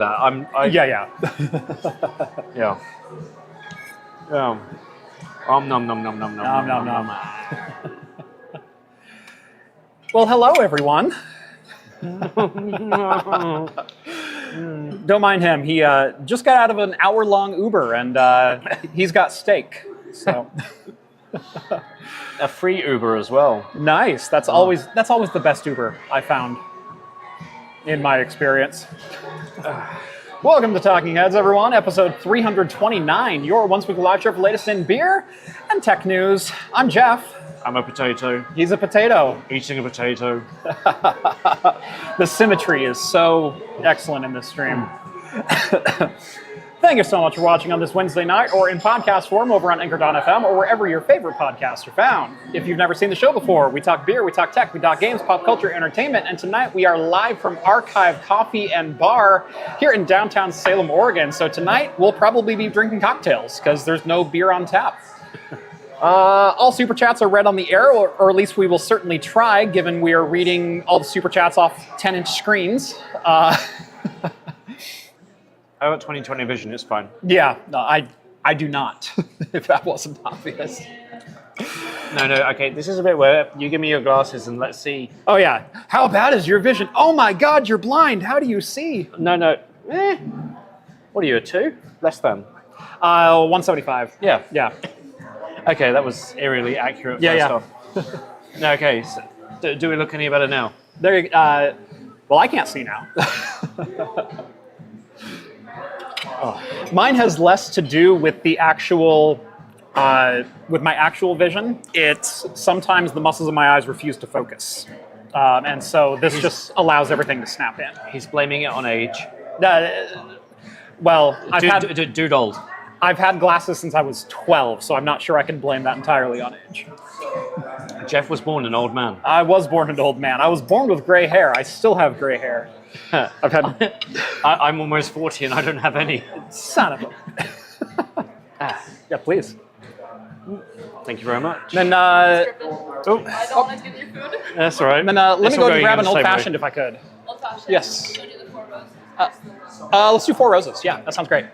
Yeah. Yeah. Nom nom nom nom nom nom nom nom. Well, hello everyone. Don't mind him. He just got out of an hour-long Uber, and he's got steak. So A free Uber as well. nice. That's always the best Uber I found in my experience. Welcome to Talking Heads, everyone. Episode 329. Your once-weekly live show for the latest in beer and tech news. I'm Jeff. I'm a potato. He's a potato. Eating a potato. The symmetry is so excellent in this stream. Thank you so much for watching on this Wednesday night or in podcast form over on Anchor.fm or wherever your favorite podcasts are found. If you've never seen the show before, we talk beer, we talk tech, we talk games, pop culture, entertainment, and tonight we are live from Archive Coffee and Bar here in downtown Salem, Oregon. So tonight we'll probably be drinking cocktails because there's no beer on tap. All super chats are read on the air, or at least we will certainly try, given we are reading all the super chats off 10-inch screens. I got 20/20 vision, it's fine. Yeah, no, I do not, if that wasn't obvious. No, okay, this is a bit where you give me your glasses and let's see. Oh yeah, how bad is your vision? Oh my God, you're blind, how do you see? No. What are you, a 2? Less than? 175. Yeah. Yeah. Okay, that was eerily accurate first off. No, okay, so do we look any better now? There. Well, I can't see now. Mine has less to do with the actual, with my actual vision. It's sometimes the muscles of my eyes refuse to focus. And so this just allows everything to snap in. He's blaming it on age. Well, Dude old. I've had glasses since I was 12, so I'm not sure I can blame that entirely on age. Jeff was born an old man. I was born an old man. I was born with gray hair. I still have gray hair. I've had. I'm almost 40 and I don't have any. Son of a. Yeah, please. Thank you very much. Then, I don't want to give you food. That's all right. then let me go and grab an old-fashioned if I could. Old-fashioned? Yes. Should we do the 4 roses? Let's do 4 roses. Yeah, that sounds great.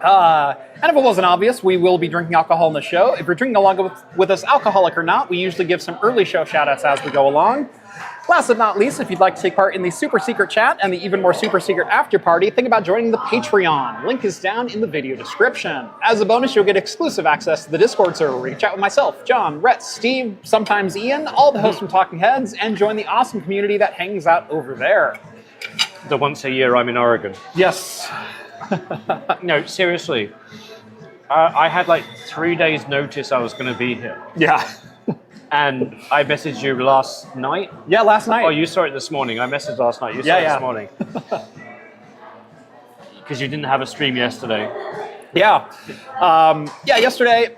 And if it wasn't obvious, we will be drinking alcohol in the show. If you're drinking along with us, alcoholic or not, we usually give some early show shout-outs as we go along. Last but not least, if you'd like to take part in the super secret chat and the even more super secret after party, think about joining the Patreon. Link is down in the video description. As a bonus, you'll get exclusive access to the Discord server where you can chat with myself, John, Rhett, Steve, sometimes Ian, all the hosts from Talking Heads, and join the awesome community that hangs out over there. The once a year I'm in Oregon. Yes. No, seriously. I had like 3 days notice I was going to be here. Yeah. And I messaged you last night. Yeah, last night. Oh, you saw it this morning. I messaged last night. You saw it this morning. Because you didn't have a stream yesterday. Yeah. Yesterday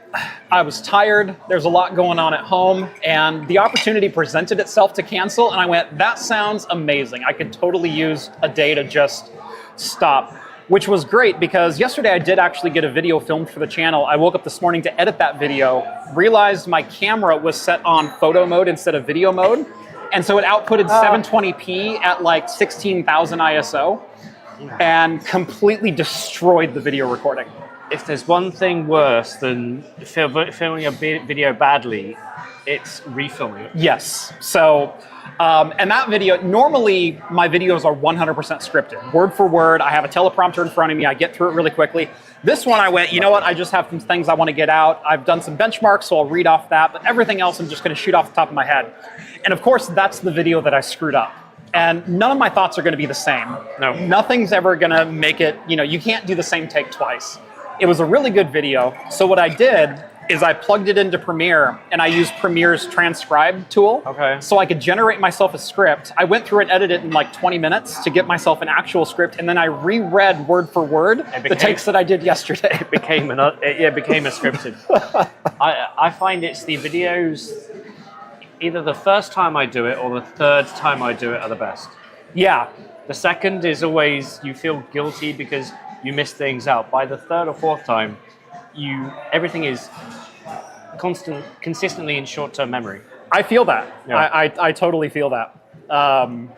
I was tired. There's a lot going on at home, and the opportunity presented itself to cancel, and I went, that sounds amazing. I could totally use a day to just stop. Which was great because yesterday I did actually get a video filmed for the channel. I woke up this morning to edit that video, realized my camera was set on photo mode instead of video mode, and so it outputted 720p at like 16,000 ISO and completely destroyed the video recording. If there's one thing worse than filming a video badly, it's refilming it. Yes. So, and that video, normally my videos are 100% scripted, word for word. I have a teleprompter in front of me. I get through it really quickly. This one I went, you know what? I just have some things I want to get out. I've done some benchmarks, so I'll read off that, but everything else I'm just going to shoot off the top of my head. And of course, that's the video that I screwed up. And none of my thoughts are going to be the same. No. Nothing's ever going to make it, you can't do the same take twice. It was a really good video. So what I did is I plugged it into Premiere, and I used Premiere's transcribe tool. Okay. So I could generate myself a script. I went through and edited it in like 20 minutes to get myself an actual script, and then I reread word for word the takes that I did yesterday. It became a scripted. I find it's the videos, either the first time I do it or the third time I do it are the best. Yeah. The second is always, you feel guilty because you miss things out. By the third or fourth time, everything is consistently in short-term memory. I feel that. Yeah. I totally feel that. No,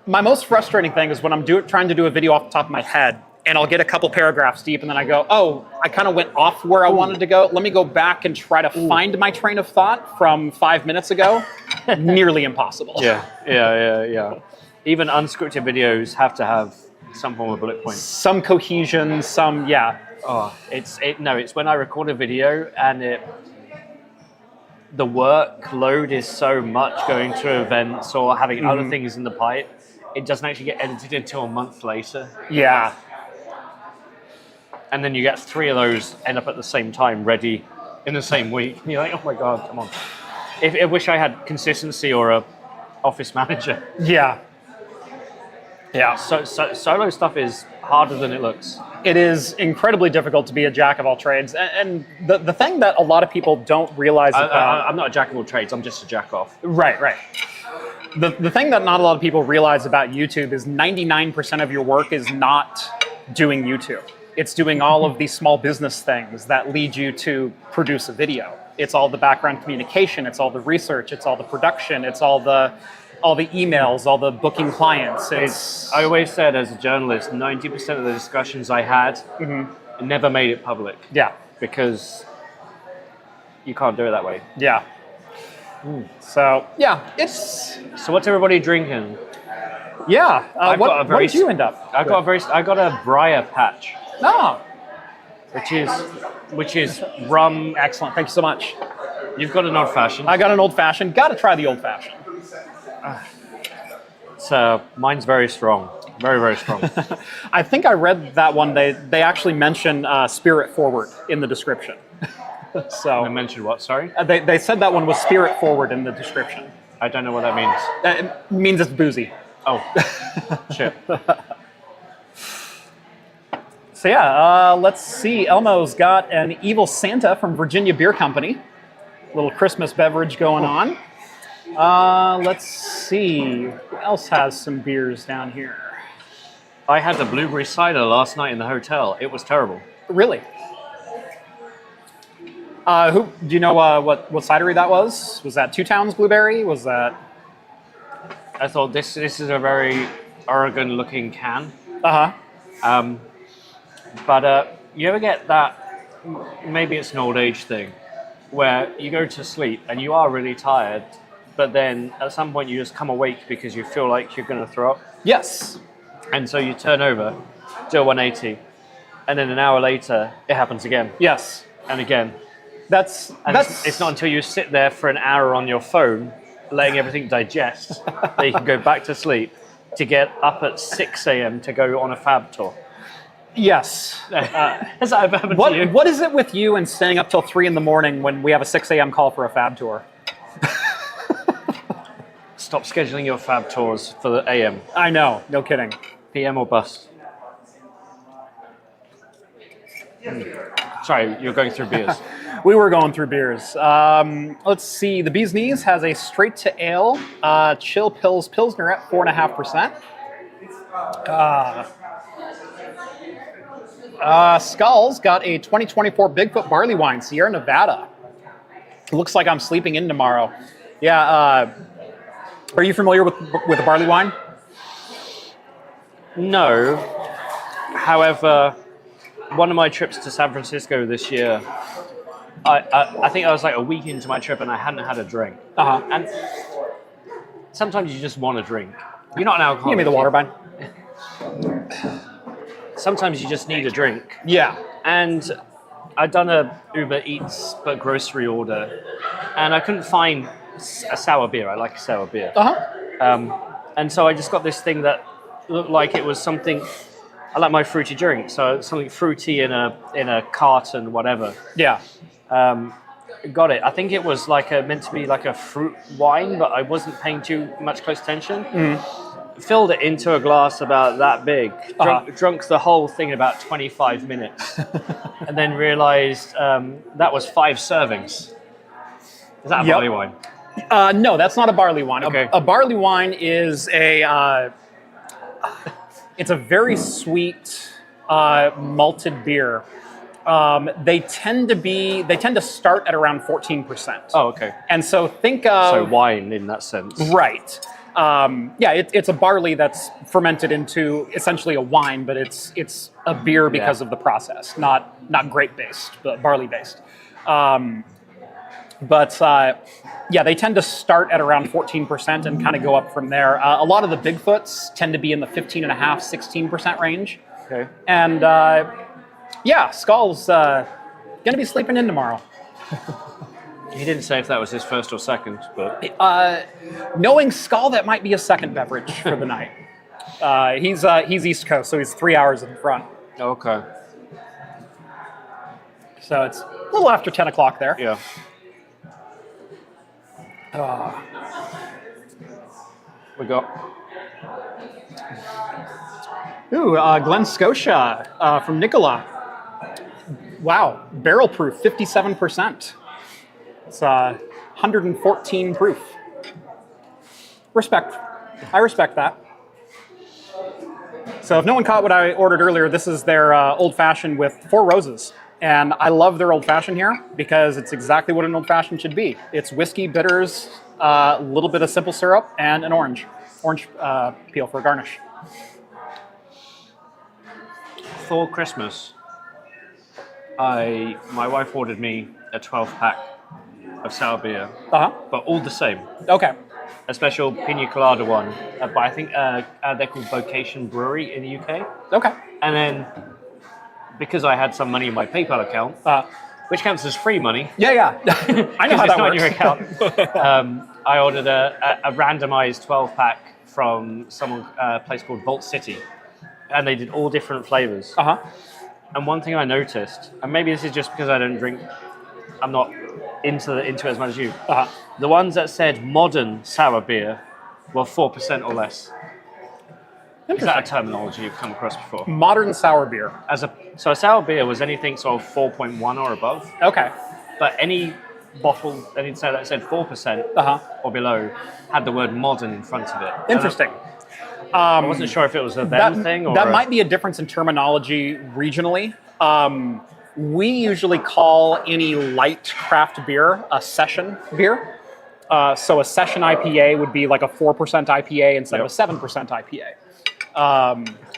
My most frustrating thing is when I'm trying to do a video off the top of my head, and I'll get a couple paragraphs deep, and then I go, oh, I kind of went off where I wanted to go. Let me go back and try to find my train of thought from 5 minutes ago. Nearly impossible. Yeah. Even unscripted videos have to have some form of bullet points. Some cohesion, Oh, it's when I record a video and the workload is so much going to events or having other things in the pipe, it doesn't actually get edited until a month later. Yeah. And then you get 3 of those end up at the same time, ready in the same week. And you're like, oh my God, come on. I wish I had consistency or a office manager. Yeah. So solo stuff is harder than it looks. It is incredibly difficult to be a jack of all trades. And the thing that a lot of people don't realize about... I'm not a jack of all trades, I'm just a jack off. Right. The thing that not a lot of people realize about YouTube is 99% of your work is not doing YouTube. It's doing all of these small business things that lead you to produce a video. It's all the background communication, it's all the research, it's all the production, it's all the emails, all the booking clients. I always said as a journalist, 90% of the discussions I had never made it public. Yeah. Because you can't do it that way. Yeah. So, it's... So what's everybody drinking? Yeah. What did you end up I got a briar patch. Oh. Which is rum. Excellent. Thank you so much. You've got an old fashioned. I got an old fashioned. Got to try the old fashioned. So mine's very strong. Very, very strong. I think I read that one. They actually mention spirit forward in the description. So They mentioned what? Sorry? They said that one was spirit forward in the description. I don't know what that means. It means it's boozy. Oh, shit. So yeah, let's see. Elmo's got an Evil Santa from Virginia Beer Company. Little Christmas beverage going on. Let's see. Who else has some beers down here? I had the blueberry cider last night in the hotel. It was terrible. Really? Do you know what cidery that was? Was that Two Towns Blueberry? Was that? I thought this is a very Oregon-looking can. Uh-huh. But you ever get that, maybe it's an old age thing, where you go to sleep and you are really tired, but then at some point you just come awake because you feel like you're going to throw up? Yes. And so you turn over, do a 180, and then an hour later, it happens again. Yes. And again. That's It's not until you sit there for an hour on your phone, letting everything digest, that you can go back to sleep to get up at 6 a.m. to go on a fab tour. Yes. Has that ever happened to you? What is it with you and staying up till 3 in the morning when we have a 6 a.m. call for a fab tour? Stop scheduling your fab tours for the AM. I know, no kidding. PM or bust. Sorry, you're going through beers. We were going through beers. Let's see. The Bee's Knees has a straight to ale chill Pilsner at 4.5%. Skull's got a 2024 Bigfoot Barley Wine, Sierra Nevada. Looks like I'm sleeping in tomorrow. Yeah. Are you familiar with the barley wine? No. However, one of my trips to San Francisco this year, I think I was like a week into my trip and I hadn't had a drink. Uh-huh. And sometimes you just want a drink. You're not an alcoholic. Give me the water, Bine. Sometimes you just need a drink. Yeah. And I'd done a Uber Eats but grocery order, and I couldn't find a sour beer. I like a sour beer. Uh-huh. And so I just got this thing that looked like it was something. I like my fruity drink, so something fruity in a carton, whatever. Yeah. Got it. I think it was meant to be like a fruit wine, but I wasn't paying too much close attention. Filled it into a glass about that big. Drunk the whole thing in about 25 minutes, and then realized that was 5 servings. Is that a barley wine? No, that's not a barley wine. Okay. A barley wine is it's a very sweet malted beer. They tend to start at around 14%. Oh, okay. And so think of... So wine in that sense. Right. Yeah, it's a barley that's fermented into essentially a wine, but it's a beer because of the process, not grape based, but barley based. Yeah, they tend to start at around 14% and kind of go up from there. A lot of the Bigfoots tend to be in the 15.5%, 16% range. Okay. And yeah, Skull's gonna be sleeping in tomorrow. He didn't say if that was his first or second, but Knowing Skull, that might be a second beverage for the night. He's East Coast, so he's 3 hours in front. okay. So it's a little after 10 o'clock there. Yeah. We got Glen Scotia from Nicola. Wow, barrel proof, 57%. It's 114 proof. Respect. I respect that. So if no one caught what I ordered earlier, this is their old fashioned with 4 roses. And I love their old fashioned here because it's exactly what an old fashioned should be. It's whiskey, bitters, a little bit of simple syrup, and an orange peel for a garnish. for Christmas. My wife ordered me a 12-pack of sour beer, but all the same. Okay. A special pina colada one, but I think they're called Vocation Brewery in the UK. Okay. And then, because I had some money in my PayPal account, which counts as free money. Yeah. I know how that not works. in your account. I ordered a randomized 12-pack from a place called Vault City, and they did all different flavors. And one thing I noticed, and maybe this is just because I don't drink, I'm not into it as much as you. The ones that said modern sour beer were 4% or less. Is that a terminology you've come across before? Modern sour beer. So a sour beer was anything sort of 4.1 or above. Okay. But any bottle that said 4% or below had the word modern in front of it. Interesting. I wasn't sure if it was a them thing or... That might be a difference in terminology regionally. We usually call any light craft beer a session beer. So a session IPA would be like a 4% IPA instead of a 7% IPA.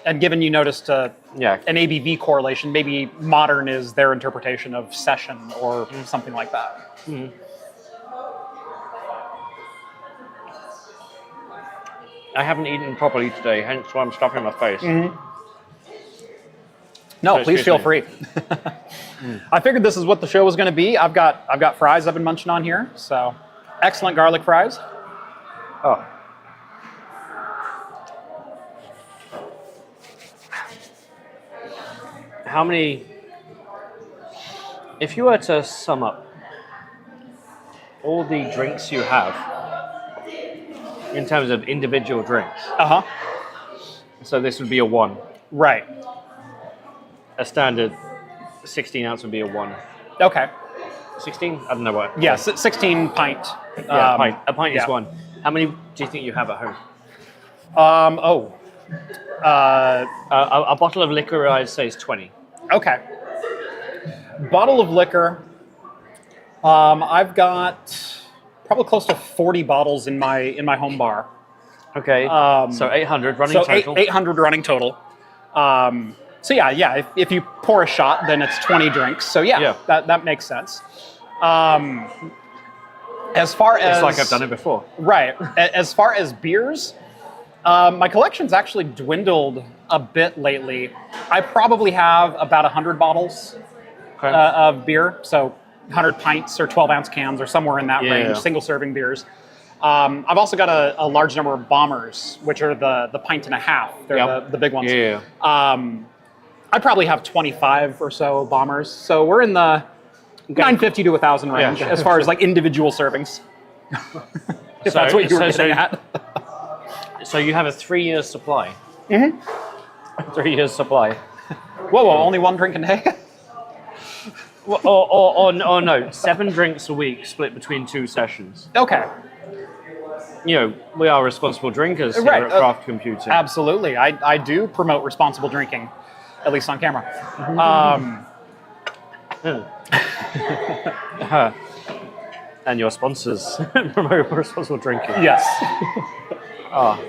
And given you noticed an ABV correlation, maybe modern is their interpretation of session or something like that. I haven't eaten properly today, hence why I'm stuffing my face. No, So please feel free. seriously. I figured this is what the show was going to be. I've got fries I've been munching on here, so excellent garlic fries. Oh. How many... If you were to sum up all the drinks you have in terms of individual drinks, so this would be a 1. Right. A standard 16 ounce would be a 1. Okay. 16? I don't know what. Yeah, 16 pint. Yeah, pint. A pint is 1. How many do you think you have at home? A bottle of liquor, I'd say, is 20. Okay. Bottle of liquor. I've got probably close to 40 bottles in my home bar. Okay. So 800 running total. 800 running total. So yeah. If you pour a shot, then it's 20 drinks. So yeah. That makes sense. As far as... It's like I've done it before. Right. As far as beers, my collection's actually dwindled a bit lately. I probably have about 100 bottles of beer. So 100 pints or 12-ounce cans or somewhere in that range, single-serving beers. I've also got a large number of bombers, which are the pint and a half. They're the big ones. I probably have 25 or so bombers. So we're in the 950 to 1,000 range as far as like individual servings. If that's what you were getting at. So you have a 3-year supply. 3 years supply. Whoa, only one drink a day? Or no, 7 drinks a week split between 2 sessions. Okay. You know, we are responsible drinkers here at Craft Computing. Absolutely. I do promote responsible drinking, at least on camera. And your sponsors promote responsible drinking. Yes. Oh,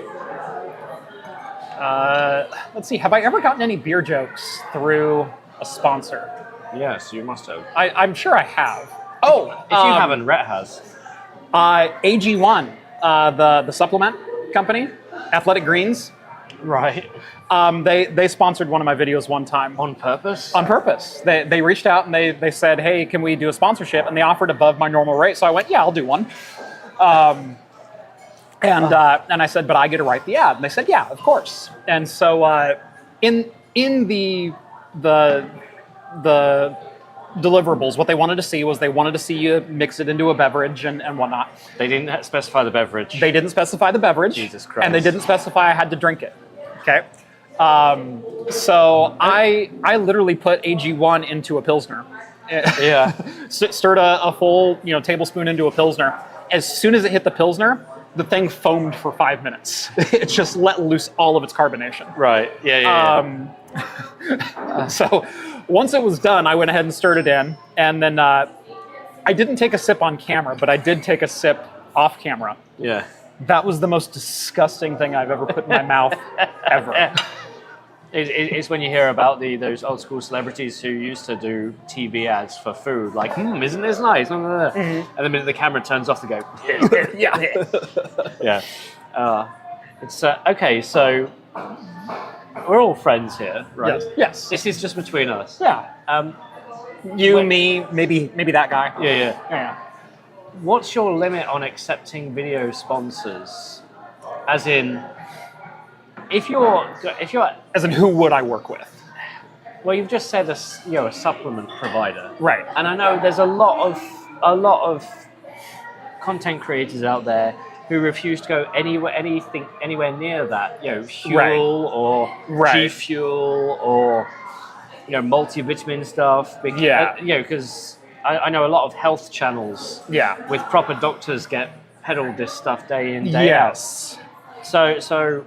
Let's see. Have I ever gotten any beer jokes through a sponsor? yes, you must have. I'm sure I have. Oh, If you haven't, Rhett has. AG1, the supplement company, Athletic Greens. Right. They sponsored one of my videos one time. On purpose? On purpose. They reached out and they said, hey, can we do a sponsorship? And they offered above my normal rate. So I went, yeah, I'll do one. And I said, but I get to write the ad. And they said, yeah, of course. And so in the deliverables, what they wanted to see was they wanted to see you mix it into a beverage and whatnot. They didn't specify the beverage. They didn't specify the beverage. Jesus Christ. And they didn't specify I had to drink it. Okay. So I literally put AG1 into a Pilsner. Yeah. Stirred a full tablespoon into a Pilsner. As soon as it hit the Pilsner, the thing foamed for 5 minutes. It just let loose all of its carbonation. Right. Yeah. So once it was done, I went ahead and stirred it in. And then I didn't take a sip on camera, but I did take a sip off camera. Yeah. That was the most disgusting thing I've ever put in my mouth, ever. It's when you hear about those old school celebrities who used to do TV ads for food, like, isn't this nice? Mm-hmm. And the minute the camera turns off, they go, Yeah. yeah. It's okay, so we're all friends here, right? Yes. This is just between us. Yeah. You, me, maybe that guy. Yeah. What's your limit on accepting video sponsors? As in, if you're As in, who would I work with? well, you've just said a supplement provider, Right. and I know there's a lot of content creators out there who refuse to go anywhere near that, fuel Right. or Right. G Fuel or multivitamin stuff. Because I know a lot of health channels Yeah. with proper doctors get peddled this stuff day in, day out. Yes. So,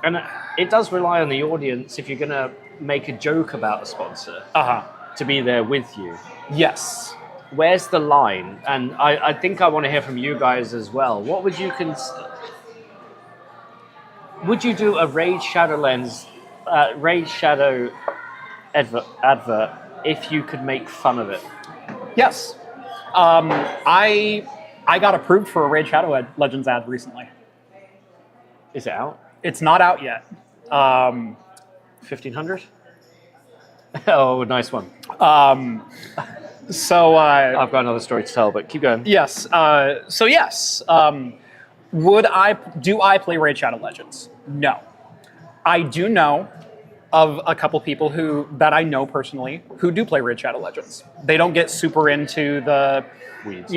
and it does rely on the audience if you're going to make a joke about a sponsor to be there with you. Yes. Where's the line? And I think I want to hear from you guys as well. What would you would you do a Raid Shadow advert if you could make fun of it? Yes. I got approved for a Raid Shadow Legends ad recently. Is it out? It's not out yet. 1,500? Oh, nice one. So I've got another story to tell, but keep going. yes. Yes. Do I play Raid Shadow Legends? No. I do know of a couple people that I know personally who do play Raid Shadow Legends. They don't get super into the Weeds.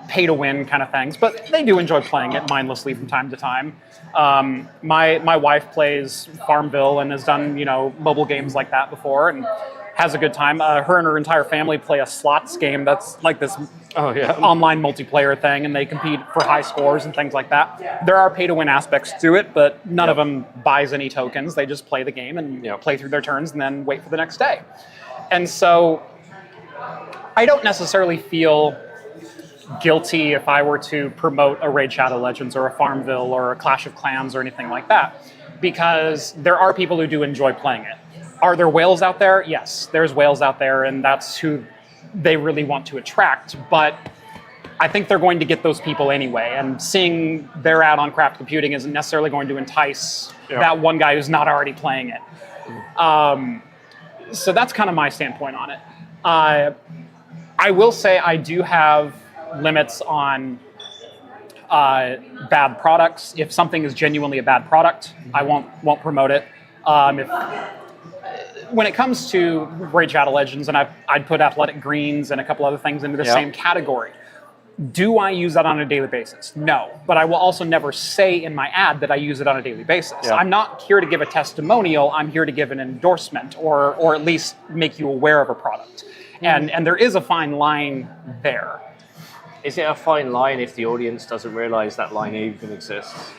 pay to win kind of things, but they do enjoy playing it mindlessly from time to time. My wife plays Farmville and has done mobile games like that before and has a good time. Her and her entire family play a slots game that's like this online multiplayer thing, and they compete for high scores and things like that. There are pay to win aspects to it, but none of them buys any tokens. They just play the game and play through their turns and then wait for the next day. And so I don't necessarily feel guilty if I were to promote a Raid Shadow Legends or a Farmville or a Clash of Clans or anything like that, because there are people who do enjoy playing it. Are there whales out there? Yes, there's whales out there, and that's who they really want to attract. But I think they're going to get those people anyway, and seeing their ad on Craft Computing isn't necessarily going to entice that one guy who's not already playing it. So that's kind of my standpoint on it. I will say I do have limits on bad products. If something is genuinely a bad product, I won't promote it. When it comes to Raid Shadow Legends, and I'd put Athletic Greens and a couple other things into the same category. Do I use that on a daily basis? No, but I will also never say in my ad that I use it on a daily basis. Yeah. I'm not here to give a testimonial. I'm here to give an endorsement or at least make you aware of a product. And there is a fine line there. Is it a fine line if the audience doesn't realize that line even exists?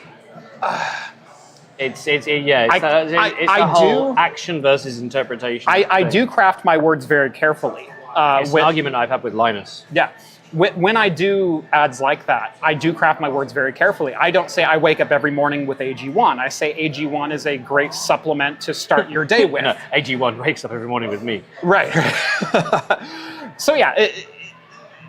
It's the whole action versus interpretation. I do craft my words very carefully. It's an argument I've had with Linus. Yeah. when I do ads like that, I do craft my words very carefully. I don't say I wake up every morning with AG1. I say AG1 is a great supplement to start your day with. No, AG1 wakes up every morning with me. Right. So yeah,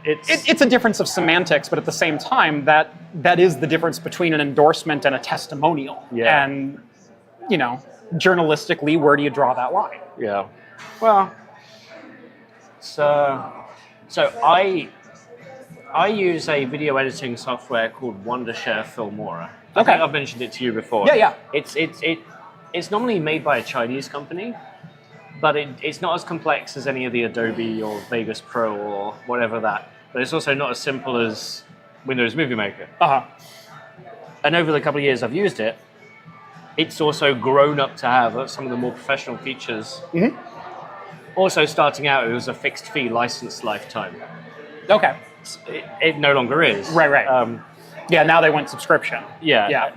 it's a difference of semantics, but at the same time, that is the difference between an endorsement and a testimonial. Yeah. And, journalistically, where do you draw that line? Yeah. Well, so I use a video editing software called Wondershare Filmora. I think I've mentioned it to you before. Yeah. It's normally made by a Chinese company, but it's not as complex as any of the Adobe or Vegas Pro or whatever that. But it's also not as simple as Windows Movie Maker. And over the couple of years I've used it, it's also grown up to have some of the more professional features. Mm-hmm. Also, starting out, it was a fixed fee license lifetime. Okay. It no longer is. Right. Yeah, now they went subscription. Yeah.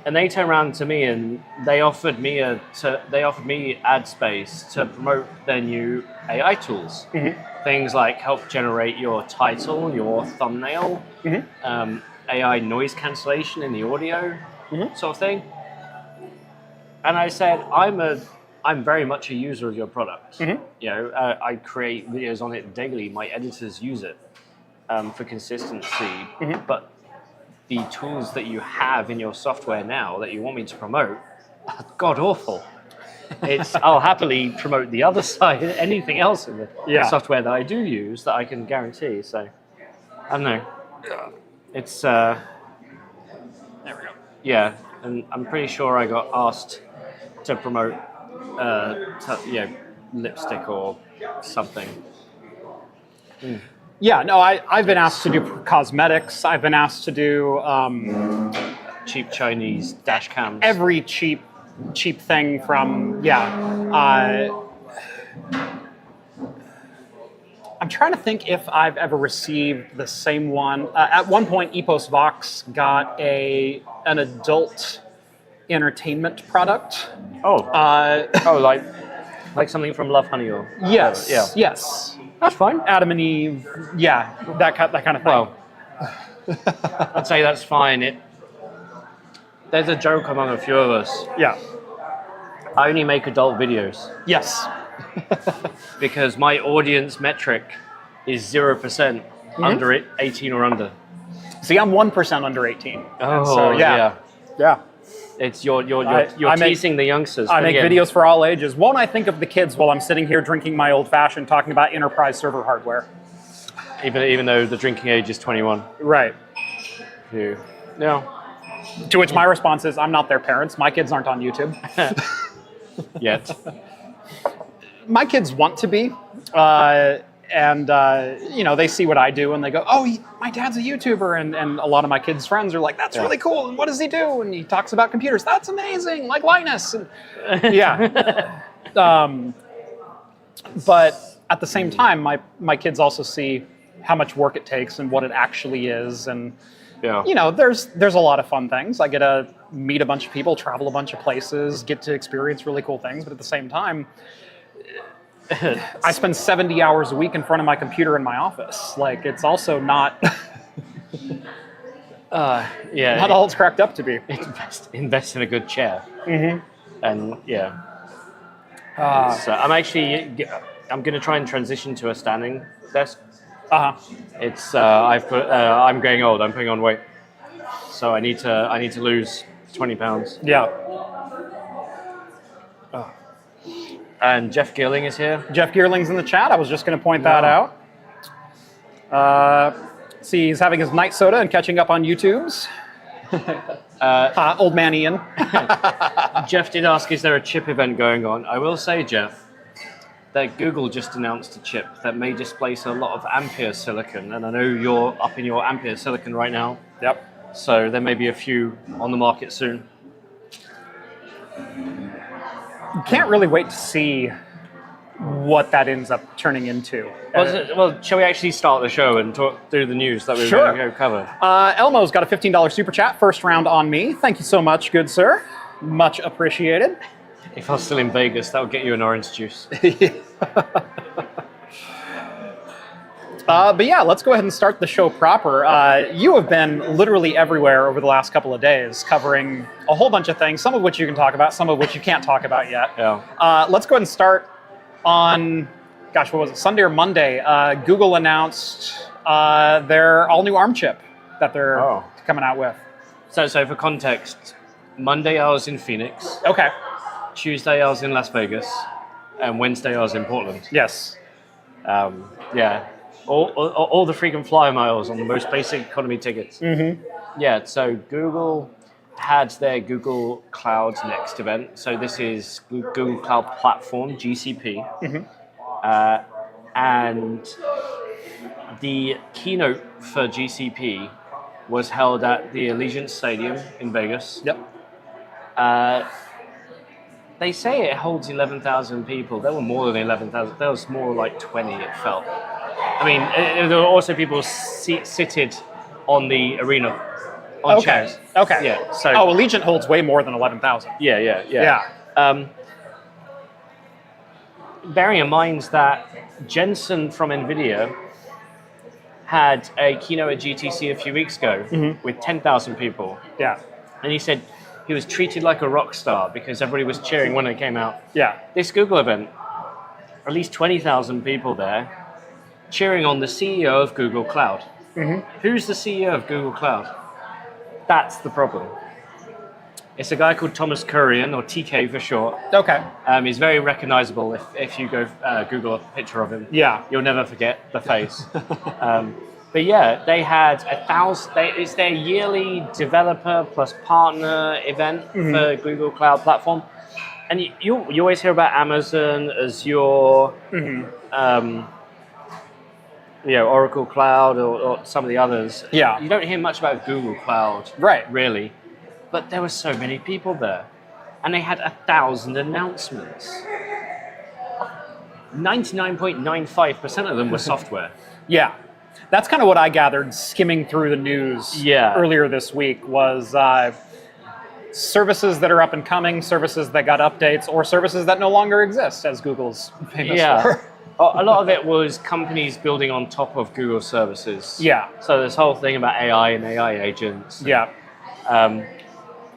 And they turned around to me and they offered me ad space to promote their new AI tools. Mm-hmm. Things like help generate your title, your thumbnail, mm-hmm. AI noise cancellation in the audio, mm-hmm. sort of thing. And I said, I'm very much a user of your product. Mm-hmm. I create videos on it daily. My editors use it for consistency. Mm-hmm. But the tools that you have in your software now that you want me to promote are god awful. I'll happily promote the other side, anything else in the software that I do use that I can guarantee. So I don't know. It's there we go. Yeah, and I'm pretty sure I got asked to promote lipstick or something. Mm. Yeah, no, I've been asked to do cosmetics. I've been asked to do cheap Chinese dash cams. Every cheap thing from I'm trying to think if I've ever received the same one. At one point, Epos Vox got an adult entertainment product. Like something from Love Honey or yes, yeah. Yes. That's fine. Adam and Eve, yeah, that kind of thing. Well, I'd say that's fine. There's a joke among a few of us. Yeah. I only make adult videos. Yes. Because my audience metric is 0% mm-hmm. under 18 or under. See, I'm 1% under 18. Oh, so, yeah. It's you're teasing the youngsters. I make videos for all ages. Won't I think of the kids while I'm sitting here drinking my old fashioned, talking about enterprise server hardware? Even though the drinking age is 21. Right. No. To which my response is, I'm not their parents. My kids aren't on YouTube. Yet. My kids want to be. And they see what I do and they go, oh, my dad's a YouTuber. And a lot of my kids' friends are like, that's really cool. And what does he do? And he talks about computers. That's amazing. Like Linus. And, yeah. But at the same time, my kids also see how much work it takes and what it actually is. And, there's a lot of fun things. I get to meet a bunch of people, travel a bunch of places, get to experience really cool things. But at the same time, I spend 70 hours a week in front of my computer in my office. Like, it's also not not all it's cracked up to be. Invest in a good chair. Mm-hmm. And so I'm going to try and transition to a standing desk. It's I'm getting old. I'm putting on weight, so I need to lose 20 pounds. Yeah. And Jeff Geerling is here. Jeff Geerling's in the chat. I was just going to point that out. See, he's having his night soda and catching up on YouTube's. Old man Ian. Jeff did ask, is there a chip event going on? I will say, Jeff, that Google just announced a chip that may displace a lot of Ampere silicon. And I know you're up in your Ampere silicon right now. Yep. So there may be a few on the market soon. You can't really wait to see what that ends up turning into. Well, shall we actually start the show and talk through the news that we're going to go cover? Elmo's got a $15 super chat, first round on me. Thank you so much, good sir. Much appreciated. If I was still in Vegas, that would get you an orange juice. But yeah, let's go ahead and start the show proper. You have been literally everywhere over the last couple of days, covering a whole bunch of things, some of which you can talk about, some of which you can't talk about yet. Yeah. Let's go ahead and start on, gosh, what was it, Sunday or Monday? Google announced their all-new ARM chip that they're coming out with. So for context, Monday I was in Phoenix. Okay. Tuesday I was in Las Vegas. And Wednesday I was in Portland. Yes. Yeah. All the frequent flyer miles on the most basic economy tickets. Mm-hmm. Yeah, so Google had their Google Cloud Next event. So this is Google Cloud Platform, GCP. Mm-hmm. And the keynote for GCP was held at the Allegiant Stadium in Vegas. Yep. They say it holds 11,000 people. There were more than 11,000. There was more like 20, it felt. I mean, there were also people seated on the arena on chairs. Okay. Yeah. So. Oh, Allegiant holds way more than 11,000. Yeah. Bearing in mind that Jensen from NVIDIA had a keynote at GTC a few weeks ago with 10,000 people. Yeah. And he said he was treated like a rock star because everybody was cheering when it came out. Yeah. This Google event, at least 20,000 people there, cheering on the CEO of Google Cloud. Mm-hmm. Who's the CEO of Google Cloud? That's the problem. It's a guy called Thomas Kurian, or TK for short. Okay. He's very recognizable if you go Google a picture of him. Yeah. You'll never forget the face. But yeah, they had 1,000. It's their yearly developer plus partner event for Google Cloud Platform, and you always hear about Amazon, Azure, Oracle Cloud, or some of the others. Yeah. You don't hear much about Google Cloud, Right. really. But there were so many people there, and they had 1,000 announcements. 99.95% of them were software. Yeah. That's kind of what I gathered skimming through the news earlier this week was services that are up and coming, services that got updates, or services that no longer exist, as Google's famous for. A lot of it was companies building on top of Google services. Yeah. So this whole thing about AI and AI agents. Yeah.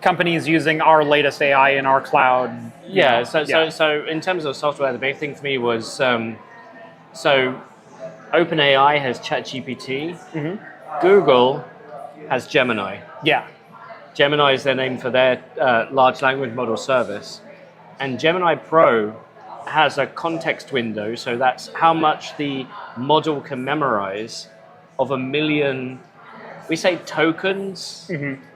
Companies using our latest AI in our cloud. Yeah. So in terms of software, the big thing for me was so OpenAI has ChatGPT. Google has Gemini. Yeah. Gemini is their name for their large language model service. And Gemini Pro has a context window, so that's how much the model can memorize of 1 million, we say tokens.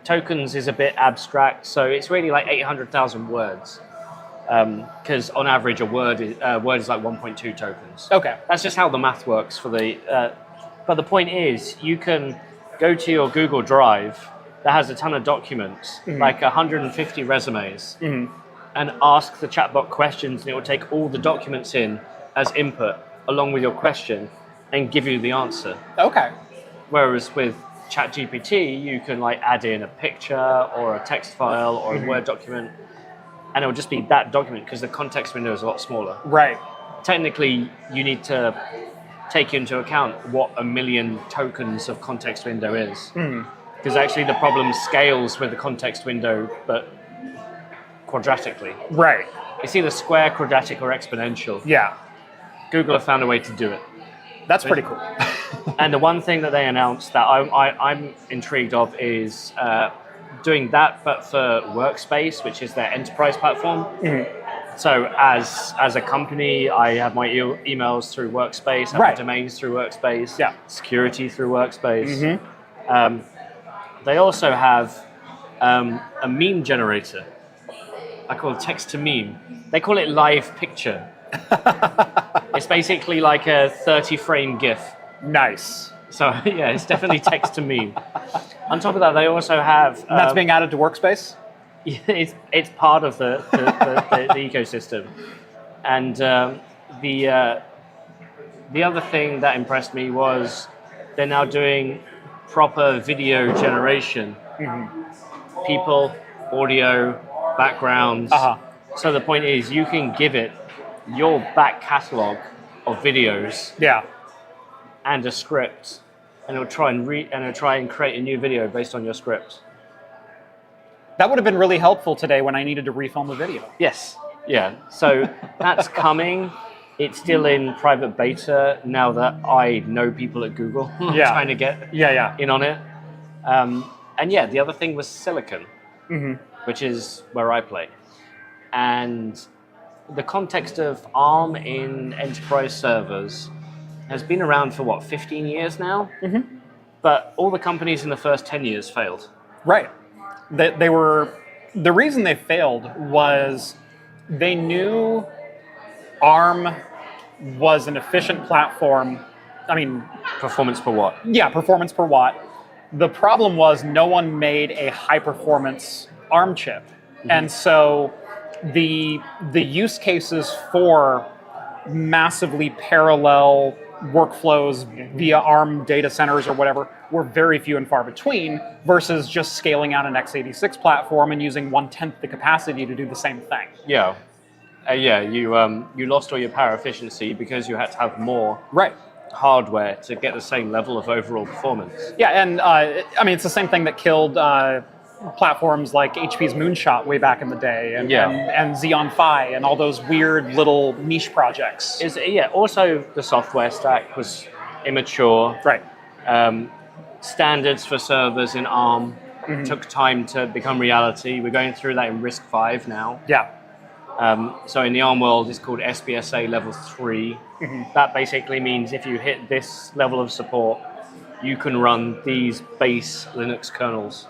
Tokens is a bit abstract, so it's really like 800,000 words. Because on average, a word is like 1.2 tokens. Okay. That's just how the math works for the. But the point is, you can go to your Google Drive that has a ton of documents, like 150 resumes, and ask the chatbot questions, and it will take all the documents in as input along with your question, and give you the answer. Okay. Whereas with ChatGPT, you can like add in a picture or a text file or a Word document. And it will just be that document because the context window is a lot smaller. Right. Technically, you need to take into account what 1 million tokens of context window is. Because actually the problem scales with the context window, but quadratically. Right. It's either square, quadratic, or exponential. Yeah. Google have found a way to do it. That's pretty cool. And the one thing that they announced that I'm intrigued of is doing that, but for Workspace, which is their enterprise platform. So as a company, I have my emails through Workspace, I have my domains through Workspace, security through Workspace. They also have a meme generator. I call it text to meme. They call it live picture. It's basically like a 30-frame GIF. Nice. So yeah, it's definitely text to meme. On top of that, they also have. And that's being added to Workspace? It's part of the ecosystem. And the other thing that impressed me was they're now doing proper video generation. People, audio, backgrounds. So the point is, you can give it your back catalog of videos. Yeah. and a script, and it'll try and create a new video based on your script. That would have been really helpful today when I needed to refilm a video. Yes. Yeah. So that's coming. It's still in private beta now that I know people at Google trying to get in on it. And yeah, the other thing was silicon, which is where I play. And the context of ARM in enterprise servers has been around for what, 15 years now? But all the companies in the first 10 years failed. Right. The reason they failed was they knew ARM was an efficient platform. I mean, performance per watt. Yeah, performance per watt. The problem was no one made a high performance ARM chip. And so the use cases for massively parallel workflows via ARM data centers or whatever were very few and far between versus just scaling out an x86 platform and using 1/10 the capacity to do the same thing. Yeah. You lost all your power efficiency because you had to have more hardware to get the same level of overall performance. Yeah, and I mean, it's the same thing that killed platforms like HP's Moonshot way back in the day, and Xeon Phi, and all those weird little niche projects. Also the software stack was immature. Right. Standards for servers in ARM took time to become reality. We're going through that in RISC-V now. Yeah. So in the ARM world, it's called SBSA level 3. That basically means if you hit this level of support, you can run these base Linux kernels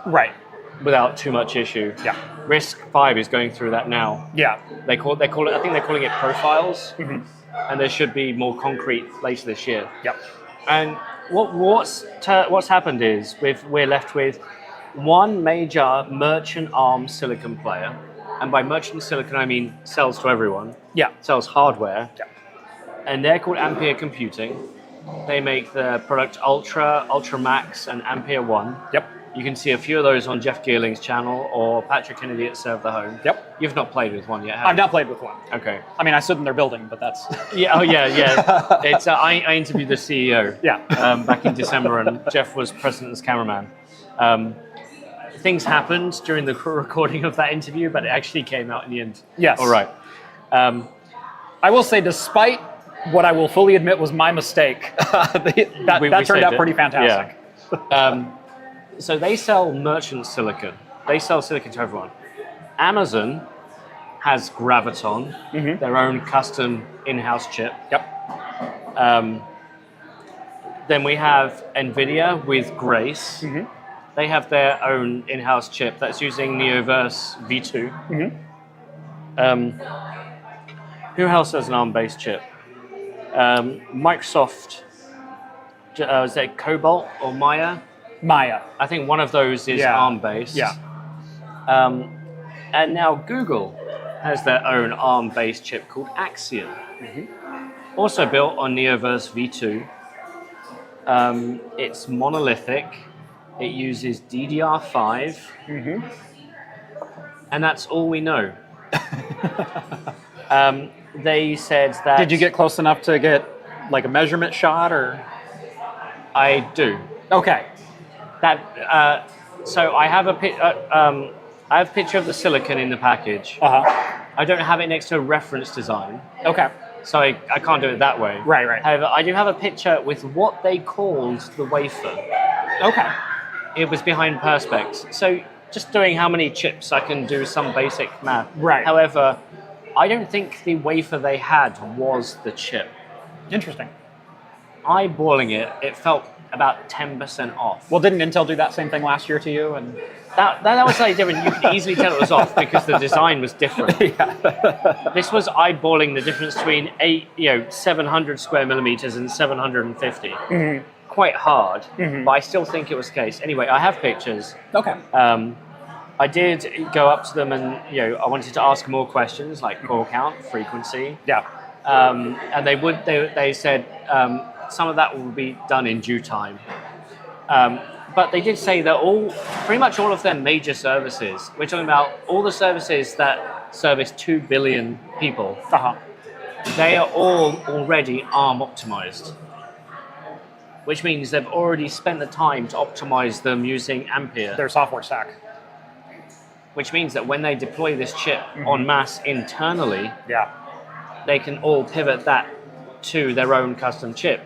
without too much issue. Yeah. RISC-V is going through that now. Yeah. They call it. I think they're calling it profiles, and there should be more concrete later this year. Yep. And what's happened is we're left with one major merchant ARM silicon player. And by merchant silicon, I mean sells to everyone. Yeah. Sells hardware. Yeah. And they're called Ampere Computing. They make the product Ultra, Ultra Max, and Ampere 1. Yep. You can see a few of those on Jeff Geerling's channel or Patrick Kennedy at Serve the Home. Yep. You've not played with one yet, have you? I've not played with one. Okay. I mean, I stood in their building, but that's... Yeah. It's I interviewed the CEO back in December, and Jeff was present as cameraman. Things happened during the recording of that interview, but it actually came out in the end. Yes. All right. I will say, despite what I will fully admit was my mistake, that turned out pretty fantastic. Yeah. So they sell merchant silicon. They sell silicon to everyone. Amazon has Graviton, their own custom in-house chip. Yep. Then we have NVIDIA with Grace. They have their own in-house chip that's using Neoverse V2. Who else has an ARM-based chip? Microsoft, is it Cobalt or Maya? Maya. I think one of those is ARM-based. Yeah. And now Google has their own ARM-based chip called Axion. Also built on Neoverse V2. It's monolithic. It uses DDR5, and that's all we know. They said that... Did you get close enough to get like a measurement shot, or? I do. Okay. So I have a picture of the silicon in the package. I don't have it next to a reference design. Okay. So I can't do it that way. Right. However, I do have a picture with what they called the wafer. Okay. It was behind Perspex. So just doing how many chips, I can do some basic math. Right. However, I don't think the wafer they had was the chip. Interesting. Eyeballing it, it felt about 10% off. Well, didn't Intel do that same thing last year to you? And that was slightly different. You could easily tell it was off because the design was different. This was eyeballing the difference between 700 square millimeters and 750. Quite hard, but I still think it was the case. Anyway, I have pictures. Okay. I did go up to them and I wanted to ask more questions like core count, frequency. Yeah. And they said some of that will be done in due time. But they did say that pretty much all of their major services, we're talking about all the services that service 2 billion people, they are all already ARM optimized. which means they've already spent the time to optimize them using Ampere. Their software stack. Which means that when they deploy this chip en masse internally, Yeah. they can all pivot that to their own custom chip,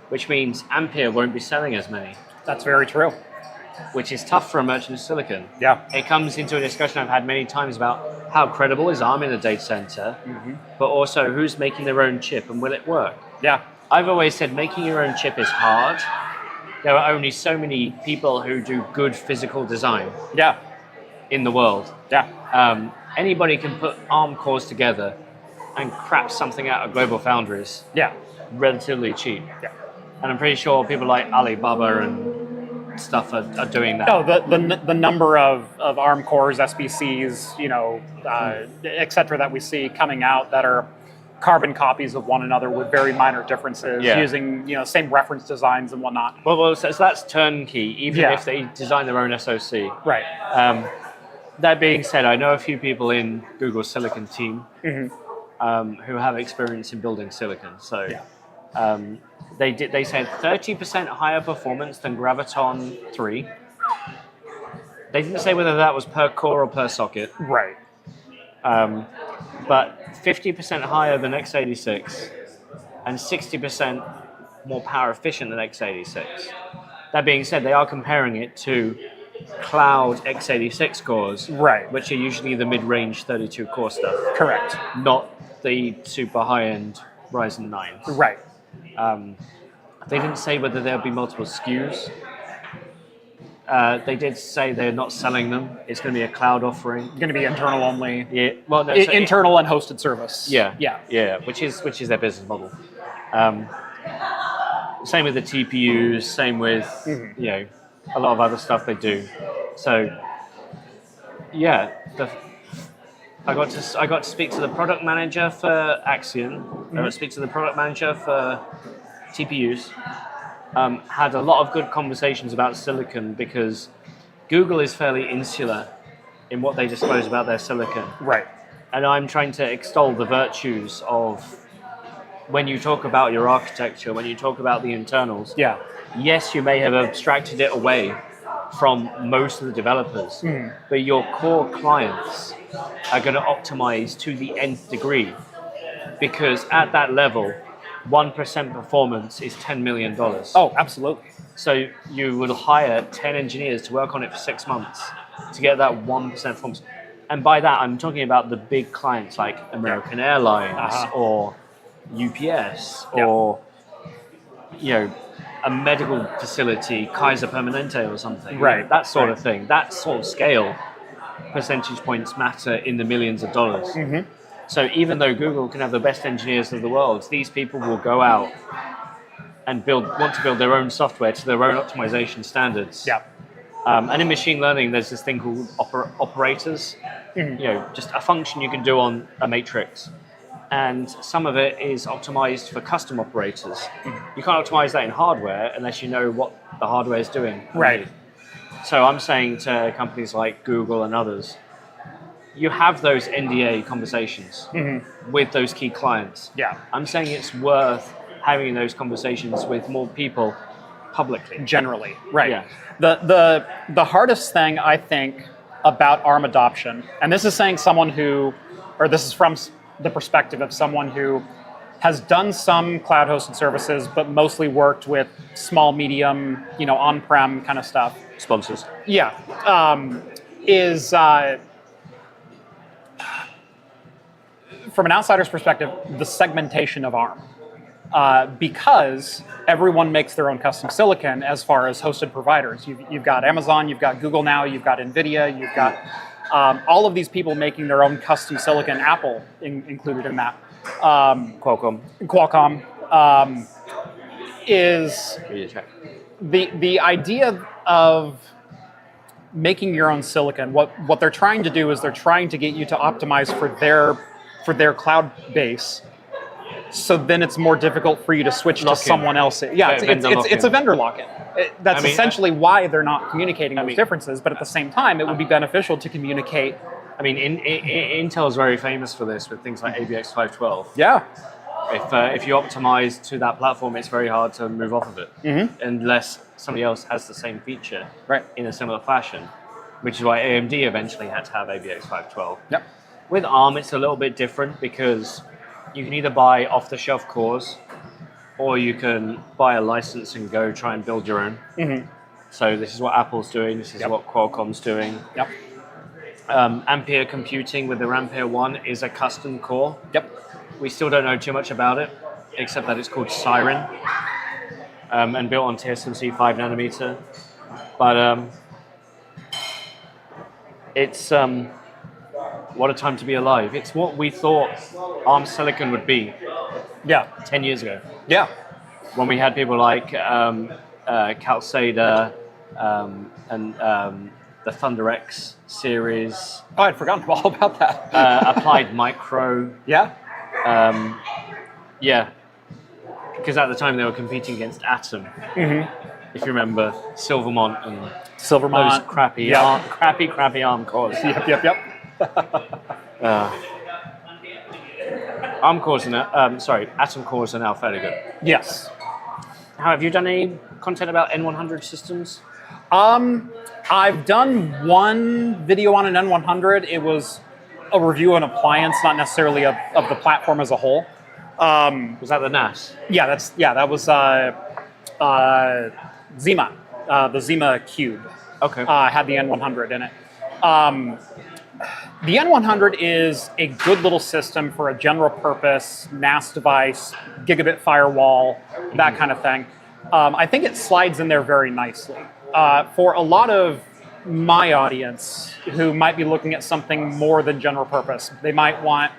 which means Ampere won't be selling as many, That's very true. which is tough for a merchant silicon. Yeah. It comes into a discussion I've had many times about how credible is ARM in a data center, but also who's making their own chip and will it work? Yeah. I've always said making your own chip is hard. There are only so many people who do good physical design Yeah. in the world. Yeah. Anybody can put ARM cores together and crap something out of global foundries Yeah. relatively cheap. Yeah. And I'm pretty sure people like Alibaba and stuff are doing that. No, the number of ARM cores, SBCs, et cetera, that we see coming out that are carbon copies of one another with very minor differences, using same reference designs and whatnot. Well, so that's turnkey, even Yeah. if they design their own SoC. Right. That being said, I know a few people in Google's silicon team who have experience in building silicon. So they said 30% higher performance than Graviton 3. They didn't say whether that was per core or per socket. Right. But 50% higher than x86 and 60% more power efficient than x86. That being said, they are comparing it to cloud x86 cores, Right. which are usually the mid-range 32 core stuff, Correct. not the super high-end Ryzen 9s. Right. They didn't say whether there'll be multiple SKUs. They did say they're not selling them. It's going to be a cloud offering. Going to be internal only. Yeah, well, no, so Internal and hosted service. Yeah, Yeah. which is their business model. Same with the TPUs. Same with a lot of other stuff they do. So yeah, I got to speak to the product manager for Axion. I got to speak to the product manager for TPUs. Had a lot of good conversations about silicon because Google is fairly insular in what they disclose about their silicon. Right. And I'm trying to extol the virtues of when you talk about your architecture, when you talk about the internals. Yeah. Yes, you may have abstracted it away from most of the developers, but your core clients are going to optimize to the nth degree because at that level, 1% performance is $10 million. Oh, absolutely. So you will hire 10 engineers to work on it for 6 months to get that 1% performance. And by that, I'm talking about the big clients like American Airlines or UPS or, a medical facility, Kaiser Permanente or something. Right. That sort of thing. That sort of scale, percentage points matter in the millions of dollars. So even though Google can have the best engineers of the world, these people will go out and want to build their own software to their own optimization standards. Yeah. And in machine learning, there's this thing called operators. Just a function you can do on a matrix. And some of it is optimized for custom operators. You can't optimize that in hardware unless you know what the hardware is doing. Right. So I'm saying to companies like Google and others, you have those NDA conversations with those key clients. Yeah. I'm saying it's worth having those conversations with more people publicly. Generally. Right. Yeah. The hardest thing, I think, about ARM adoption, and this is saying this is from the perspective of someone who has done some cloud-hosted services, but mostly worked with small, medium, on-prem kind of stuff. Sponsors. Yeah. Is from an outsider's perspective, the segmentation of ARM. Because everyone makes their own custom silicon as far as hosted providers. You've got Amazon, you've got Google now, you've got NVIDIA, you've got all of these people making their own custom silicon, Apple included in that. Qualcomm. Is the idea of making your own silicon. What they're trying to do is they're trying to get you to optimize for their cloud base. So then it's more difficult for you to switch to someone else. Yeah, it's a vendor lock-in. That's essentially why they're not communicating those differences. But at the same time, it would be beneficial to communicate. Intel's very famous for this with things like AVX 512. Yeah. If you optimize to that platform, it's very hard to move off of it unless somebody else has the same feature in a similar fashion, which is why AMD eventually had to have AVX512. Yep. With ARM, it's a little bit different because you can either buy off-the-shelf cores or you can buy a license and go try and build your own. So this is what Apple's doing. This is what Qualcomm's doing. Yep. Ampere Computing with their Ampere 1 is a custom core. Yep. We still don't know too much about it, except that it's called Siren and built on TSMC 5 nanometer. But it's what a time to be alive. It's what we thought ARM Silicon would be 10 years ago. Yeah. When we had people like Calxeda and the Thunder X series. Oh, I'd forgotten all about that. Applied Micro. Yeah. Yeah. Because at the time they were competing against Atom. If you remember, Silvermont and those crappy ARM cores. Yep. ARM cores Atom cores are now fairly good. Yes. How have you done any content about N100 systems? I've done one video on an N100. It was a review of an appliance, not necessarily of the platform as a whole. Was that the NAS? Yeah, that was Zima, the Zima Cube. Okay. Had the N100 in it. The N100 is a good little system for a general purpose NAS device, gigabit firewall, that kind of thing. I think it slides in there very nicely. For a lot of my audience who might be looking at something more than general purpose, they might want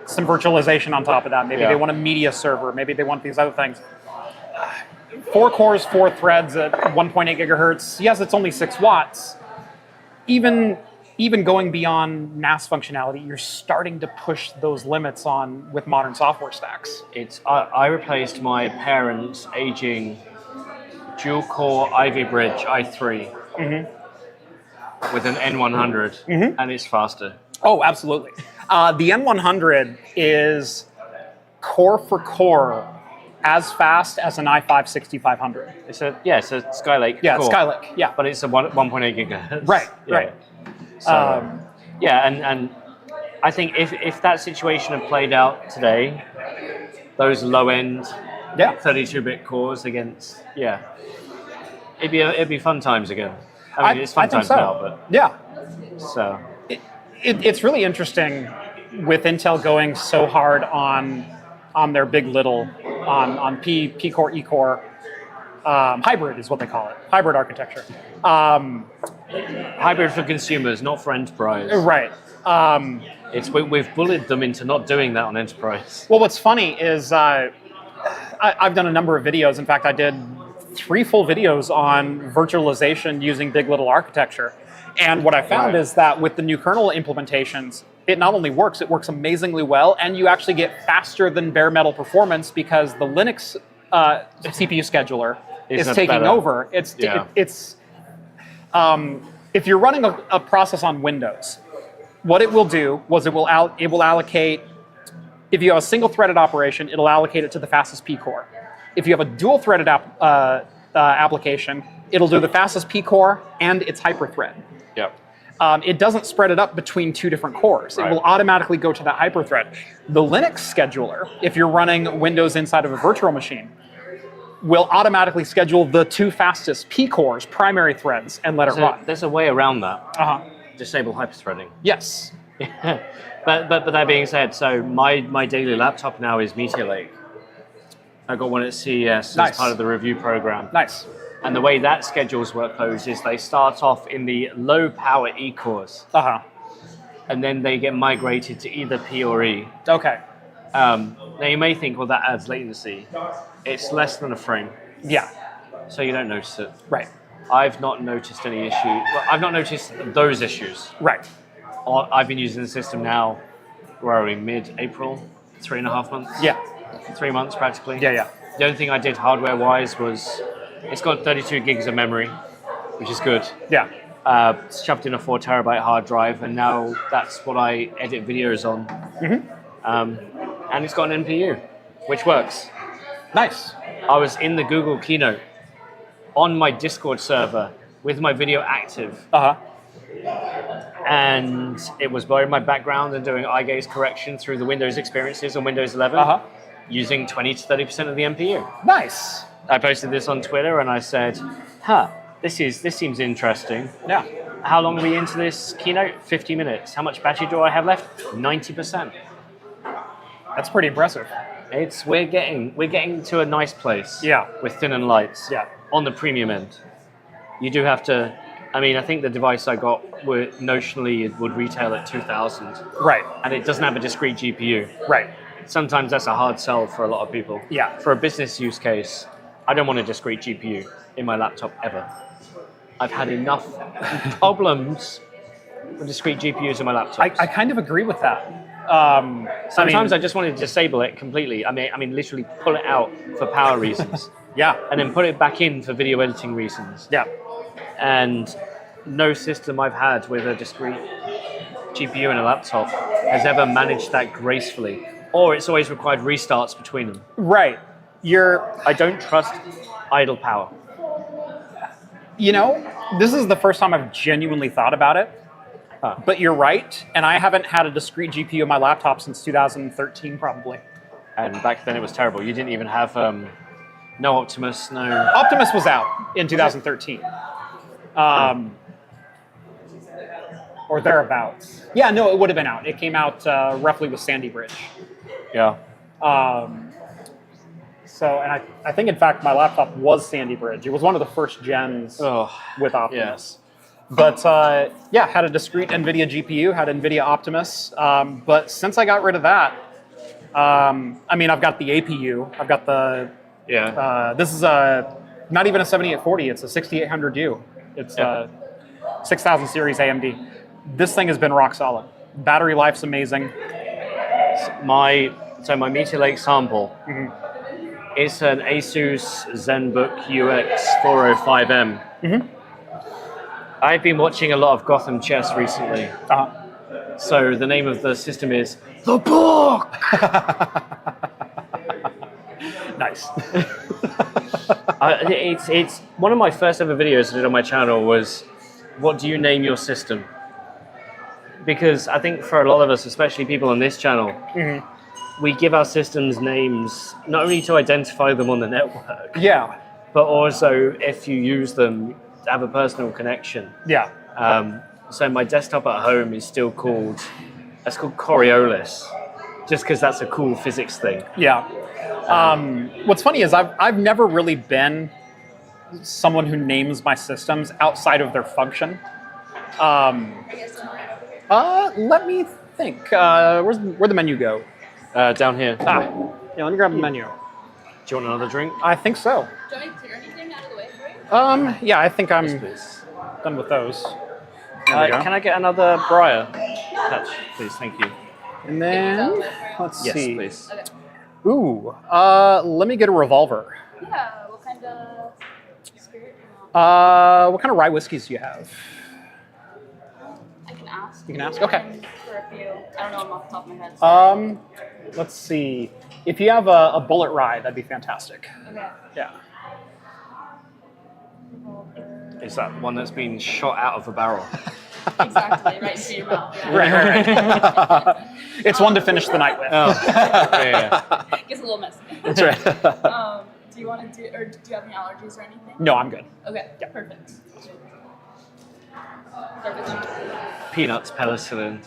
some virtualization on top of that. Maybe they want a media server. Maybe they want these other things. 4 cores, 4 threads at 1.8 gigahertz. Yes, it's only 6 watts. Even going beyond NAS functionality, you're starting to push those limits on with modern software stacks. I replaced my parents' aging dual-core Ivy Bridge i3 with an N100, and it's faster. Oh, absolutely. The N100 is core for core as fast as an i5-6500. It's a Skylake core. Skylake, yeah. But it's a 1.8 gigahertz. Right. So, and I think if that situation had played out today, those low-end 32-bit cores against, it'd be fun times again. I mean, it's fun times now, but so it's really interesting with Intel going so hard on their big little on P core E core. Hybrid is what they call it. Hybrid architecture. Hybrid for consumers, not for enterprise. Right. We've bullied them into not doing that on enterprise. Well, what's funny is I've done a number of videos. In fact, I did 3 full videos on virtualization using big little architecture. And what I found is that with the new kernel implementations, it not only works, it works amazingly well, and you actually get faster than bare metal performance because the Linux CPU scheduler is taking over. If you're running a process on Windows, what it will do was it will allocate. If you have a single-threaded operation, it'll allocate it to the fastest P core. If you have a dual-threaded application, it'll do the fastest P core and its hyperthread. Yep. It doesn't spread it up between 2 different cores. It will automatically go to that hyperthread. The Linux scheduler, if you're running Windows inside of a virtual machine, will automatically schedule the 2 fastest P cores, primary threads, and let it run. There's a way around that. Disable hyperthreading. Yes. But that being said, so my daily laptop now is Meteor Lake. I got one at CES as part of the review program. Nice. And the way that schedules workloads is they start off in the low power E cores. And then they get migrated to either P or E. Okay. Now you may think, well, that adds latency. It's less than a frame. Yeah. So you don't notice it. Right. I've not noticed any issue. Well, I've not noticed those issues. Right. I've been using the system now, where are we, mid-April? 3.5 months? Yeah. 3 months practically. Yeah. The only thing I did hardware-wise was it's got 32 gigs of memory, which is good. Yeah. Shoved in a 4 terabyte hard drive, and now that's what I edit videos on. And it's got an NPU. which works. Nice. I was in the Google keynote on my Discord server with my video active, and it was blurring my background and doing eye gaze correction through the Windows experiences on Windows 11 using 20 to 30% of the NPU. Nice. I posted this on Twitter and I said, this seems interesting. Yeah. How long are we into this keynote? 50 minutes. How much battery do I have left? 90%. That's pretty impressive. We're getting to a nice place. Yeah. With thin and lights. Yeah. On the premium end. You do have to, I think the device I got notionally it would retail at 2,000. Right. And it doesn't have a discrete GPU. Right. Sometimes that's a hard sell for a lot of people. Yeah. For a business use case, I don't want a discrete GPU in my laptop ever. I've had enough problems with discrete GPUs in my laptops. I kind of agree with that. Sometimes I just want to disable it completely. I mean, literally pull it out for power reasons. Yeah. And then put it back in for video editing reasons. Yeah. And no system I've had with a discrete GPU in a laptop has ever managed that gracefully. Or it's always required restarts between them. Right. I don't trust idle power. This is the first time I've genuinely thought about it. But you're right, and I haven't had a discrete GPU in my laptop since 2013, probably. And back then it was terrible. You didn't even have no Optimus, no... Optimus was out in 2013. Or thereabouts. Yeah, no, it would have been out. It came out roughly with Sandy Bridge. Yeah. And I think, in fact, my laptop was Sandy Bridge. It was one of the first gens with Optimus. Yes. But had a discrete NVIDIA GPU, had NVIDIA Optimus. But since I got rid of that, I've got the APU. I've got the... Yeah. This is not even a 7840. It's a 6800U. It's a 6000 series AMD. This thing has been rock solid. Battery life's amazing. My Meteor Lake sample is an Asus ZenBook UX 405M. I've been watching a lot of Gotham Chess recently. So the name of the system is The Book! Nice. It's one of my first ever videos I did on my channel was, what do you name your system? Because I think for a lot of us, especially people on this channel, we give our systems names not only to identify them on the network, but also if you use them, to have a personal connection. Yeah. So my desktop at home is still called Coriolis, just because that's a cool physics thing. Yeah. What's funny is I've never really been someone who names my systems outside of their function. Let me think. Where'd the menu go? Down here. Yeah, let me grab the menu. Do you want another drink? I think so. Do I clear anything out of the way for you? Yeah, I think I'm Please. done with those. There we go. Can I get another Briar patch, please? Thank you. And then, let's Yes, see. please. Okay. Ooh, let me get a revolver. Yeah, what kind of spirit do you want? What kind of rye whiskeys do you have? I can ask. You can ask? Okay. For a few. I don't know them off the top of my head. So. Let's see. If you have a bullet rye, that'd be fantastic. Okay. Yeah. Is that one that's been shot out of a barrel? Exactly, right into your mouth. Yeah. Right. It's one to finish the night with. Yeah. Gets a little messy. That's right. Do you want to do, or do you have any allergies or anything? No, I'm good. Okay, Yeah. perfect. Perfect. Peanuts, penicillin.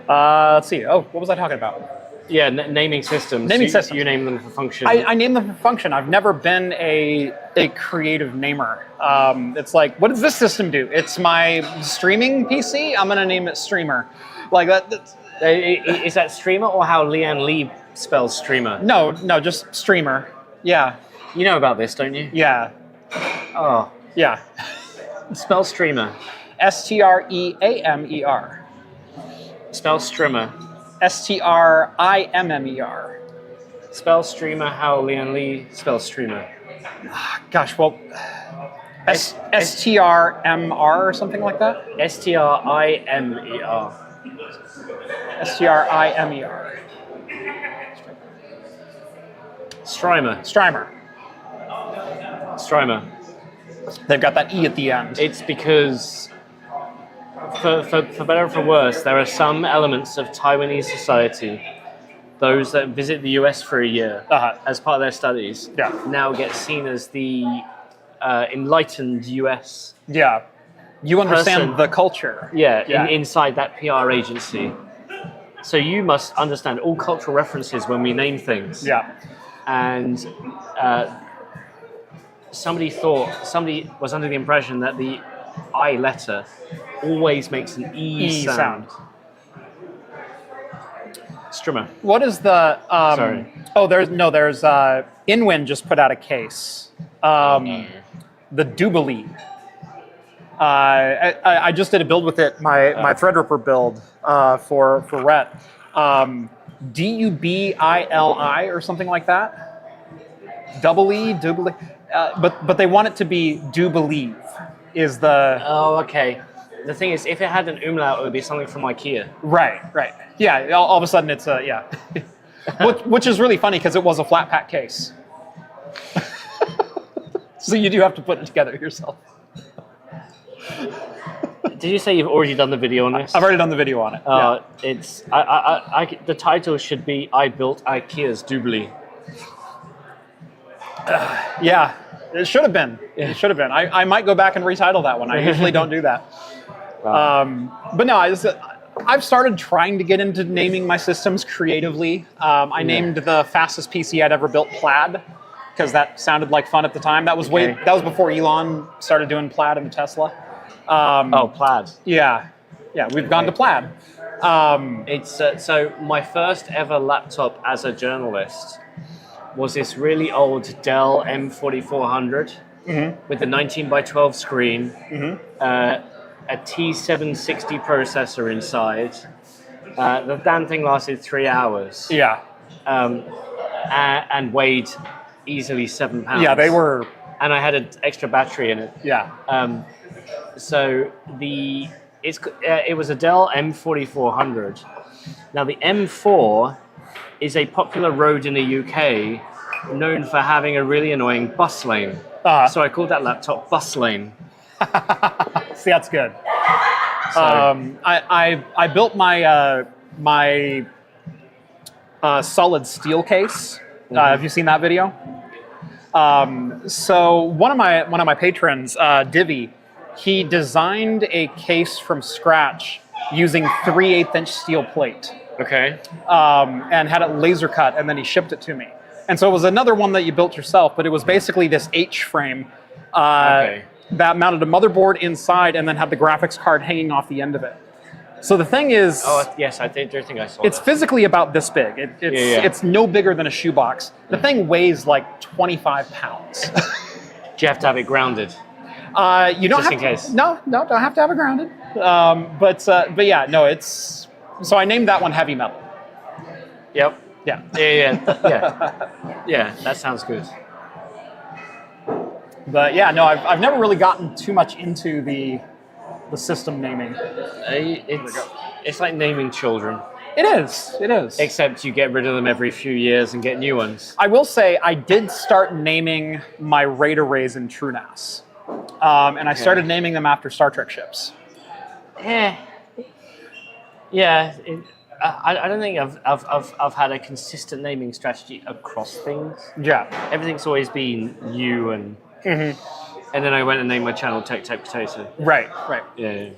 Let's see. Oh, what was I talking about? Yeah, naming systems. Naming systems. You name them for function. I name them for function. I've never been a creative namer. It's like, what does this system do? It's my streaming PC. I'm gonna name it Streamer. Like that. Is that streamer or how Leanne Lee spells streamer? No, just Streamer. Yeah, You know about this, don't you? yeah, Oh, yeah. spell streamer. STREAMER. Spell streamer. STRIMMER. Spell streamer how Leanne Lee spells streamer. Gosh, well, STRMR or something like that. STRIMER. Strimer. Strimer. They've got that E at the end. It's because, for better or for worse, there are some elements of Taiwanese society, those that visit the US for a year as part of their studies, now get seen as the enlightened US. Yeah. You understand person. the culture. Inside that PR agency. So you must understand all cultural references when we name things. Yeah. And somebody was under the impression that the I letter always makes an E sound. Strimmer. What is the? Sorry. Oh, there's Inwin just put out a case. The Jubilee. I just did a build with it. My Threadripper build for Rhett. Dubili or something like that. Jubilee. But they want it to be do believe. Is the? Oh, okay. The thing is, if it had an umlaut, it would be something from IKEA. Right. Yeah, all of a sudden it's a, yeah. which is really funny because it was a flat pack case. So you do have to put it together yourself. Did you say you've already done the video on this? I've already done the video on it. It's the title should be I built IKEA's Jubilee. Yeah, it should have been. It should have been. I might go back and retitle that one. I usually don't do that. But no, I've started trying to get into naming my systems creatively. I named the fastest PC I'd ever built Plaid because that sounded like fun at the time. That was before Elon started doing Plaid in the Tesla. Plaid. Yeah, we've gone to Plaid. It's so my first ever laptop as a journalist was this really old Dell M4400 with a 19x12 screen, a T760 processor inside. The damn thing lasted 3 hours. Yeah. And weighed easily 7 pounds. Yeah, they were. And I had an extra battery in it. Yeah. So it was a Dell M4400. Now the M4 is a popular road in the UK known for having a really annoying bus lane. So I called that laptop Bus Lane. See, that's good. I built my solid steel case. Have you seen that video? So one of my patrons, Divi, he designed a case from scratch using 3/8-inch steel plate. Okay. And had it laser cut, and then he shipped it to me. And so it was another one that you built yourself, but it was basically this H frame that mounted a motherboard inside and then had the graphics card hanging off the end of it. So the thing is... Oh, yes, I do think I saw It's that. physically about this big. It's no bigger than a shoebox. The thing weighs like 25 pounds. Do you have to have it grounded? You don't Just have in case. No, don't have to have it grounded. But yeah, no, it's... So I named that one Heavy Metal. Yep. Yeah. Yeah, that sounds good. But yeah, no, I've never really gotten too much into the system naming. It's like naming children. It is. Except you get rid of them every few years and get new ones. I will say I did start naming my RAID arrays in TrueNAS. And I started naming them after Star Trek ships. Yeah, I don't think I've had a consistent naming strategy across things. Yeah. Everything's always been you and then I went and named my channel Tech Potato. Right. Yeah.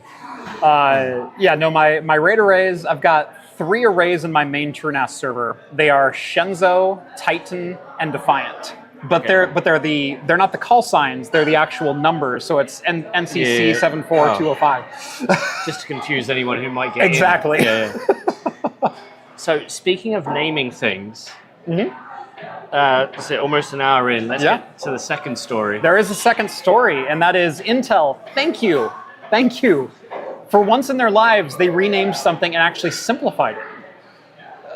No, my RAID arrays, I've got 3 arrays in my main TrueNAS server. They are Shenzhou, Titan, and Defiant. But they're not the call signs, they're the actual numbers. So it's NCC 74205. Just to confuse anyone who might get exactly. in. Yeah. So speaking of naming things, so almost an hour in, let's get to the second story. There is a second story, and that is Intel. Thank you. For once in their lives, they renamed something and actually simplified it,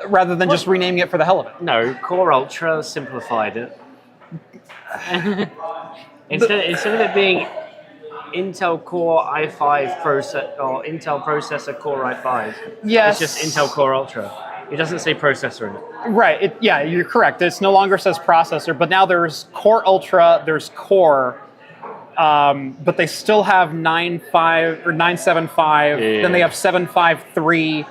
rather than just renaming it for the hell of it. No, Core Ultra simplified it. Instead of it being Intel Core i5 processor or Intel processor Core i5. Yes. It's just Intel Core Ultra. It doesn't say processor in it. Right. Yeah, you're correct. It no longer says processor, but now there's Core Ultra, there's Core, but they still have 9.5 or 9.75. Yeah. Then they have 7.53.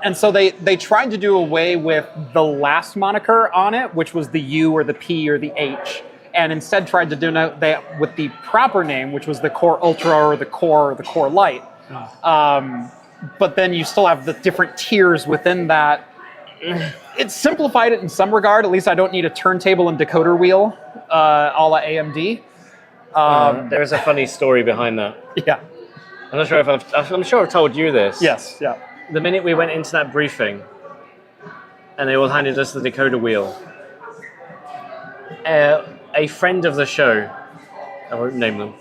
And so they tried to do away with the last moniker on it, which was the U or the P or the H, and instead tried to do that with the proper name, which was the Core Ultra or the Core Lite. But then you still have the different tiers within that. It simplified it in some regard. At least I don't need a turntable and decoder wheel, a la AMD. There is a funny story behind that. Yeah. I'm not sure if I'm sure I've told you this. Yes. Yeah. The minute we went into that briefing, and they all handed us the decoder wheel, a friend of the show, I won't name them,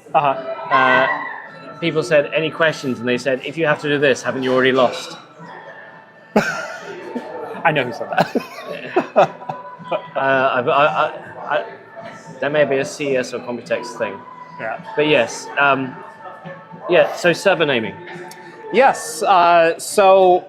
people said, any questions? And they said, if you have to do this, haven't you already lost? I know who said that. That may be a CES or Computex thing. Yeah. But yes, so server naming. Yes. So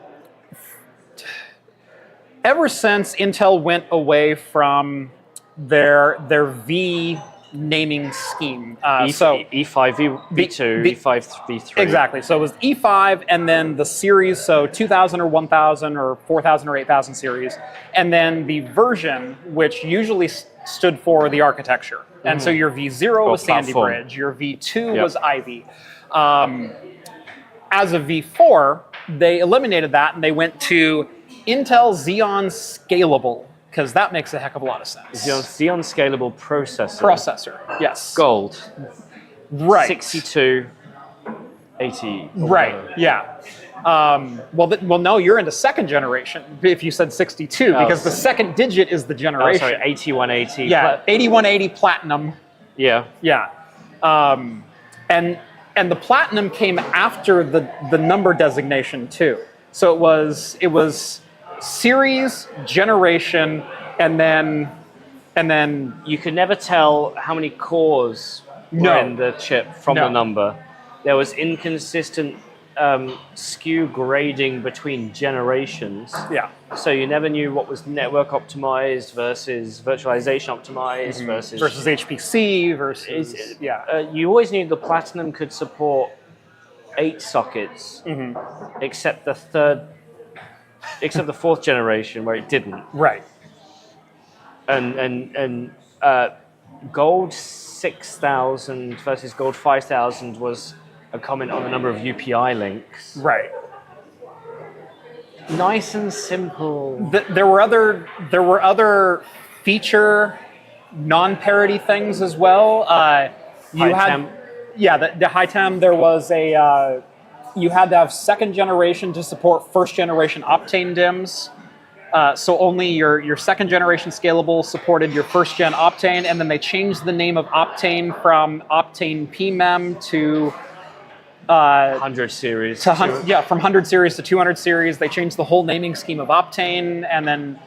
ever since Intel went away from their V naming scheme, E5 V2, E5 V3. Exactly. So it was E5 and then the series, so 2000 or 1000 or 4000 or 8000 series, and then the version, which usually stood for the architecture. And so your V0 was Sandy platform. Bridge, your V2 was Ivy. As a V4, they eliminated that and they went to Intel Xeon Scalable, because that makes a heck of a lot of sense. Xeon Scalable processor. Processor, yes. Gold. Right. 6280. Right, yeah. Well, no, you're into second generation if you said 62, because the second digit is the generation. Oh, sorry, 8180. Yeah, 8180 Platinum. Yeah. Yeah. And the Platinum came after the number designation too. So it was series, generation, and then You could never tell how many cores were in the chip from the number. There was inconsistent skew grading between generations. Yeah. So you never knew what was network optimized versus virtualization optimized versus HPC versus you always knew the Platinum could support 8 sockets, except the fourth generation where it didn't. Right. And Gold 6000 versus Gold 5000 was a comment on the number of UPI links. Right. Nice and simple. There were other feature non-parity things as well. The high temp. There was you had to have second generation to support first generation Optane DIMMs. So only your second generation Scalable supported your first gen Optane, and then they changed the name of Optane from Optane PMEM to 100 series. from 100 series to 200 series. They changed the whole naming scheme of Optane, and then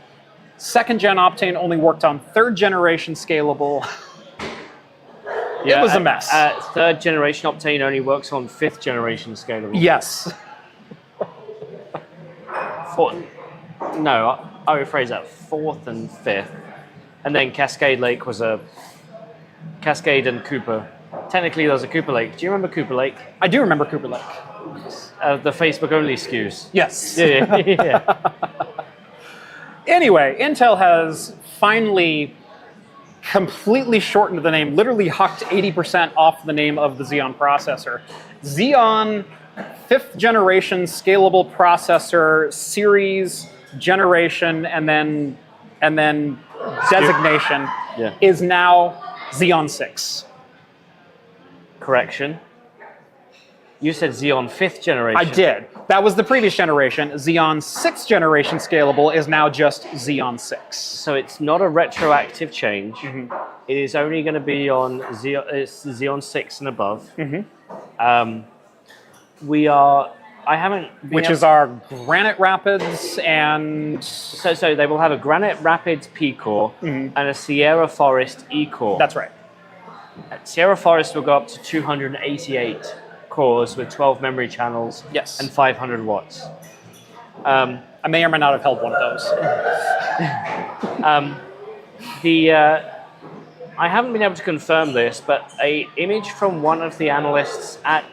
second gen Optane only worked on third generation Scalable. It was a mess. Third generation Optane only works on fifth generation Scalable. Yes. No, I rephrase that. Fourth and fifth. And then Cascade Lake was a Cascade and Cooper. Technically, there was a Cooper Lake. Do you remember Cooper Lake? I do remember Cooper Lake. The Facebook only SKUs. Yes. Yeah. Anyway, Intel has finally completely shortened the name, literally hucked 80% off the name of the Xeon processor. Xeon 5th generation scalable processor, series, generation, and then designation is now Xeon 6. Correction. You said Xeon 5th generation. I did. That was the previous generation. Xeon 6th generation scalable is now just Xeon 6. So it's not a retroactive change. It is only going to be on Xeon 6 and above. Which is our Granite Rapids and... So they will have a Granite Rapids P core and a Sierra Forest E core. That's right. Sierra Forest will go up to 288 cores with 12 memory channels Yes. and 500 watts. I may or may not have held one of those. I haven't been able to confirm this, but an image from one of the analysts at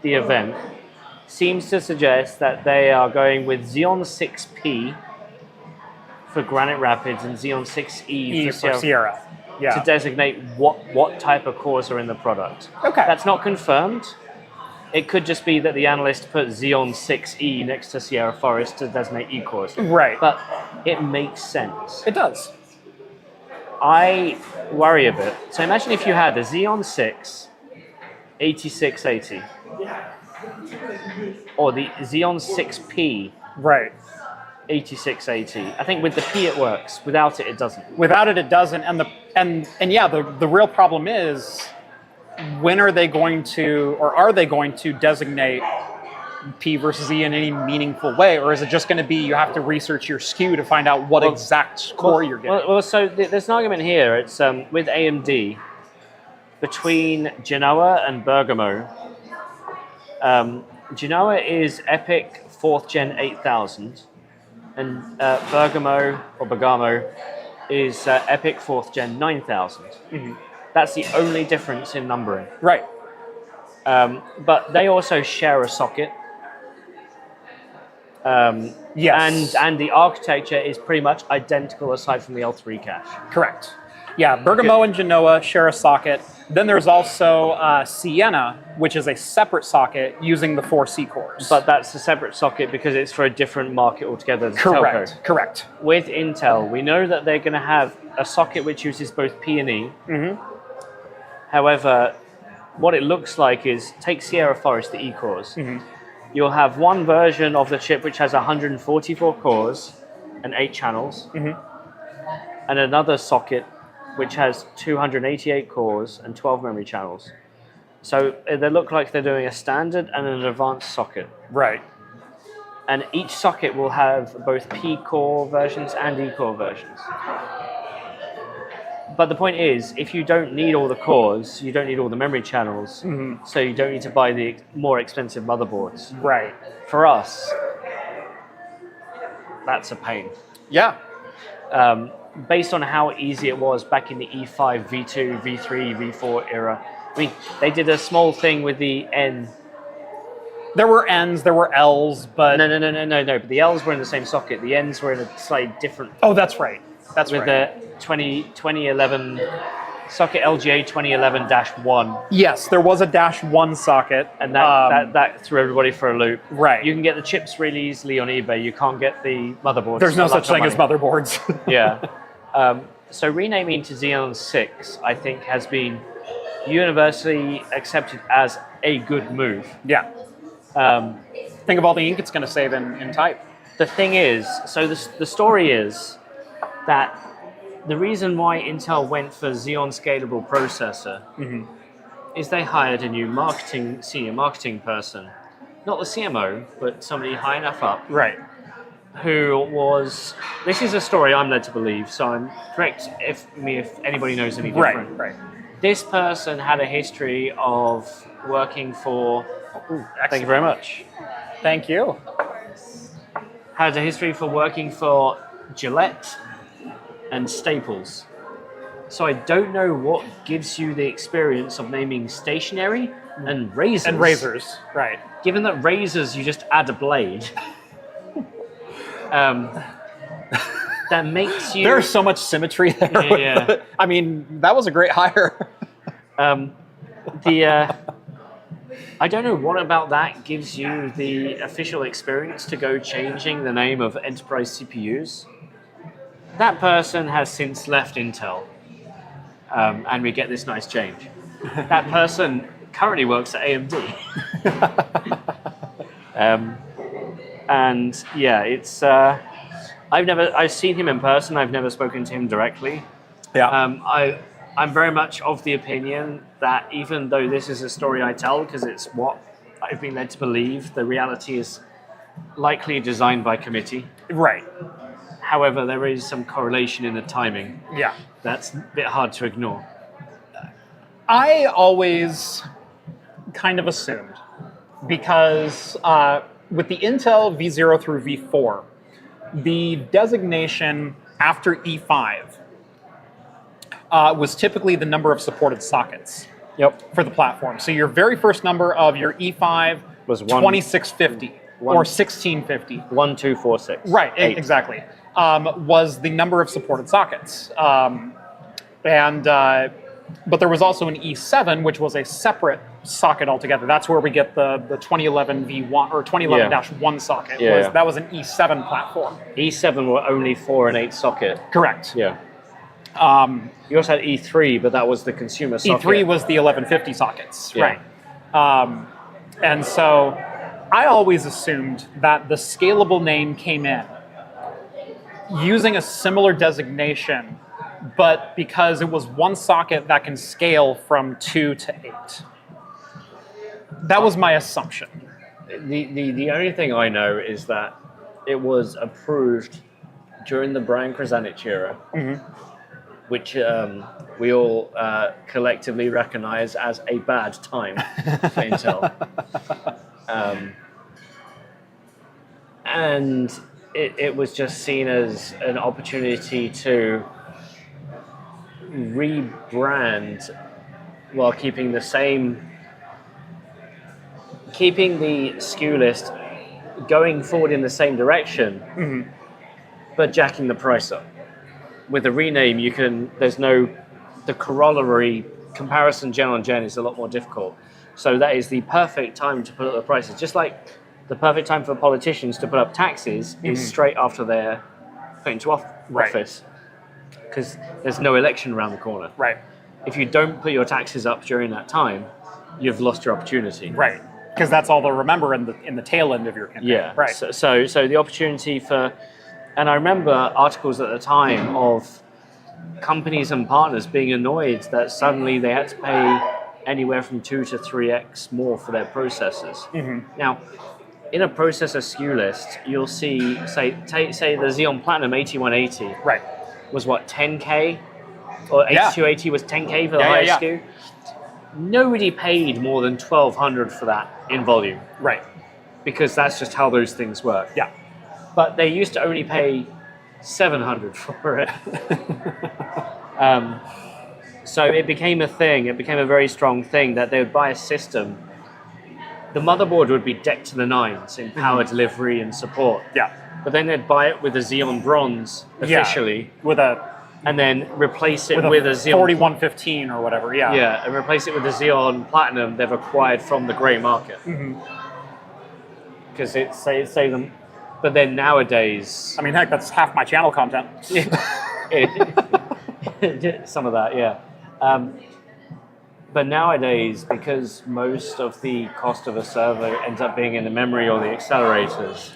the event seems to suggest that they are going with Xeon 6P for Granite Rapids and Xeon 6E For Sierra. Yeah. to designate what type of cores are in the product. Okay. That's not confirmed. It could just be that the analyst put Xeon 6E next to Sierra Forest to designate E cores. Right. But it makes sense. It does. I worry a bit. So imagine if you had a Xeon 6 8680 or the Xeon 6P Right. 8680. I think with the P it works. Without it, it doesn't. Without it, it doesn't. And yeah, the real problem is, when are they going to, or are they going to designate P versus E in any meaningful way, or is it just going to be you have to research your SKU to find out what exact core you're getting? Well, so there's an argument here. It's with AMD between Genoa and Bergamo. Genoa is EPYC 4th Gen 8000, and Bergamo is EPYC 4th Gen 9000. Mm-hmm. That's the only difference in numbering. Right. But they also share a socket. Yes. And the architecture is pretty much identical aside from the L3 cache. Correct. Yeah, Bergamo and Genoa share a socket. Then there's also Sienna, which is a separate socket using the 4C cores. But that's a separate socket because it's for a different market altogether. The correct. telco. Correct. With Intel, we know that they're going to have a socket which uses both P and E. Mm-hmm. However, what it looks like is, take Sierra Forest, the E cores. Mm-hmm. You'll have one version of the chip which has 144 cores and 8 channels, Mm-hmm. and another socket which has 288 cores and 12 memory channels. So they look like they're doing a standard and an advanced socket. Right. And each socket will have both P core versions and E core versions. But the point is, if you don't need all the cores, you don't need all the memory channels, Mm-hmm. so you don't need to buy the more expensive motherboards. Right. For us, that's a pain. Yeah. Based on how easy it was back in the E5, V2, V3, V4 era. I mean, they did a small thing with the N. There were N's, there were L's, but... No. But the L's were in the same socket. The N's were in a slightly different... Oh, that's right. That's with right. the 2011 socket LGA 2011-1. Yes, there was a -1 socket. And that threw everybody for a loop. Right. You can get the chips really easily on eBay. You can't get the motherboards. There's no for such laptop thing as money. motherboards. Yeah. So renaming to Xeon 6, I think, has been universally accepted as a good move. Yeah. Think of all the ink it's going to save in type. The thing is, so the story is that the reason why Intel went for Xeon Scalable processor is they hired a new senior marketing person, not the CMO, but somebody high enough up, Right. who was, this is a story I'm led to believe, so I'm correct if anybody knows any different. Right. This person had a history of working for, thank you very much, Thank you. had a history for working for Gillette and Staples. So I don't know what gives you the experience of naming stationery and razors. And razors. Right. Given that razors, you just add a blade. That makes you... There's so much symmetry there. Yeah. I mean, that was a great hire. I don't know what about that gives you the official experience to go changing the name of enterprise CPUs. That person has since left Intel, and we get this nice change. That person currently works at AMD. And yeah, it's I've seen him in person. I've never spoken to him directly. Yeah. I'm very much of the opinion that even though this is a story I tell, because it's what I've been led to believe, the reality is likely designed by committee. Right. However, there is some correlation in the timing Yeah. that's a bit hard to ignore. I always kind of assumed, because with the Intel V0 through V4, the designation after E5 was typically the number of supported sockets for the platform. So your very first number of your E5 Was 2650 or 1650. 1246. Right, Eight. exactly. Was the number of supported sockets. But there was also an E7, which was a separate socket altogether. That's where we get the 2011 V1 or 2011-1 socket. Yeah. That was an E7 platform. E7 were only 4 and 8 socket. Correct. Yeah. You also had E3, but that was the consumer socket. E3 was the 1150 sockets, Yeah. right? And so I always assumed that the Scalable name came in using a similar designation, but because it was one socket that can scale from 2 to 8. That was my assumption. The only thing I know is that it was approved during the Brian Krzanich era, which we all collectively recognize as a bad time for Intel. And it was just seen as an opportunity to rebrand while keeping the SKU list going forward in the same direction, but jacking the price up. With a rename, the corollary comparison gen on gen is a lot more difficult. So that is the perfect time to put up the prices. Just like the perfect time for politicians to put up taxes is straight after they're put into office, because there's no election around the corner. Right. If you don't put your taxes up during that time, you've lost your opportunity. Right. Because that's all they'll remember in the tail end of your campaign. Yeah. Right. So the opportunity for, and I remember articles at the time of companies and partners being annoyed that suddenly they had to pay anywhere from 2 to 3x more for their processors. Now, in a processor SKU list, you'll see, say the Xeon Platinum 8180 Right. was what, 10K? Or 8280 was 10K for the highest SKU? Nobody paid more than 1,200 for that in volume. Right. Because that's just how those things work. Yeah. But they used to only pay 700 for it. So it became a thing. It became a very strong thing that they would buy a system. The motherboard would be decked to the nines in power delivery and support. Yeah. But then they'd buy it with a Xeon Bronze officially, With a and then replace it with a Xeon 4115 or whatever. Yeah. Yeah, and replace it with the Xeon Platinum they've acquired from the grey market. Because it saved them. But then nowadays, I mean, heck, that's half my channel content. some of that, yeah. But nowadays, because most of the cost of a server ends up being in the memory or the accelerators,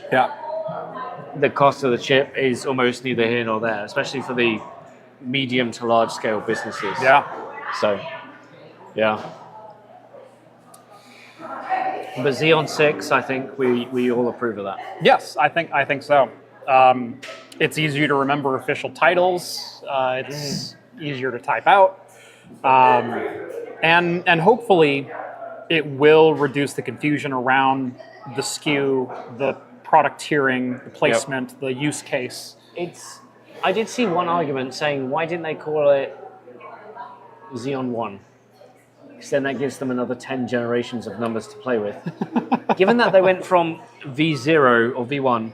the cost of the chip is almost neither here nor there, especially for the medium to large scale businesses. Yeah. So, yeah. But Xeon 6, I think we all approve of that. Yes, I think so. It's easier to remember official titles. It's easier to type out, and hopefully, it will reduce the confusion around the SKU, the product tiering, the placement, the use case. I did see one argument saying, why didn't they call it Xeon 1? Because then that gives them another 10 generations of numbers to play with. Given that they went from V0 or V1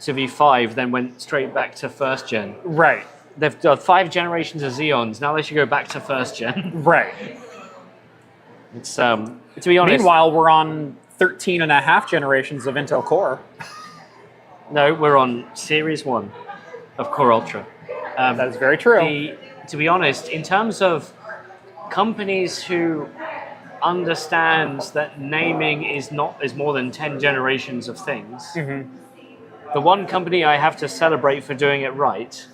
to V5, then went straight back to first gen. Right. They've done 5 generations of Xeons. Now they should go back to first gen. Right. It's to be honest. Meanwhile, we're on 13 and a half generations of Intel Core. No, we're on Series 1 of Core Ultra. That is very true. To be honest, in terms of companies who understand that naming is more than 10 generations of things, the one company I have to celebrate for doing it right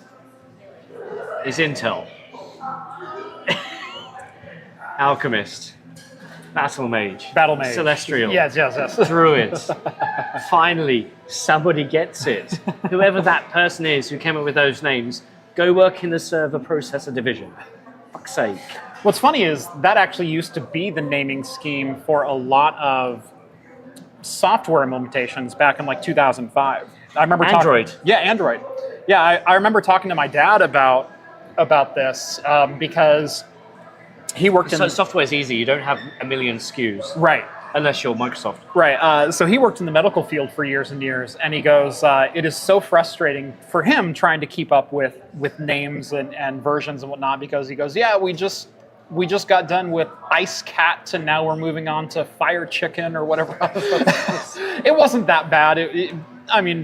is Intel. Alchemist, Battle Mage, Celestial, yes. Druid. Finally, somebody gets it. Whoever that person is who came up with those names, go work in the server processor division. Fuck's sake. What's funny is that actually used to be the naming scheme for a lot of software implementations back in like 2005. I remember Android. Android. Yeah, I remember talking to my dad about this because he worked in... So software is easy. You don't have a million SKUs. Right. Unless you're Microsoft. Right. So he worked in the medical field for years and years, and he goes, it is so frustrating for him trying to keep up with names and versions and whatnot, because he goes, yeah, we just got done with Ice Cat, and now we're moving on to Fire Chicken or whatever. It wasn't that bad.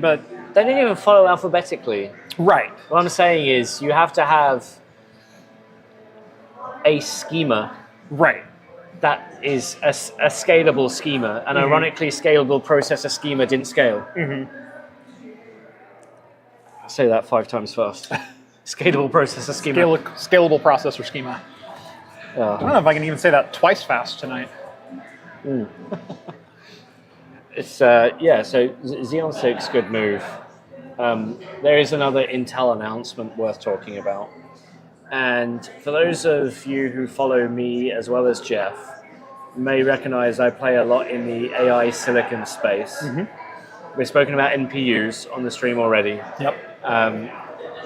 But... They didn't even follow alphabetically. Right. What I'm saying is you have to have a schema. Right. That is a scalable schema, and ironically, scalable processor schema didn't scale. Say that 5 times fast. Scalable processor schema. Scalable processor schema. I don't know if I can even say that twice fast tonight. It's So Xeon 6, good move. There is another Intel announcement worth talking about. And for those of you who follow me as well as Jeff, may recognize I play a lot in the AI silicon space. We've spoken about NPUs on the stream already. Yep.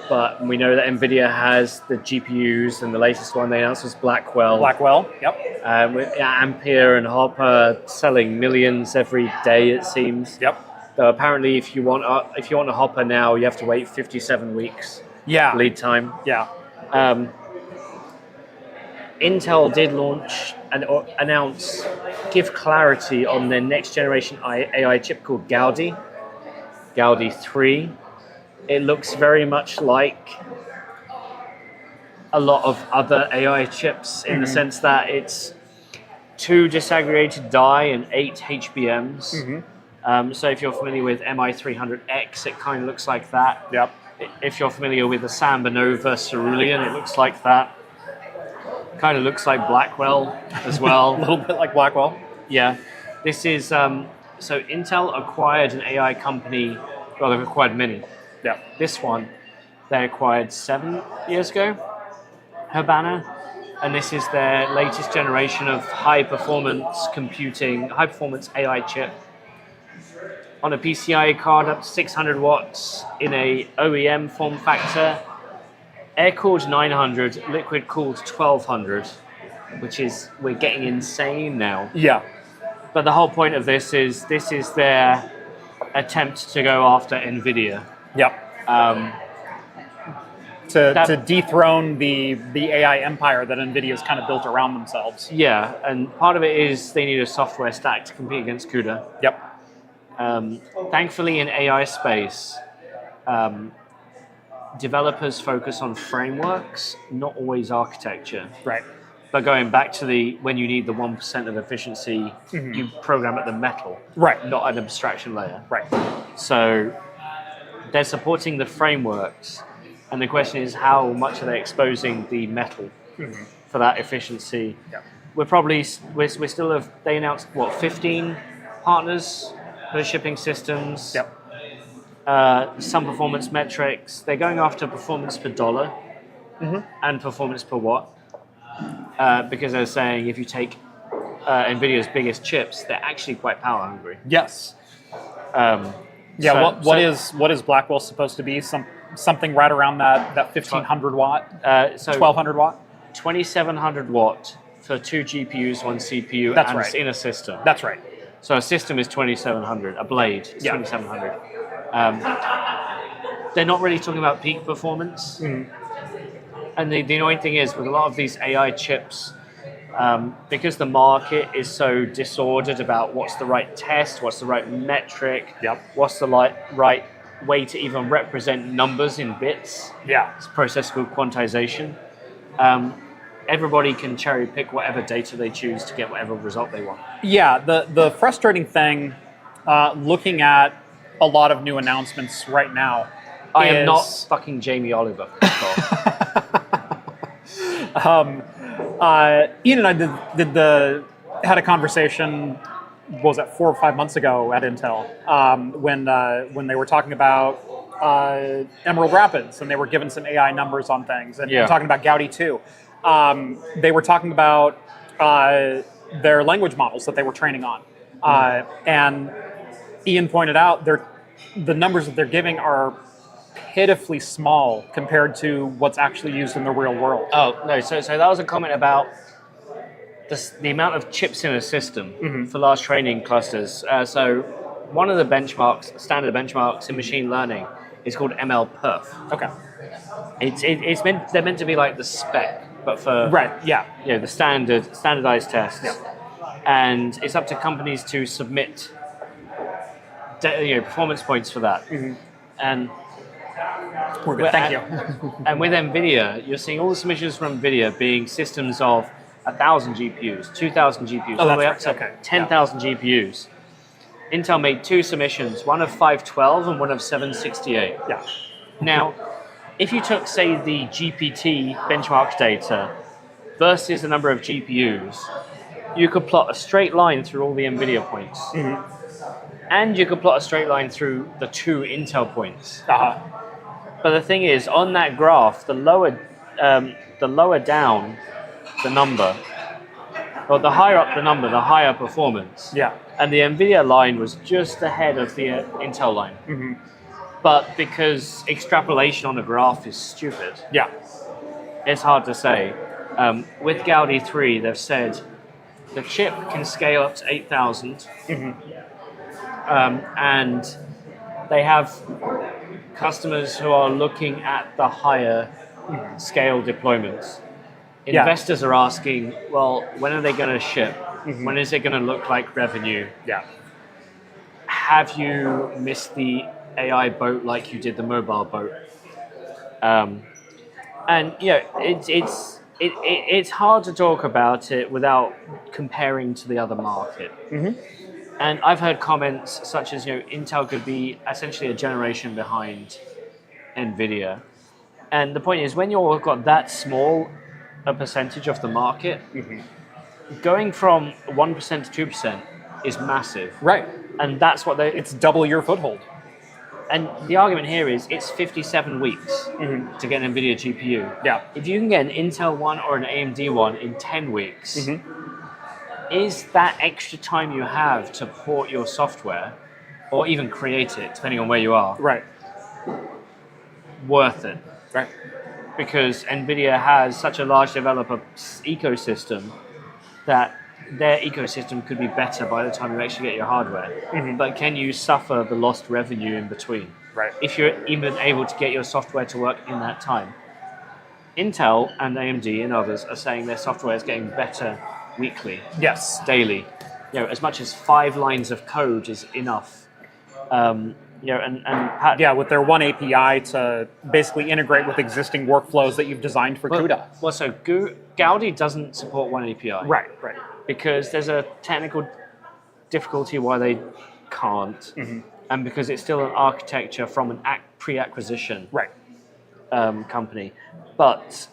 But we know that NVIDIA has the GPUs, and the latest one they announced was Blackwell. Yep. With Ampere and Hopper selling millions every day, it seems. Yep. So apparently, if you want a Hopper now, you have to wait 57 weeks. Yeah. Lead time. Yeah. Intel did launch and give clarity on their next generation AI chip called Gaudi. Gaudi 3. It looks very much like a lot of other AI chips in the sense that it's 2 disaggregated die and 8 HBMs. So if you're familiar with MI300X, it kind of looks like that. Yep. If you're familiar with the Samba Nova Cerulean, it looks like that. Kind of looks like Blackwell as well. A little bit like Blackwell. Yeah. This is, so Intel acquired an AI company, well, they've acquired many. Yeah. This one, they acquired 7 years ago, Habana, and this is their latest generation of high-performance computing, high-performance AI chip on a PCIe card up to 600 watts in a OEM form factor, air-cooled 900, liquid-cooled 1200, which is, we're getting insane now. Yeah. But the whole point of this is their attempt to go after NVIDIA. Yep. To dethrone the AI empire that NVIDIA's kind of built around themselves. Yeah, and part of it is they need a software stack to compete against CUDA. Yep. Thankfully, in AI space, developers focus on frameworks, not always architecture. Right. But going back to when you need the 1% of efficiency, you program at the metal, right, not an abstraction layer. Right. So they're supporting the frameworks, and the question is how much are they exposing the metal for that efficiency? Yeah. We still have, they announced 15 partners for shipping systems. Yep. Some performance metrics. They're going after performance per dollar and performance per watt, because they're saying if you take NVIDIA's biggest chips, they're actually quite power hungry. Yes. What is Blackwell supposed to be? Something right around that 1500 watt, 1200 watt, 2700 watt for 2 GPUs, 1 CPU, That's and right. in a system. That's right. So a system is 2700. A blade is 2700. They're not really talking about peak performance. And the annoying thing is, with a lot of these AI chips, because the market is so disordered about what's the right test, what's the right metric, what's the right way to even represent numbers in bits. It's a process called quantization. Everybody can cherry pick whatever data they choose to get whatever result they want. Yeah, the frustrating thing, looking at a lot of new announcements right now, I am not fucking Jamie Oliver. Ian and I had a conversation, what was that, 4 or 5 months ago at Intel, when they were talking about Emerald Rapids, and they were given some AI numbers on things, and talking about Gaudi 2. they were talking about their language models that they were training on. And Ian pointed out the numbers that they're giving are pitifully small compared to what's actually used in the real world. Oh, no, so that was a comment about the amount of chips in a system for large training clusters. So one of the benchmarks, standard benchmarks in machine learning is called MLPerf. Okay. They're meant to be like the spec, but for the standardized tests. Yeah. And it's up to companies to submit performance points for that. And we're good. Thank you. And with NVIDIA, you're seeing all the submissions from NVIDIA being systems of 1,000 GPUs, 2,000 GPUs, all the way up to 10,000 GPUs. Intel made 2 submissions, one of 512 and one of 768. Yeah. Now, if you took, say, the GPT benchmark data versus the number of GPUs, you could plot a straight line through all the NVIDIA points. And you could plot a straight line through the 2 Intel points. But the thing is, on that graph, the lower down the number, or the higher up the number, the higher performance. Yeah. And the NVIDIA line was just ahead of the Intel line. But because extrapolation on a graph is stupid, it's hard to say. With Gaudi 3, they've said the chip can scale up to 8,000. And they have customers who are looking at the higher scale deployments. Investors are asking, well, when are they going to ship? When is it going to look like revenue? Have you missed the AI boat like you did the mobile boat? And it's hard to talk about it without comparing to the other market. And I've heard comments such as, Intel could be essentially a generation behind NVIDIA. And the point is, when you've got that small a percentage of the market, going from 1% to 2% is massive. Right. And that's what it's double your foothold. And the argument here is it's 57 weeks to get an NVIDIA GPU. Yeah. If you can get an Intel one or an AMD one in 10 weeks, is that extra time you have to port your software or even create it, depending on where you are, worth it? Right. Because NVIDIA has such a large developer ecosystem that their ecosystem could be better by the time you actually get your hardware. But can you suffer the lost revenue in between? Right. If you're even able to get your software to work in that time. Intel and AMD and others are saying their software is getting better weekly, daily. As much as 5 lines of code is enough. With their one API to basically integrate with existing workflows that you've designed for CUDA. Well, so Gaudi doesn't support one API. Right. Because there's a technical difficulty why they can't, and because it's still an architecture from an pre-acquisition company. But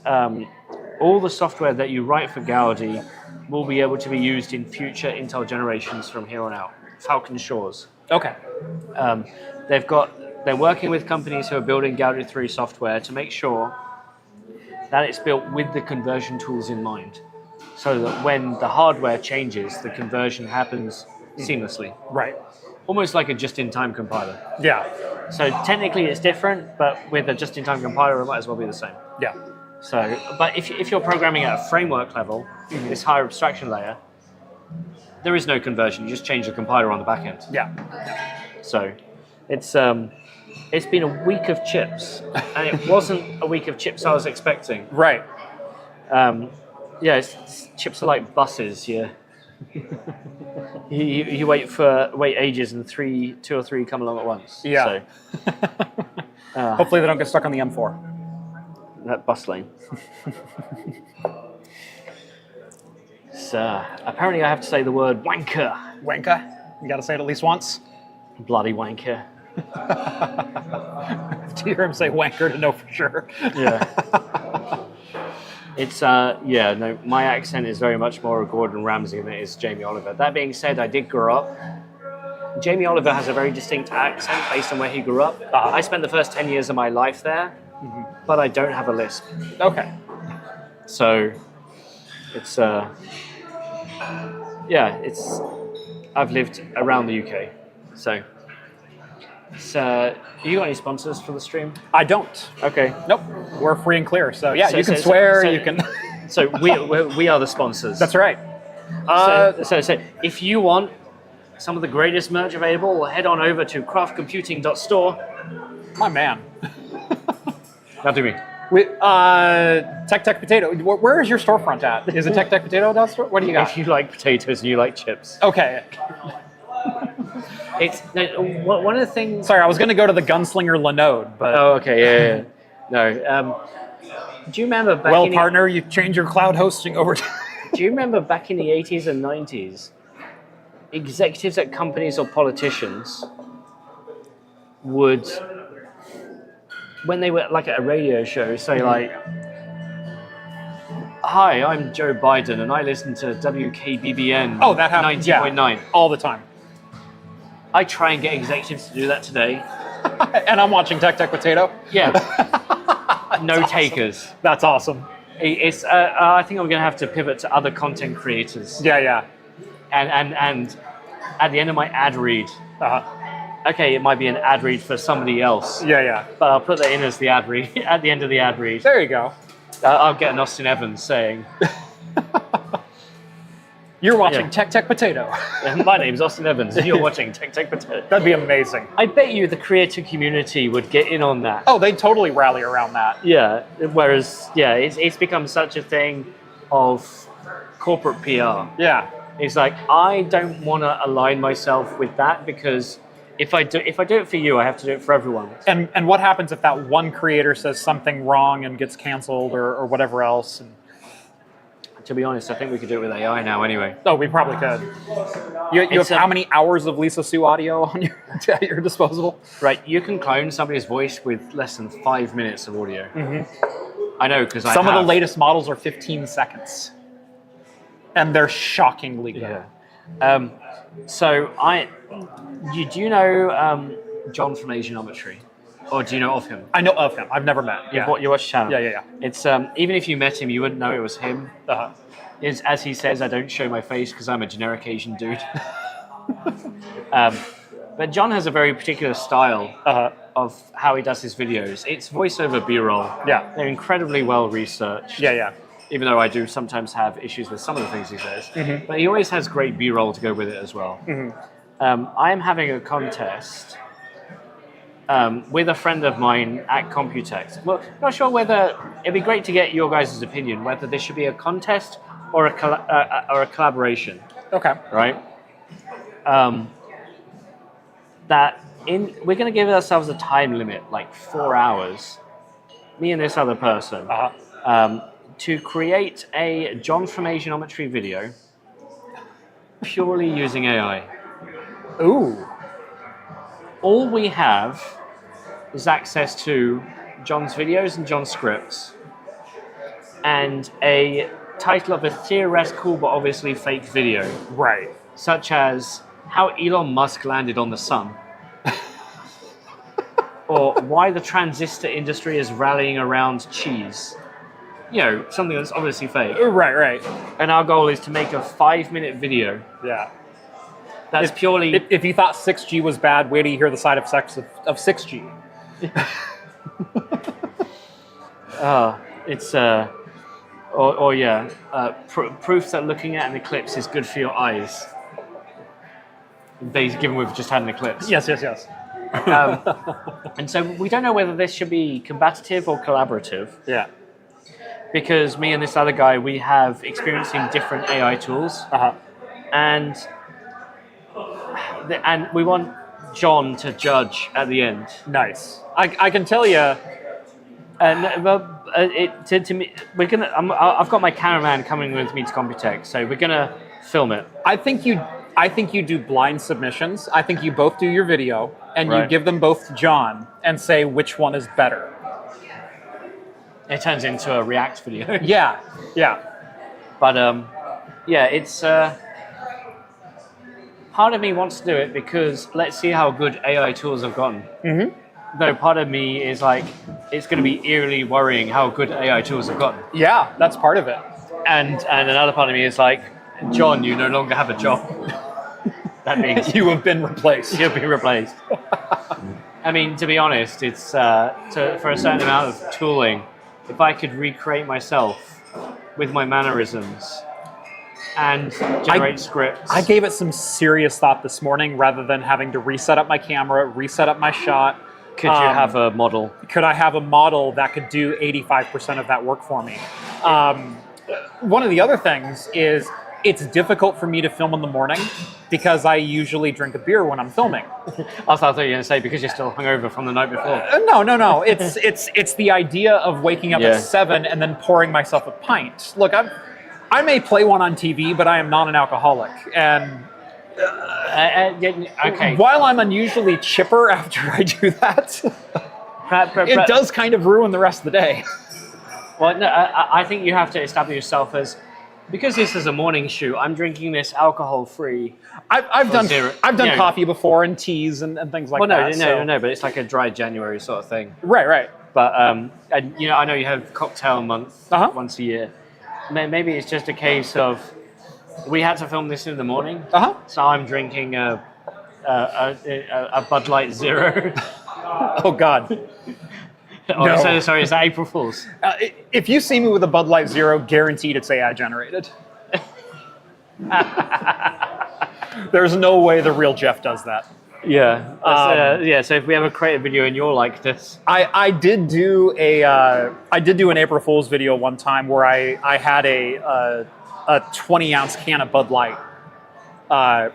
all the software that you write for Gaudi will be able to be used in future Intel generations from here on out. Falcon Shores. Okay. They're working with companies who are building Gaudi 3 software to make sure that it's built with the conversion tools in mind, so that when the hardware changes, the conversion happens seamlessly. Right. Almost like a just-in-time compiler. Yeah. So technically it's different, but with a just-in-time compiler, it might as well be the same. Yeah. So, but if you're programming at a framework level, this higher abstraction layer, there is no conversion. You just change the compiler on the back end. Yeah. So, it's been a week of chips, and it wasn't a week of chips I was expecting. Right. Chips are like buses. You wait ages, and 2 or 3 come along at once. Yeah. So, hopefully they don't get stuck on the M4. That bus lane. So apparently I have to say the word wanker. Wanker? You got to say it at least once. Bloody wanker. To hear him say wanker to know for sure. Yeah. It's my accent is very much more Gordon Ramsay than it is Jamie Oliver. That being said, I did grow up. Jamie Oliver has a very distinct accent based on where he grew up. I spent the first 10 years of my life there, but I don't have a lisp. Okay. So it's I've lived around the UK, so you got any sponsors for the stream? I don't. Okay. Nope. We're free and clear. So yeah, So- you can so- swear. so- You can. So we are the sponsors. That's right. So if you want some of the greatest merch available, head on over to craftcomputing.store. My man. Now do me. Tech Potato. Where is your storefront at? Is it Tech Potato store? What do you got? If you like potatoes and you like chips. Okay. It's one of the things. Sorry, I was going to go to the Gunslinger Linode, but Oh, okay, yeah. No. Do you remember back well, in partner, you change your cloud hosting over to. Do you remember back in the 80s and 90s, executives at companies or politicians would, when they were like at a radio show, say like, "Hi, I'm Joe Biden and I listen to WKBBN Oh, that happens. 90.9. Yeah, all the time. I try and get executives to do that today. And I'm watching Tech Potato. Yeah. No takers. That's awesome. It's. I think I'm going to have to pivot to other content creators. Yeah. And at the end of my ad read, okay, it might be an ad read for somebody else. Yeah. But I'll put that in as the ad read at the end of the ad read. There you go. I'll get an Austin Evans saying, You're watching Yeah. Tech Potato. "My name's Austin Evans, and you're watching Tech Potato." That'd be amazing. I bet you the creator community would get in on that. Oh, they'd totally rally around that. Yeah. Whereas, it's become such a thing of corporate PR. Yeah. It's like, I don't want to align myself with that, because if I do it for you, I have to do it for everyone. And what happens if that one creator says something wrong and gets canceled or whatever else? And, To be honest, I think we could do it with AI now anyway. oh, we probably could. You have It's how many hours of Lisa Sue audio on at your disposal? Right, you can clone somebody's voice with less than 5 minutes of audio. I know, because Some of the latest models are 15 seconds. And they're shockingly good. Yeah. Do you know John from Asianometry? Or do you know of him? I know of him. I've never met. You watch the channel? Yeah. It's even if you met him, you wouldn't know it was him. As he says, I don't show my face because I'm a generic Asian dude. But John has a very particular style of how he does his videos. It's voiceover B-roll. Yeah. They're incredibly well researched. Yeah. Even though I do sometimes have issues with some of the things he says. But he always has great B-roll to go with it as well. I am having a contest with a friend of mine at Computex. Well, not sure whether it'd be great to get your guys' opinion whether this should be a contest or a collaboration, Okay. right? We're going to give ourselves a time limit, like 4 hours, me and this other person, to create a John from Asianometry video purely using AI. Ooh. All we have is access to John's videos and John's scripts and a title of a theoretical but obviously fake video, Right. such as how Elon Musk landed on the sun, or why the transistor industry is rallying around cheese. Something that's obviously fake. Right. And our goal is to make a 5-minute video Yeah. that's purely... If you thought 6G was bad, wait till you hear the side effects of 6G. It's proof that looking at an eclipse is good for your eyes. Given we've just had an eclipse. Yes. And so we don't know whether this should be combative or collaborative, Yeah. because me and this other guy, we have experience in different AI tools, and we want John to judge at the end. Nice. I can tell you. To me, I've got my cameraman coming with me to Computex, so we're gonna film it. I think you do blind submissions. I think you both do your video and you Right. give them both to John and say which one is better. It turns into a React video. Yeah. But it's part of me wants to do it because let's see how good AI tools have gotten. No, part of me is like, it's going to be eerily worrying how good AI tools have gotten. Yeah, that's part of it. And another part of me is like, John, you no longer have a job. That means You have been replaced. you'll be replaced. I mean, to be honest, it's for a certain amount of tooling, if I could recreate myself with my mannerisms and generate scripts. I gave it some serious thought this morning rather than having to reset up my camera, reset up my shot. Could you have a model? Could I have a model that could do 85% of that work for me? One of the other things is it's difficult for me to film in the morning because I usually drink a beer when I'm filming. I thought you were going to say because you're still hungover from the night before. No. It's the idea of waking up at 7 and then pouring myself a pint. Look, I may play one on TV, but I am not an alcoholic. And okay. while I'm unusually chipper after I do that, it does kind of ruin the rest of the day. Well, no, I think you have to establish yourself as, because this is a morning shoot, I'm drinking this alcohol-free. I've done coffee before and teas and things like that. No, but it's like a dry January sort of thing. Right. But and, I know you have cocktail month once a year. Maybe it's just a case of we had to film this in the morning, so I'm drinking a Bud Light Zero. Oh God. No. Sorry, is that April Fool's? If you see me with a Bud Light Zero, guaranteed it's AI generated. There's no way the real Jeff does that. Yeah. So if we ever create a video and you're like this, I did do an April Fool's video one time where I had a 20-ounce can of Bud Light. I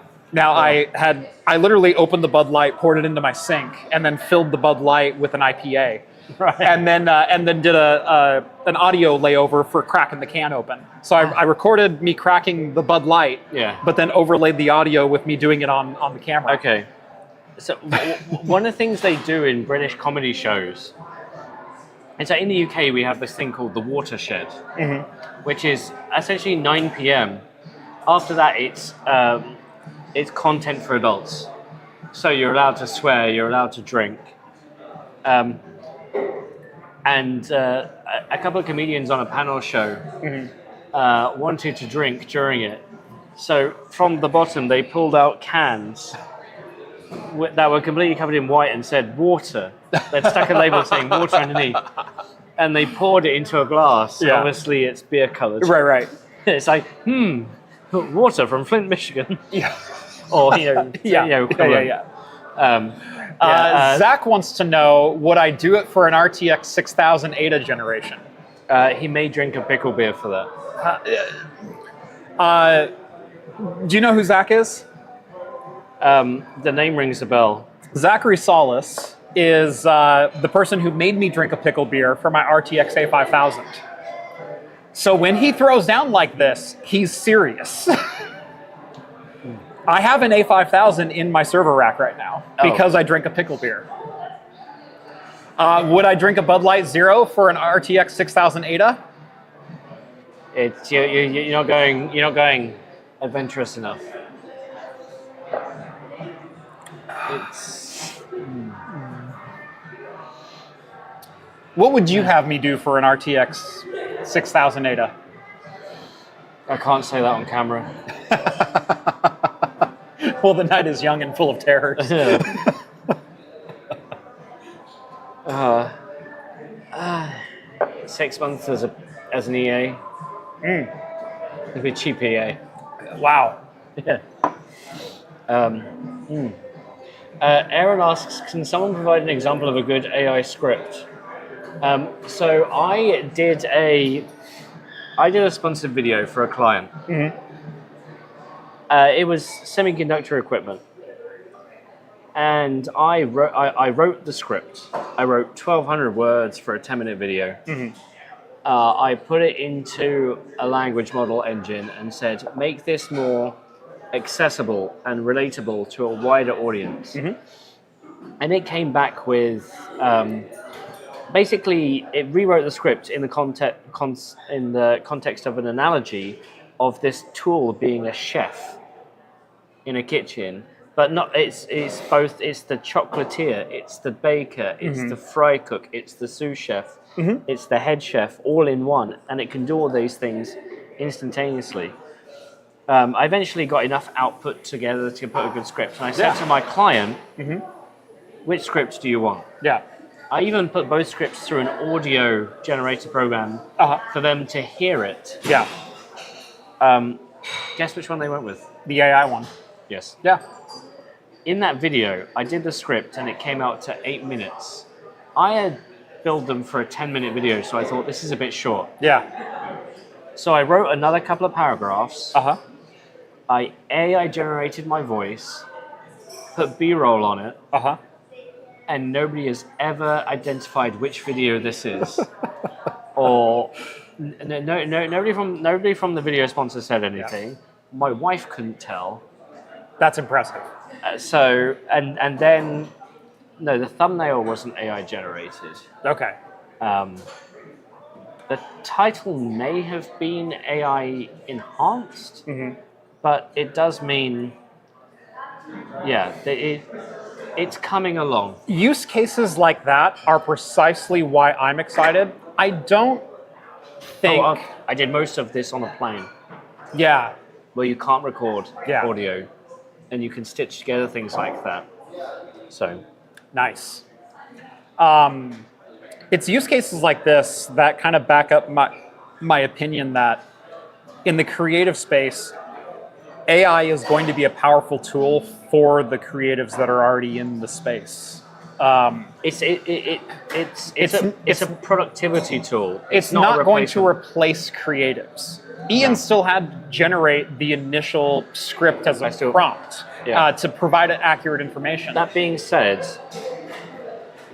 literally opened the Bud Light, poured it into my sink, and then filled the Bud Light with an IPA. Right. And then did an audio layover for cracking the can open. So I recorded me cracking the Bud Light, but then overlaid the audio with me doing it on the camera. Okay. So one of the things they do in British comedy shows is that in the UK we have this thing called the watershed, which is essentially 9 p.m. After that, it's content for adults. So you're allowed to swear, you're allowed to drink. And a couple of comedians on a panel show wanted to drink during it. So from the bottom, they pulled out cans that were completely covered in white and said water. They'd stuck a label saying water underneath. And they poured it into a glass. Yeah. Obviously, it's beer colored. Right. It's like, water from Flint, Michigan. Yeah. Or, Zach wants to know, would I do it for an RTX 6000 Ada generation? He may drink a pickle beer for that. Do you know who Zach is? The name rings a bell. Zachary Solis is the person who made me drink a pickle beer for my RTX A5000. So when he throws down like this, he's serious. I have an A5000 in my server rack right now because I drink a pickle beer. Would I drink a Bud Light Zero for an RTX 6000 Ada? It's you're not going adventurous enough. What would you have me do for an RTX 6000 Ada? I can't say that on camera. Well, the night is young and full of terrors. 6 months as an EA. It'd be cheap EA. Wow. Yeah. Aaron asks, can someone provide an example of a good AI script? So I did a sponsored video for a client. It was semiconductor equipment, and I wrote the script. I wrote 1,200 words for a 10-minute video. I put it into a language model engine and said, make this more accessible and relatable to a wider audience. And it came back with, basically, it rewrote the script in the context of an analogy of this tool being a chef in a kitchen But not it's both. It's the chocolatier, it's the baker, it's the fry cook, it's the sous chef, it's the head chef, all in one, and it can do all these things instantaneously. I eventually got enough output together to put a good script, and I said to my client, "Which script do you want?" Yeah. I even put both scripts through an audio generator program for them to hear it. Yeah. Guess which one they went with? The AI one. Yes. Yeah. In that video, I did the script and it came out to 8 minutes. I had billed them for a 10-minute video, so I thought this is a bit short. Yeah. So I wrote another couple of paragraphs. I AI generated my voice, put B-roll on it, and nobody has ever identified which video this is. Or nobody from the video sponsor said anything. Yeah. My wife couldn't tell. That's impressive. And then no, the thumbnail wasn't AI generated. Okay. The title may have been AI enhanced, but it does mean, it's coming along. Use cases like that are precisely why I'm excited. I don't think... I did most of this on a plane. Yeah. Where you can't record audio, and you can stitch together things like that. So... Nice. It's use cases like this that kind of back up my opinion that in the creative space, AI is going to be a powerful tool for the creatives that are already in the space. It's a productivity tool. It's not going to replace creatives. Ian still had to generate the initial script as a prompt to provide accurate information. That being said,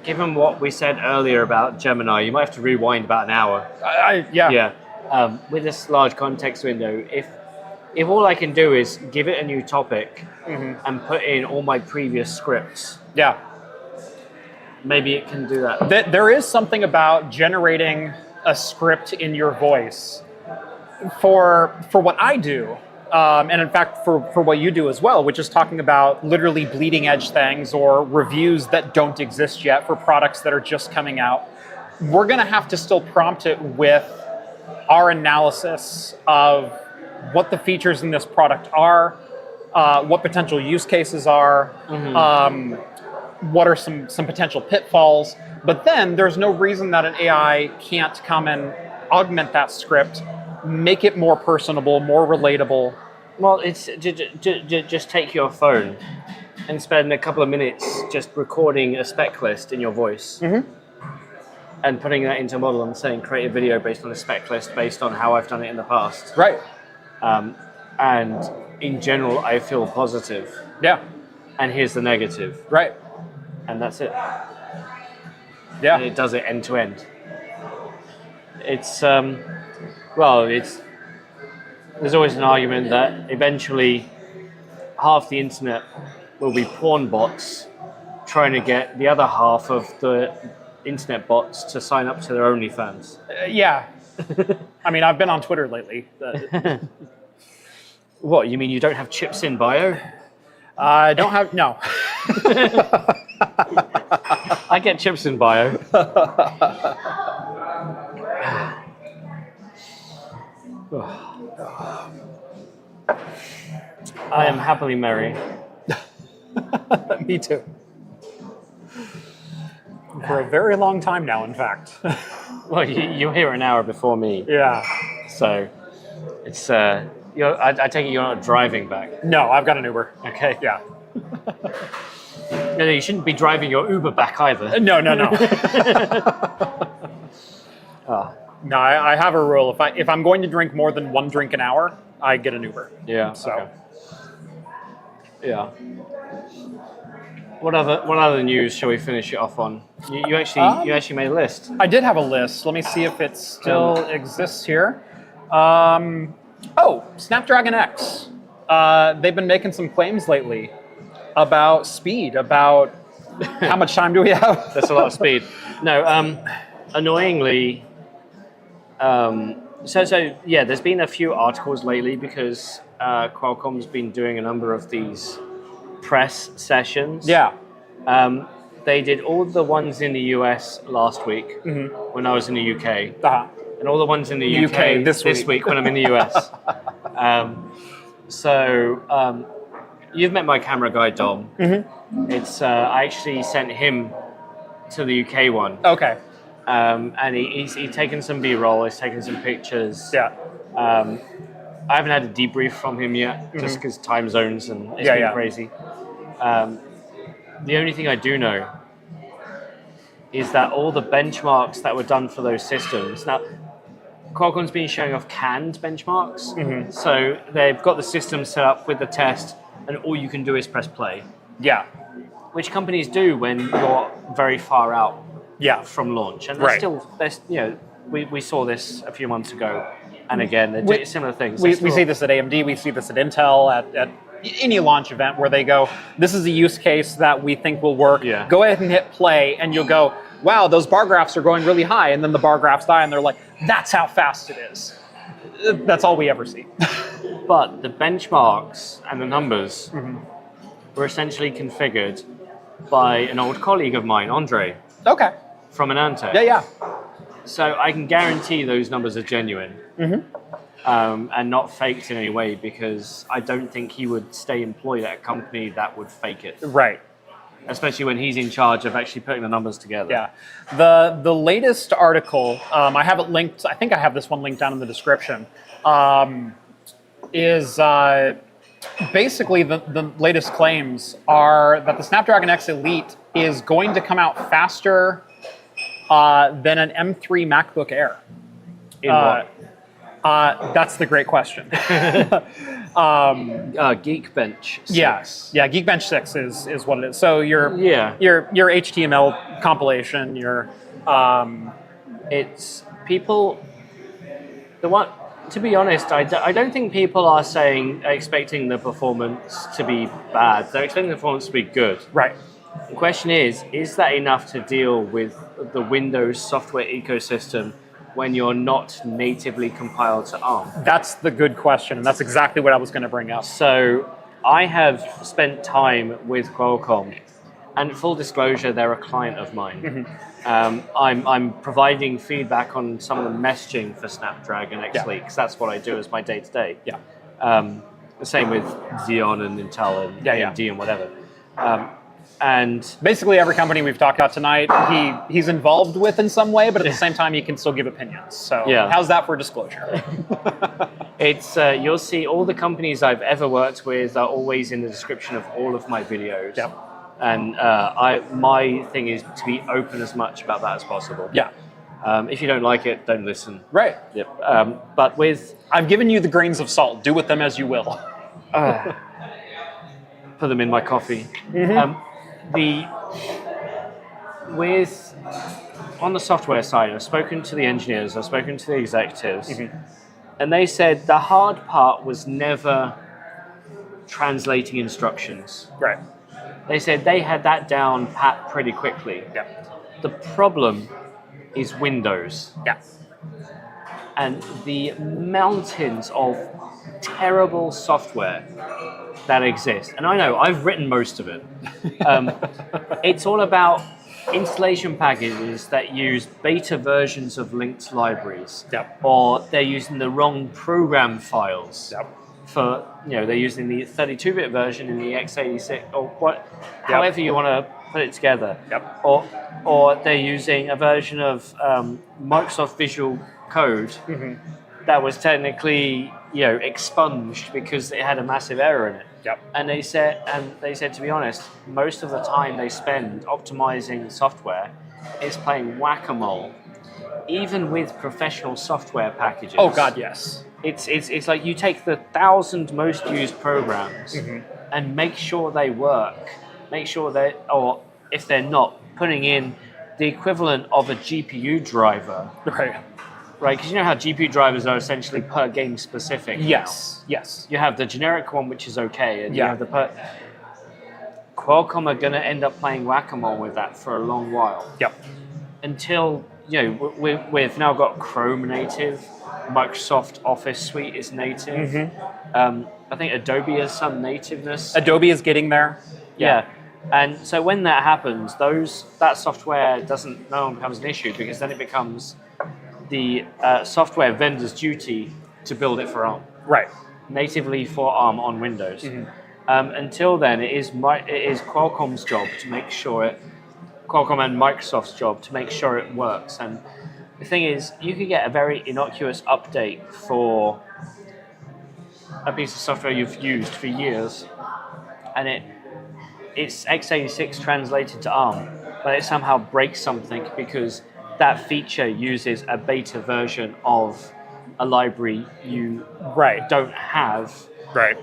given what we said earlier about Gemini, you might have to rewind about an hour. With this large context window, if all I can do is give it a new topic and put in all my previous scripts, maybe it can do that. There is something about generating a script in your voice for what I do, and in fact for what you do as well, which is talking about literally bleeding edge things or reviews that don't exist yet for products that are just coming out. We're going to have to still prompt it with our analysis of what the features in this product are, what potential use cases are, what are some potential pitfalls. But then there's no reason that an AI can't come and augment that script, make it more personable, more relatable. Well, it's just take your phone and spend a couple of minutes just recording a spec list in your voice and putting that into a model and saying create a video based on a spec list based on how I've done it in the past. Right. And in general, I feel positive. Yeah. And here's the negative. Right. And that's it. Yeah. And it does it end to end. It's, there's always an argument that eventually half the internet will be porn bots trying to get the other half of the internet bots to sign up to their OnlyFans. Yeah. I mean, I've been on Twitter lately. What, you mean you don't have chips in bio? I don't have, no. I get chips in bio. I am happily merry. Me too. For a very long time now, in fact. Well, you're here an hour before me. Yeah. So, it's, I take it you're not driving back. No, I've got an Uber. Okay. Yeah. No, you shouldn't be driving your Uber back either. No. No, I have a rule. If I'm going to drink more than one drink an hour, I get an Uber. Yeah. So. Okay. Yeah. What other news shall we finish it off on? You actually made a list. I did have a list. Let me see if it still exists here. Snapdragon X. They've been making some claims lately about speed, about how much time do we have? That's a lot of speed. No, annoyingly, there's been a few articles lately because Qualcomm's been doing a number of these press sessions. Yeah. They did all the ones in the US last week when I was in the UK, and all the ones in the UK this week when I'm in the US. You've met my camera guy, Dom. It's I actually sent him to the UK one. Okay. And he's taken some B-roll, he's taken some pictures. Yeah. I haven't had a debrief from him yet, just because time zones and it's been crazy. The only thing I do know is that all the benchmarks that were done for those systems. Now, Qualcomm's been showing off canned benchmarks. So they've got the system set up with the test, and all you can do is press play. Yeah. Which companies do when you're very far out from launch. And we saw this a few months ago. And again, they're doing similar things. We see this at AMD, we see this at Intel, at any launch event where they go, this is a use case that we think will work. Yeah. Go ahead and hit play, and you'll go, wow, those bar graphs are going really high. And then the bar graphs die, and they're like, that's how fast it is. That's all we ever see. But the benchmarks and the numbers were essentially configured by an old colleague of mine, Andre. Okay. From Anantec. Yeah. So I can guarantee those numbers are genuine and not faked in any way, because I don't think he would stay employed at a company that would fake it. Right. Especially when he's in charge of actually putting the numbers together. Yeah. The latest article, I have it linked, I think I have this one linked down in the description, is basically the latest claims are that the Snapdragon X Elite is going to come out faster than an M3 MacBook Air. In what? That's the great question. Geekbench 6. Yes. Yeah, Geekbench 6 is what it is. So your HTML compilation, it's people. To be honest, I don't think people are expecting the performance to be bad. They're expecting the performance to be good. Right. The question is that enough to deal with the Windows software ecosystem when you're not natively compiled to ARM? That's the good question, and that's exactly what I was going to bring up. So I have spent time with Qualcomm, and full disclosure, they're a client of mine. I'm providing feedback on some of the messaging for Snapdragon X Elite, because that's what I do as my day-to-day. Yeah. The same with Xeon and Intel and AMD and whatever. And basically every company we've talked about tonight, he's involved with in some way, but at the same time, he can still give opinions. So how's that for disclosure? It's you'll see all the companies I've ever worked with are always in the description of all of my videos. Yep. And my thing is to be open as much about that as possible. Yeah. If you don't like it, don't listen. Right. Yep. But I've given you the grains of salt. Do with them as you will. Put them in my coffee. On the software side, I've spoken to the engineers, I've spoken to the executives, and they said the hard part was never translating instructions. Right. They said they had that down pat pretty quickly. Yeah. The problem is Windows. Yeah. And the mountains of terrible software that exist. And I know, I've written most of it. It's all about installation packages that use beta versions of linked libraries. Yep. Or they're using the wrong program files. Yep. For, they're using the 32-bit version in the x86, or however you want to put it together. Yep. Or they're using a version of Microsoft Visual Code that was technically, expunged because it had a massive error in it. Yep. And they said, to be honest, most of the time they spend optimizing software is playing whack-a-mole, even with professional software packages. Oh God, yes. It's like you take the 1,000 most used programs and make sure they work. Make sure or if they're not, putting in the equivalent of a GPU driver. Right, because you know how GPU drivers are essentially per game specific. Yes, yes. You have the generic one, which is okay, and you have Qualcomm are going to end up playing whack-a-mole with that for a long while. Yep. Until we've now got Chrome native, Microsoft Office Suite is native. I think Adobe has some nativeness. Adobe is getting there. Yeah. And so when that happens, that software no longer becomes an issue, because then it becomes the software vendor's duty to build it for ARM. Right. Natively for ARM on Windows. Until then, it is Qualcomm's job to make sure Qualcomm and Microsoft's job to make sure it works. And the thing is, you could get a very innocuous update for a piece of software you've used for years, and it's x86 translated to ARM, but it somehow breaks something because that feature uses a beta version of a library you don't have,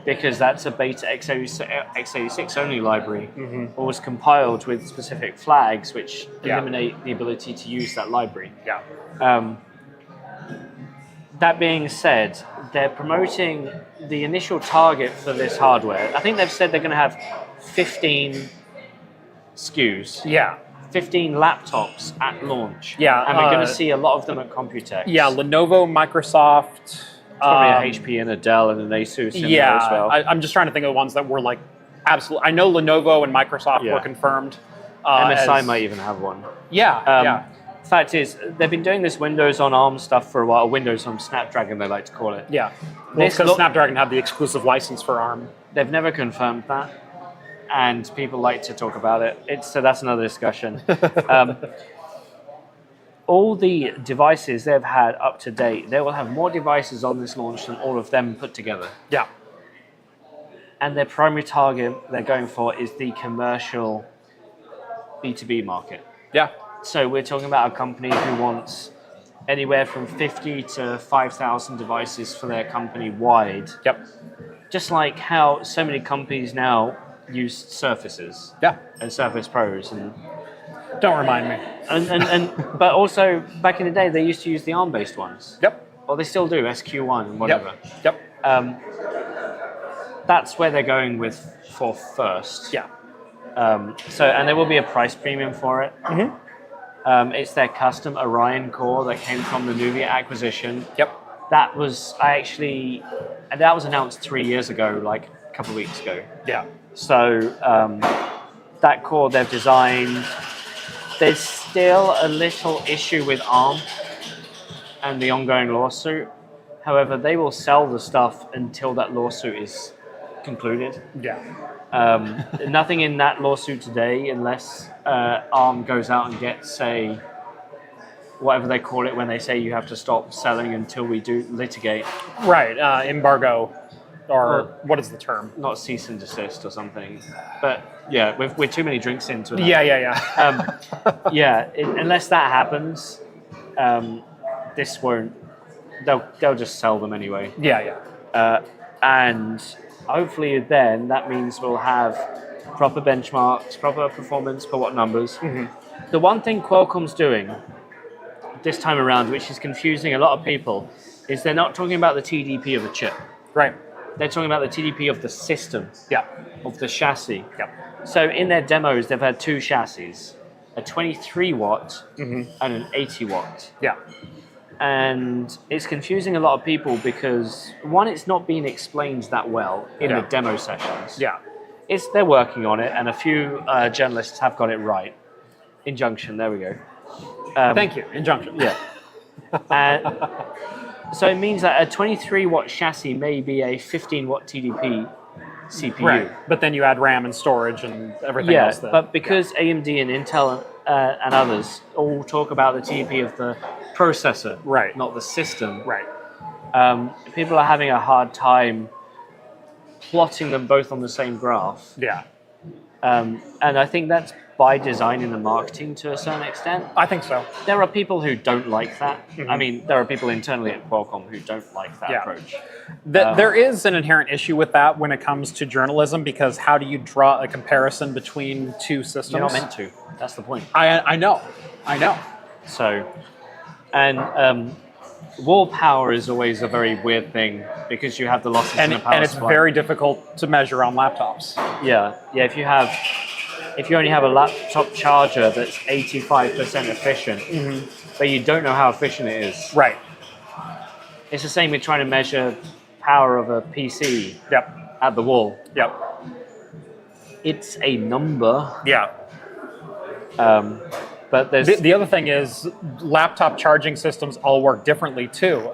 because that's a beta x86 only library, or was compiled with specific flags which eliminate the ability to use that library. That being said, they're promoting the initial target for this hardware. I think they've said they're going to have 15 SKUs. 15 laptops at launch. And we're going to see a lot of them at Computex. Lenovo, Microsoft. Probably a HP and a Dell and an Asus in there as well. I'm just trying to think of the ones that were like absolute. I know Lenovo and Microsoft were confirmed. MSI might even have one. Fact is, they've been doing this Windows on ARM stuff for a while. Windows on Snapdragon, they like to call it. Because Snapdragon had the exclusive license for ARM. They've never confirmed that, and people like to talk about it. So that's another discussion. All the devices they've had up to date, they will have more devices on this launch than all of them put together. And their primary target they're going for is the commercial B2B market. So we're talking about a company who wants anywhere from 50 to 5,000 devices for their company wide. Just like how so many companies now use Surfaces and Surface Pros. And don't remind me. But also, back in the day, they used to use the ARM-based ones. Well, they still do, SQ1 and whatever. That's where they're going for first. And there will be a price premium for it. It's their custom Orion core that came from the Nuvia acquisition. That was announced 3 years ago, like a couple of weeks ago. So that core they've designed. There's still a little issue with ARM and the ongoing lawsuit. However, they will sell the stuff until that lawsuit is concluded. Nothing in that lawsuit today, unless ARM goes out and gets, say, whatever they call it when they say you have to stop selling until we do litigate. Embargo, or what is the term? Not cease and desist or something. But yeah, we're too many drinks into it. Unless that happens, this won't. They'll just sell them anyway. And hopefully then that means we'll have proper benchmarks, proper performance per watt numbers. The one thing Qualcomm's doing this time around, which is confusing a lot of people, is they're not talking about the TDP of a chip. They're talking about the TDP of the system, of the chassis. So in their demos, they've had two chassis, a 23 watt and an 80 watt. And it's confusing a lot of people because, one, it's not being explained that well in the demo sessions. They're working on it, and a few journalists have got it right. Injunction, there we go. Thank you, injunction. So it means that a 23 watt chassis may be a 15 watt TDP CPU. But then you add RAM and storage and everything else. But because AMD and Intel and others all talk about the TDP of the processor, not the system, people are having a hard time plotting them both on the same graph. And I think that's by design in the marketing to a certain extent. I think so. There are people who don't like that. I mean, there are people internally at Qualcomm who don't like that approach. There is an inherent issue with that when it comes to journalism, because how do you draw a comparison between two systems? You're not meant to. That's the point. I know. So, and wall power is always a very weird thing because you have the losses in the power and it's supply. very difficult to measure on laptops. If you have if you only have a laptop charger that's 85% efficient, but you don't know how efficient it is. Right. It's the same with trying to measure power of a PC Yep. at the wall. Yep. It's a number. Yeah. But there's The other thing is laptop charging systems all work differently too.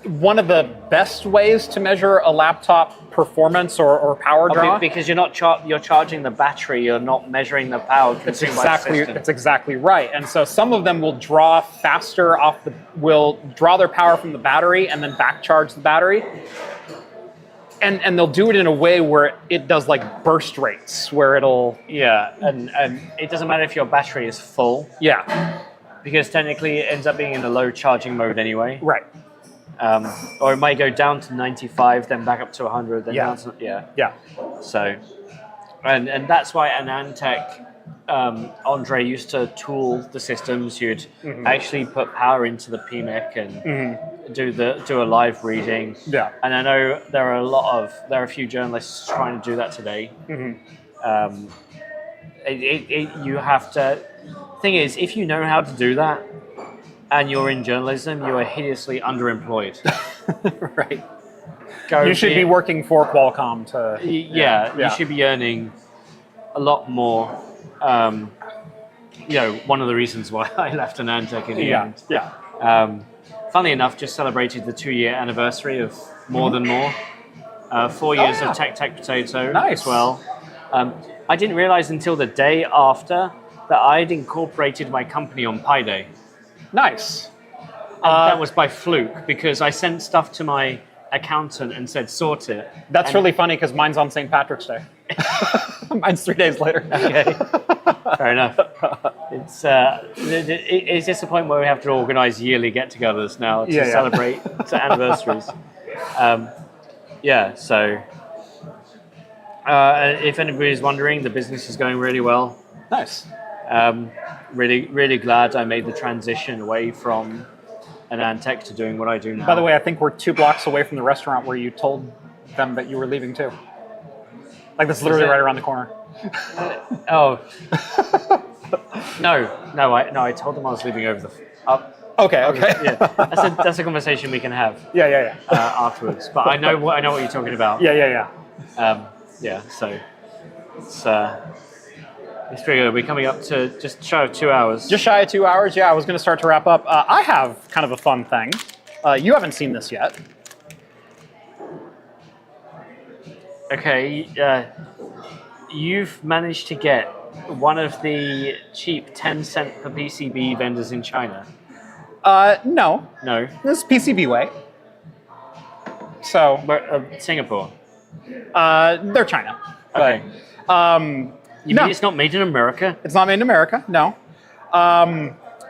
One of the best ways to measure a laptop performance or power draw, because you're charging the battery, you're not measuring the power consumed by the system. That's exactly right. And so some of them will draw faster will draw their power from the battery and then back charge the battery. And they'll do it in a way where it does like burst rates, where it'll... Yeah, and it doesn't matter if your battery is full. Yeah. Because technically it ends up being in a low charging mode anyway. Right. Or it might go down to 95, then back up to 100, then down to... Yeah. So, and that's why Anantech, Andre used to tool the systems. You'd actually put power into the PMIC and do a live reading. Yeah. And I know there are a few journalists trying to do that today. You have to. Thing is, if you know how to do that, and you're in journalism, you are hideously underemployed. Right. You should be working for Qualcomm to... You should be earning a lot more. One of the reasons why I left Anantech in the end. Yeah. Funnily enough, just celebrated the 2-year anniversary of More Than More. 4 years of Tech Potato as well. I didn't realize until the day after that I'd incorporated my company on Pi Day. Nice. That was by fluke, because I sent stuff to my accountant and said, sort it. That's really funny, because mine's on St. Patrick's Day. Mine's 3 days later. Okay. Fair enough. It's just a point where we have to organize yearly get-togethers now to celebrate anniversaries. So if anybody's wondering, the business is going really well. Nice. Really, really glad I made the transition away from Anantech to doing what I do now. By the way, I think we're 2 blocks away from the restaurant where you told them that you were leaving too. Like, this is literally right around the corner. No, I told them I was leaving over the... Okay. Yeah. That's a conversation we can have. Yeah. Afterwards, but I know what you're talking about. Yeah. So it's pretty good. We're coming up to just shy of 2 hours. Just shy of 2 hours. Yeah, I was going to start to wrap up. I have kind of a fun thing. You haven't seen this yet. Okay. You've managed to get one of the cheap 10-cent per PCB vendors in China. No. No. This is PCBWay. So. Singapore. They're China. Okay. You mean it's not made in America? It's not made in America, no.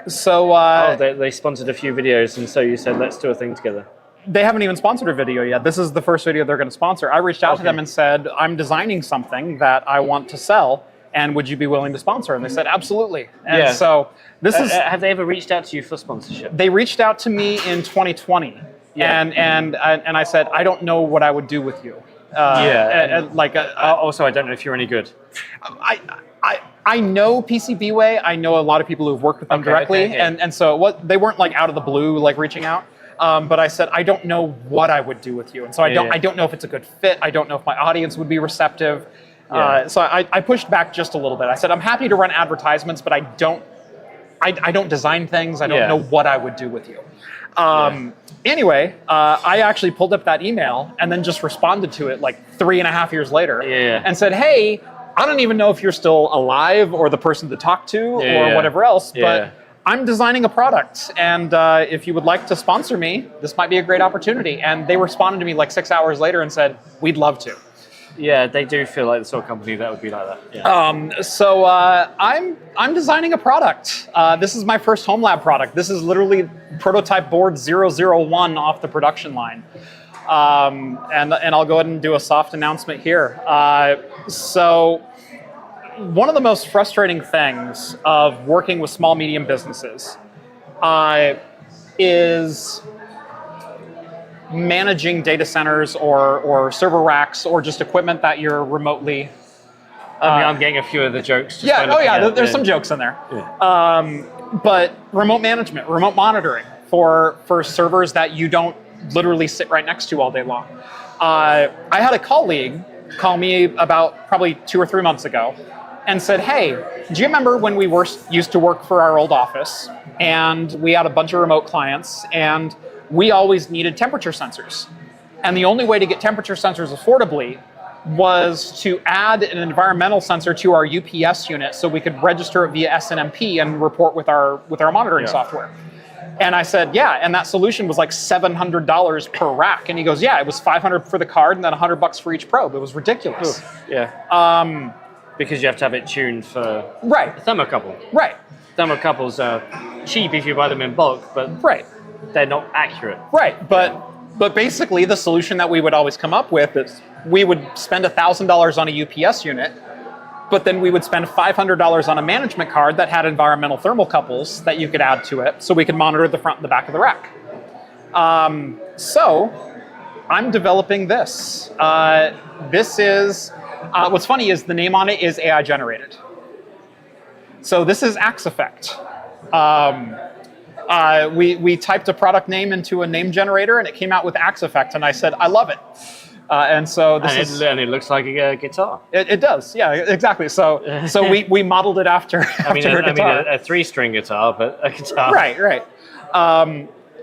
They sponsored a few videos, and so you said, let's do a thing together. They haven't even sponsored a video yet. This is the first video they're going to sponsor. I reached out to them and said, I'm designing something that I want to sell, and would you be willing to sponsor? And they said, absolutely. And so this is... Have they ever reached out to you for sponsorship? They reached out to me in 2020. Yeah. And I said, I don't know what I would do with you. Also, I don't know if you're any good. I know PCBWay. I know a lot of people who've worked with them directly, and so they weren't like out of the blue, like reaching out. But I said, I don't know what I would do with you, and so I don't know if it's a good fit. I don't know if my audience would be receptive. So I pushed back just a little bit. I said, I'm happy to run advertisements, but I don't design things. I don't know what I would do with you. Anyway, I actually pulled up that email and then just responded to it like 3.5 years later and said, hey, I don't even know if you're still alive or the person to talk to or whatever else, but I'm designing a product, and if you would like to sponsor me, this might be a great opportunity. And they responded to me like 6 hours later and said, we'd love to. Yeah, they do feel like the sort of company that would be like that. Yeah. I'm designing a product. This is my first home lab product. This is literally prototype board 001 off the production line. And I'll go ahead and do a soft announcement here. So one of the most frustrating things of working with small, medium businesses is managing data centers or server racks or just equipment that you're remotely I'm getting a few of the jokes. Just by Yeah, looking at it. there's some jokes in there. Yeah. But remote management, remote monitoring for servers that you don't literally sit right next to all day long. I had a colleague call me about probably 2 or 3 months ago and said, hey, do you remember when we used to work for our old office and we had a bunch of remote clients and we always needed temperature sensors? And the only way to get temperature sensors affordably was to add an environmental sensor to our UPS unit so we could register it via SNMP and report with our monitoring software. And I said, yeah, and that solution was like $700 per rack. And he goes, yeah, it was $500 for the card and then $100 for each probe. It was ridiculous. Oof, yeah. Because you have to have it tuned for a thermocouple. Right. Thermocouples are cheap if you buy them in bulk, but they're not accurate. Right. But basically, the solution that we would always come up with is we would spend $1,000 on a UPS unit, but then we would spend $500 on a management card that had environmental thermocouples that you could add to it, so we could monitor the front and the back of the rack. So I'm developing this. This is what's funny is the name on it is AI generated. So this is Axe Effect. We typed a product name into a name generator and it came out with Axe Effect, and I said, I love it. And so this and it looks like a guitar. It does, yeah, exactly. So we modeled it after a guitar. A 3-string guitar, but a guitar. Right.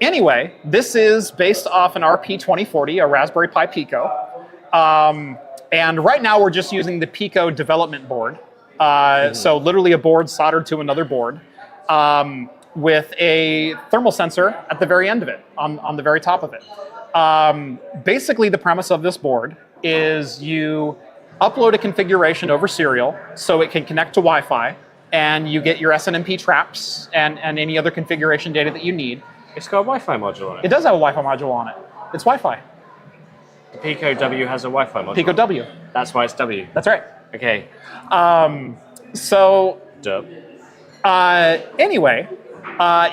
Anyway, this is based off an RP2040, a Raspberry Pi Pico. And right now we're just using the Pico development board. So literally a board soldered to another board. With a thermal sensor at the very end of it, on the very top of it. Basically, the premise of this board is you upload a configuration over serial so it can connect to Wi-Fi, and you get your SNMP traps and any other configuration data that you need. It's got a Wi-Fi module on it. It does have a Wi-Fi module on it. It's Wi-Fi. The Pico W has a Wi-Fi module. Pico W. That's why it's W. That's right. Okay. So Duh. Anyway,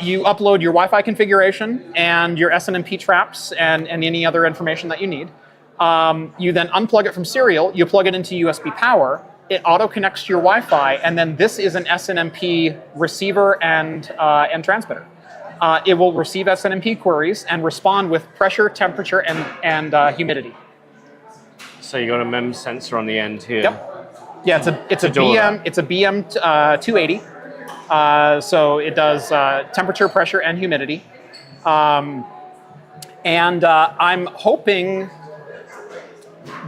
you upload your Wi-Fi configuration and your SNMP traps and any other information that you need. You then unplug it from serial, you plug it into USB power, it auto-connects to your Wi-Fi, and then this is an SNMP receiver and transmitter. It will receive SNMP queries and respond with pressure, temperature, and humidity. So you got a MEMS sensor on the end here. Yep. Yeah, it's a BM 280. So it does temperature, pressure, and humidity. And I'm hoping,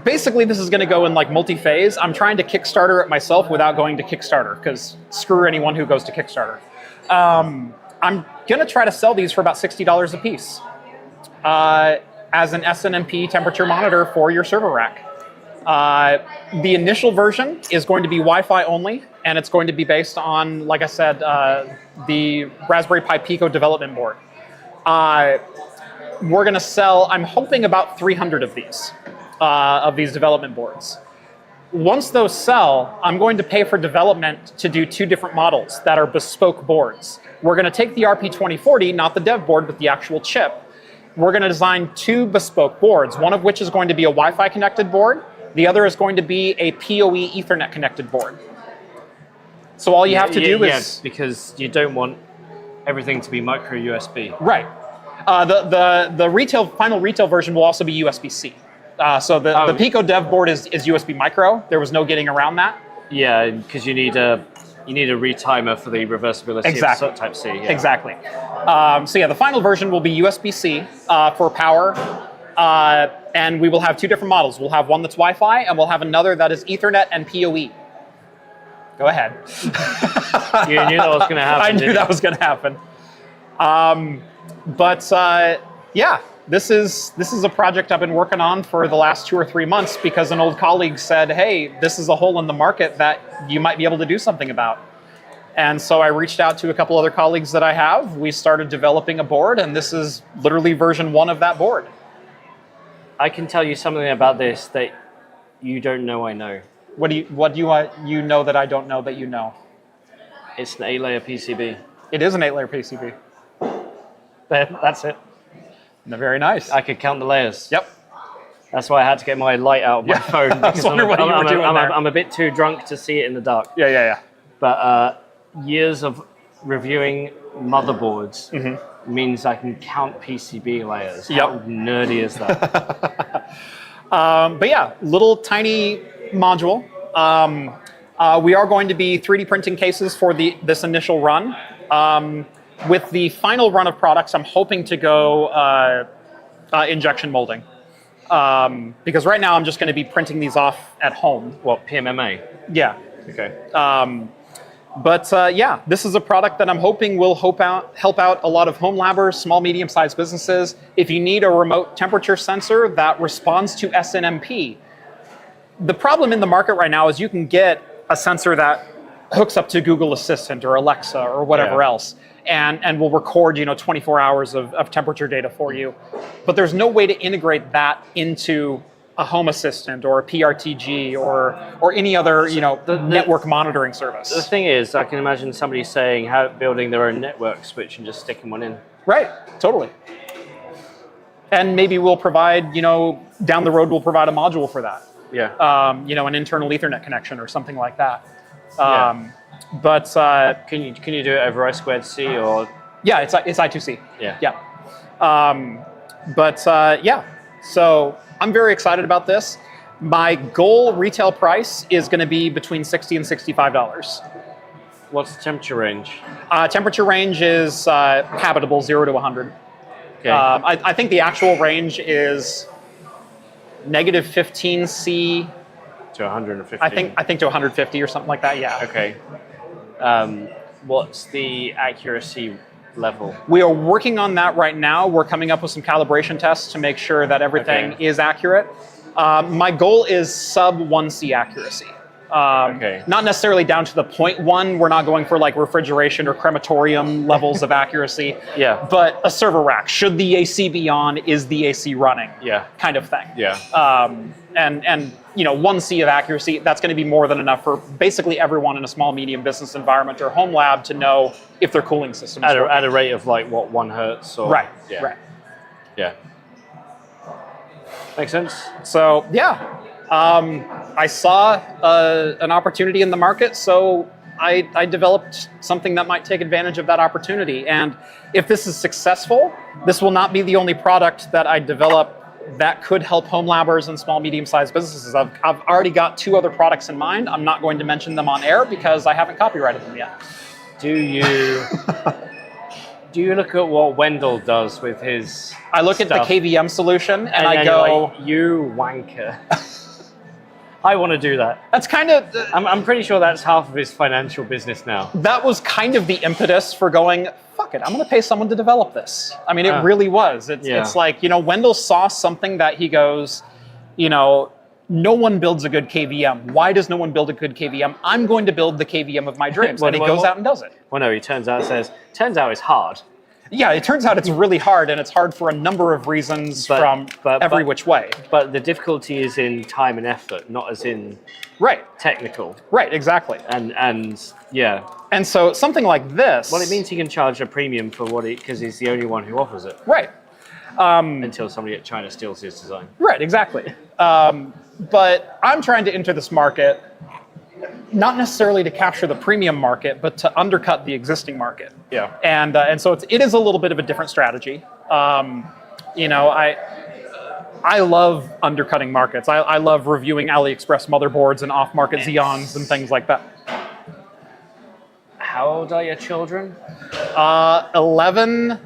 basically this is going to go in like multi-phase. I'm trying to Kickstarter it myself without going to Kickstarter, because screw anyone who goes to Kickstarter. I'm going to try to sell these for about $60 a piece as an SNMP temperature monitor for your server rack. The initial version is going to be Wi-Fi only, and it's going to be based on, like I said, the Raspberry Pi Pico development board. We're going to sell, I'm hoping, about 300 of these development boards. Once those sell, I'm going to pay for development to do 2 different models that are bespoke boards. We're going to take the RP2040, not the dev board, but the actual chip. We're going to design 2 bespoke boards, one of which is going to be a Wi-Fi connected board. The other is going to be a PoE Ethernet connected board. So all you have to do is... Yeah, because you don't want everything to be micro USB. Right. The final retail version will also be USB-C. So the Pico dev board is USB micro. There was no getting around that. Yeah, because you need a retimer for the reversibility of Type-C. Yeah. Exactly. So yeah, the final version will be USB-C for power. And we will have 2 different models. We'll have one that's Wi-Fi, and we'll have another that is Ethernet and PoE. Go ahead. You knew that was going to happen. I knew that was going to happen. Yeah, this is a project I've been working on for the last 2 or 3 months because an old colleague said, hey, this is a hole in the market that you might be able to do something about. And so I reached out to a couple other colleagues that I have. We started developing a board, and this is literally version 1 of that board. I can tell you something about this that you don't know I know. What do you know that I don't know that you know? It's an 8-layer PCB. It is an 8-layer PCB. That's it. Very nice. I could count the layers. Yep. That's why I had to get my light out of my phone. I was wondering what you were doing there. I'm a bit too drunk to see it in the dark. Yeah. But years of reviewing motherboards means I can count PCB layers. Yep. How nerdy is that? But yeah, little tiny module. We are going to be 3D printing cases for this initial run. With the final run of products, I'm hoping to go injection molding. Because right now I'm just going to be printing these off at home. What, PMMA? Yeah. Okay. But yeah, this is a product that I'm hoping will help out a lot of home labbers, small, medium-sized businesses. If you need a remote temperature sensor that responds to SNMP, the problem in the market right now is you can get a sensor that hooks up to Google Assistant or Alexa or whatever else, and will record 24 hours of temperature data for you. But there's no way to integrate that into a home assistant or a PRTG or any other network monitoring service. The thing is, I can imagine somebody saying building their own network switch and just sticking one in. Right, totally. And maybe we'll provide, down the road we'll provide a module for that. Yeah. An internal Ethernet connection or something like that. But can you do it over I2C or? Yeah, it's I2C. Yeah. Yeah. So I'm very excited about this. My goal retail price is going to be between $60 and $65. What's the temperature range? Temperature range is habitable, 0 to 100. Okay. I think the actual range is -15C to 150. I think to 150 or something like that. Yeah. Okay. What's the accuracy level? We are working on that right now. We're coming up with some calibration tests to make sure that everything is accurate. My goal is sub 1C accuracy. Not necessarily down to the 0.1. We're not going for like refrigeration or crematorium levels of accuracy. Yeah. But a server rack, should the AC be on, is the AC running? Yeah. Kind of thing. Yeah. And 1C of accuracy, that's going to be more than enough for basically everyone in a small, medium business environment or home lab to know if their cooling system is at a rate of like what, 1 hertz or right. Yeah. Makes sense. So yeah, I saw an opportunity in the market, so I developed something that might take advantage of that opportunity. And if this is successful, this will not be the only product that I develop that could help home labbers and small, medium-sized businesses. I've already got 2 other products in mind. I'm not going to mention them on air because I haven't copyrighted them yet. Do you look at what Wendell does with his I look stuff, at the KVM solution and I you're go, like, you wanker. I want to do that. That's kind of... I'm pretty sure that's half of his financial business now. That was kind of the impetus for going, fuck it, I'm going to pay someone to develop this. I mean, it really was. It's like, Wendell saw something that he goes, no one builds a good KVM. Why does no one build a good KVM? I'm going to build the KVM of my dreams. And he goes out and does it. Well, no, turns out it's hard. Yeah, it turns out it's really hard, and it's hard for a number of reasons from every which way. But the difficulty is in time and effort, not as in technical. Right, exactly. And yeah. And so something like this... Well, it means he can charge a premium for because he's the only one who offers it. Right. Until somebody at China steals his design. Right, exactly. But I'm trying to enter this market not necessarily to capture the premium market, but to undercut the existing market. Yeah. And so it is a little bit of a different strategy. I love undercutting markets. I love reviewing AliExpress motherboards and off-market Xeons and things like that. How old are your children? 11,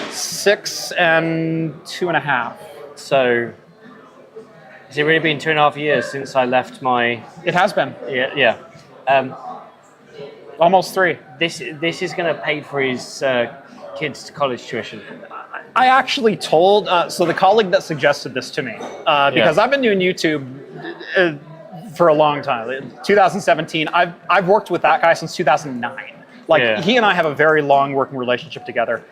6, and 2.5. So, has it really been 2.5 years since I left my... It has been. Yeah. Almost 3. This is going to pay for his kids' college tuition. I actually told, so the colleague that suggested this to me, because I've been doing YouTube for a long time, 2017, I've worked with that guy since 2009. He and I have a very long working relationship together.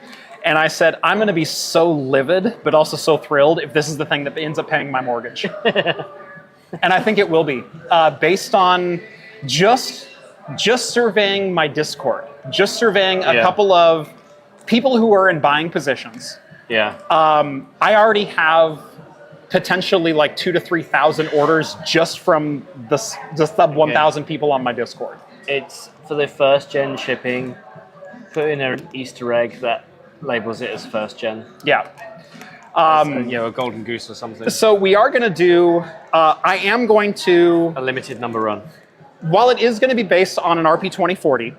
And I said, I'm going to be so livid, but also so thrilled if this is the thing that ends up paying my mortgage. And I think it will be, based on just surveying my Discord, just surveying a couple of people who are in buying positions. Yeah. I already have potentially like 2,000 to 3,000 orders just from the sub 1,000 people on my Discord. It's for the first gen shipping. Put in an Easter egg that labels it as first gen. Yeah. A golden goose or something. So we are going to do. I am going to A limited number run. While it is going to be based on an RP2040,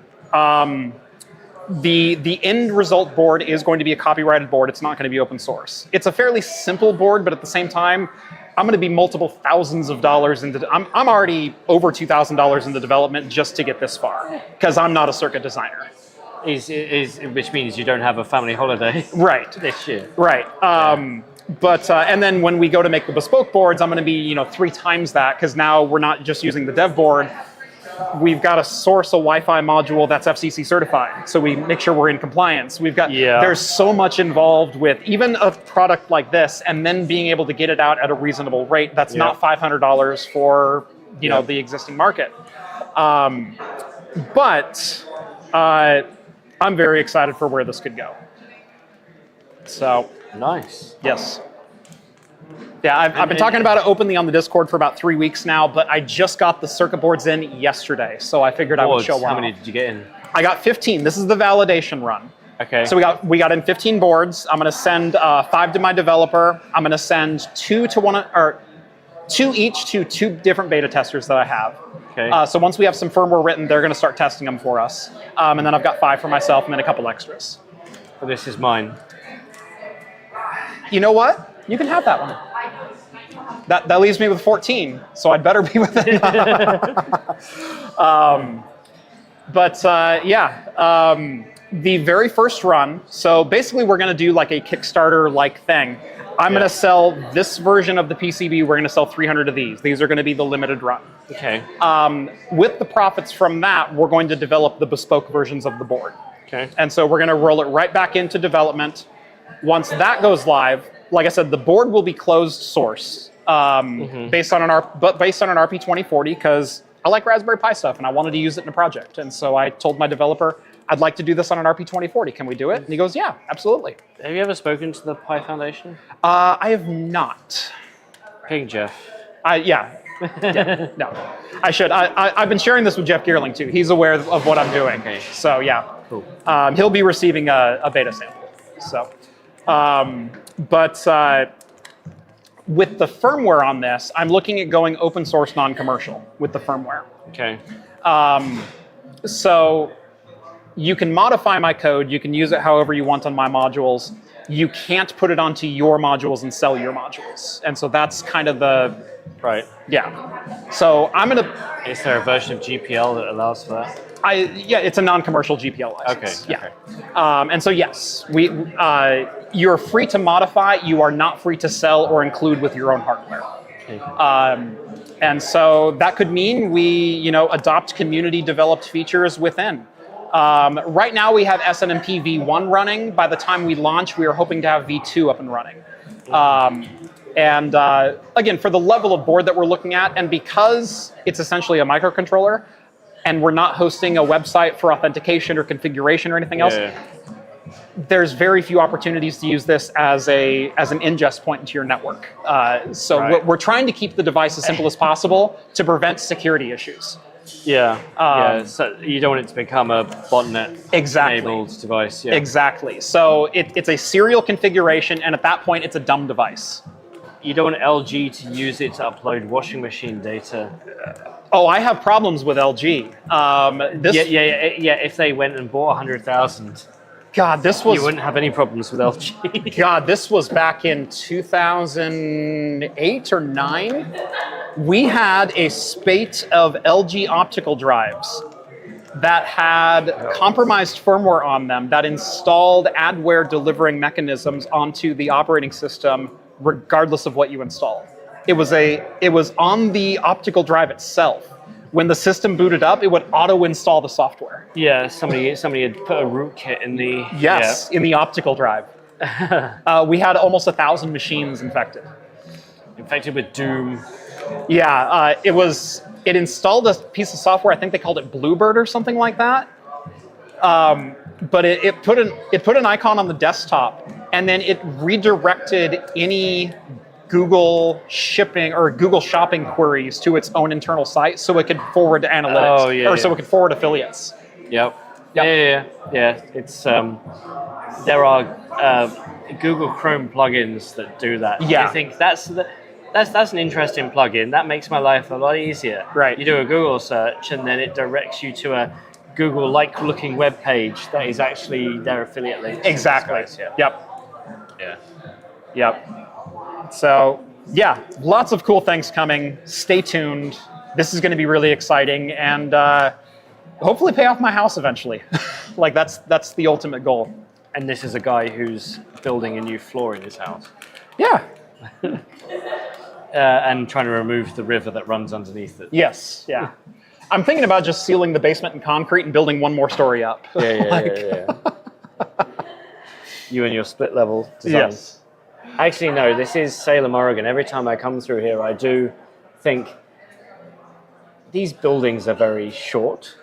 the end result board is going to be a copyrighted board. It's not going to be open source. It's a fairly simple board, but at the same time, I'm going to be multiple thousands of dollars into. I'm already over $2,000 into development just to get this far because I'm not a circuit designer. Which means you don't have a family holiday. Right. This year. Right. But and then when we go to make the bespoke boards, I'm going to be 3 times that because now we're not just using the dev board. We've got to source a Wi-Fi module that's FCC certified, so we make sure we're in compliance. We've got there's so much involved with even a product like this, and then being able to get it out at a reasonable rate. That's not $500 for the existing market. But I'm very excited for where this could go. So nice. Yes. Yeah, I've been talking about it openly on the Discord for about 3 weeks now, but I just got the circuit boards in yesterday, so I figured I would show one. How many did you get in? I got 15. This is the validation run. Okay. So we got in 15 boards. I'm going to send 5 to my developer. I'm going to send 2 each to 2 different beta testers that I have. Okay. So once we have some firmware written, they're going to start testing them for us. And then I've got 5 for myself and then a couple extras. Well, this is mine. You know what? You can have that one. That leaves me with 14, so I'd better be with it. The very first run, so basically we're going to do like a Kickstarter-like thing. I'm going to sell this version of the PCB. We're going to sell 300 of these. These are going to be the limited run. Okay. With the profits from that, we're going to develop the bespoke versions of the board. Okay. And so we're going to roll it right back into development. Once that goes live, like I said, the board will be closed source based on an RP2040 because I like Raspberry Pi stuff and I wanted to use it in a project. And so I told my developer, I'd like to do this on an RP2040. Can we do it? And he goes, yeah, absolutely. Have you ever spoken to the Pi Foundation? I have not. Ping Jeff. Yeah, no, I should. I've been sharing this with Jeff Geerling too. He's aware of what I'm doing. Okay. So yeah, cool. He'll be receiving a beta sample. So, with the firmware on this, I'm looking at going open source, non-commercial with the firmware. Okay. So you can modify my code. You can use it however you want on my modules. You can't put it onto your modules and sell your modules. And so that's kind of the... Right. Yeah. So I'm going to... Is there a version of GPL that allows for that? It's a non-commercial GPL license. Okay. Yeah. And so yes, you're free to modify. You are not free to sell or include with your own hardware. Okay. And so that could mean we, adopt community-developed features within. Right now we have SNMP V1 running. By the time we launch, we are hoping to have V2 up and running. Again, for the level of board that we're looking at, and because it's essentially a microcontroller, and we're not hosting a website for authentication or configuration or anything else, there's very few opportunities to use this as an ingest point into your network. We're trying to keep the device as simple as possible to prevent security issues. So you don't want it to become a botnet-enabled device. Yeah. Exactly. So it's a serial configuration, and at that point, it's a dumb device. You don't want LG to use it to upload washing machine data. Oh, I have problems with LG. If they went and bought 100,000, God, this was... You wouldn't have any problems with LG. God, this was back in 2008 or 9. We had a spate of LG optical drives that had compromised firmware on them that installed adware delivering mechanisms onto the operating system regardless of what you installed. It was on the optical drive itself. When the system booted up, it would auto-install the software. Yeah, somebody had put a rootkit in the... Yes, in the optical drive. We had almost 1,000 machines infected. Infected with Doom. Yeah, it installed a piece of software, I think they called it Bluebird or something like that. But it put an icon on the desktop, and then it redirected any Google shipping or Google shopping queries to its own internal site, so it could forward to analytics, so it could forward affiliates. Yep. Yep. Yeah. It's there are Google Chrome plugins that do that. Yeah. I think that's an interesting plugin. That makes my life a lot easier. Right. You do a Google search, and then it directs you to a Google-like looking web page that is actually their affiliate link. Exactly. Yeah. Yep. So yeah, lots of cool things coming. Stay tuned. This is going to be really exciting, and hopefully pay off my house eventually. Like that's the ultimate goal. And this is a guy who's building a new floor in his house. Yeah. And trying to remove the river that runs underneath it. Yes. Yeah. I'm thinking about just sealing the basement in concrete and building one more story up. Yeah. You and your split level design. Yes. Actually, no, this is Salem, Oregon. Every time I come through here, I do think these buildings are very short.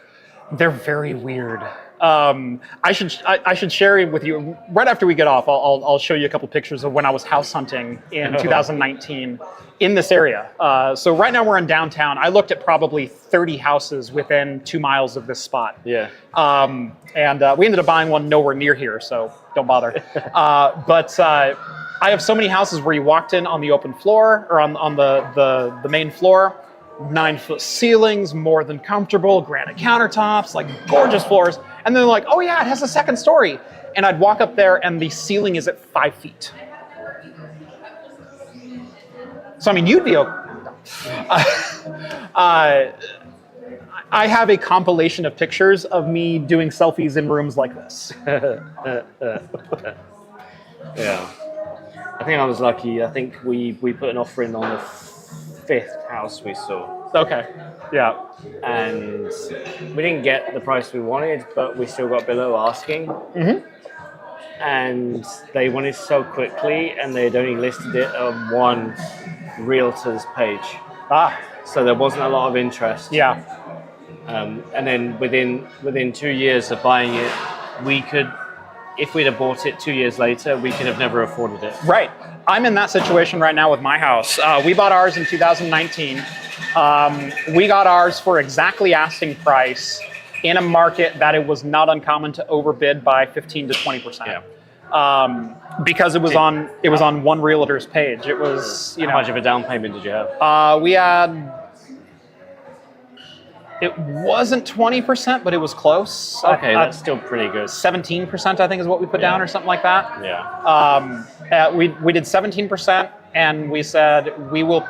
They're very weird. I should share it with you right after we get off. I'll show you a couple pictures of when I was house hunting in 2019 in this area. So right now we're in downtown. I looked at probably 30 houses within 2 miles of this spot. Yeah. And we ended up buying one nowhere near here, so don't bother. But I have so many houses where you walked in on the open floor or on the main floor. 9-foot ceilings, more than comfortable, granite countertops, like gorgeous floors. And then they're like, oh yeah, it has a second story. And I'd walk up there and the ceiling is at 5 feet. So, I mean, you'd be okay. I have a compilation of pictures of me doing selfies in rooms like this. Yeah. I think I was lucky. I think we put an offer in on the 5th house we saw. Okay. Yeah. And we didn't get the price we wanted, but we still got below asking. Mm-hmm. And they wanted to sell quickly, and they had only listed it on one realtor's page. So there wasn't a lot of interest. Yeah. And then within 2 years of buying it, we could, if we'd have bought it 2 years later, we could have never afforded it. Right. I'm in that situation right now with my house. We bought ours in 2019. We got ours for exactly asking price in a market that it was not uncommon to overbid by 15 to 20%. Yeah. Because it was on one realtor's page. It was, How much of a down payment did you have? We had, it wasn't 20%, but it was close. Okay, that's still pretty good. 17%, I think, is what we put down, or something like that. Yeah. We did 17%, and we said we will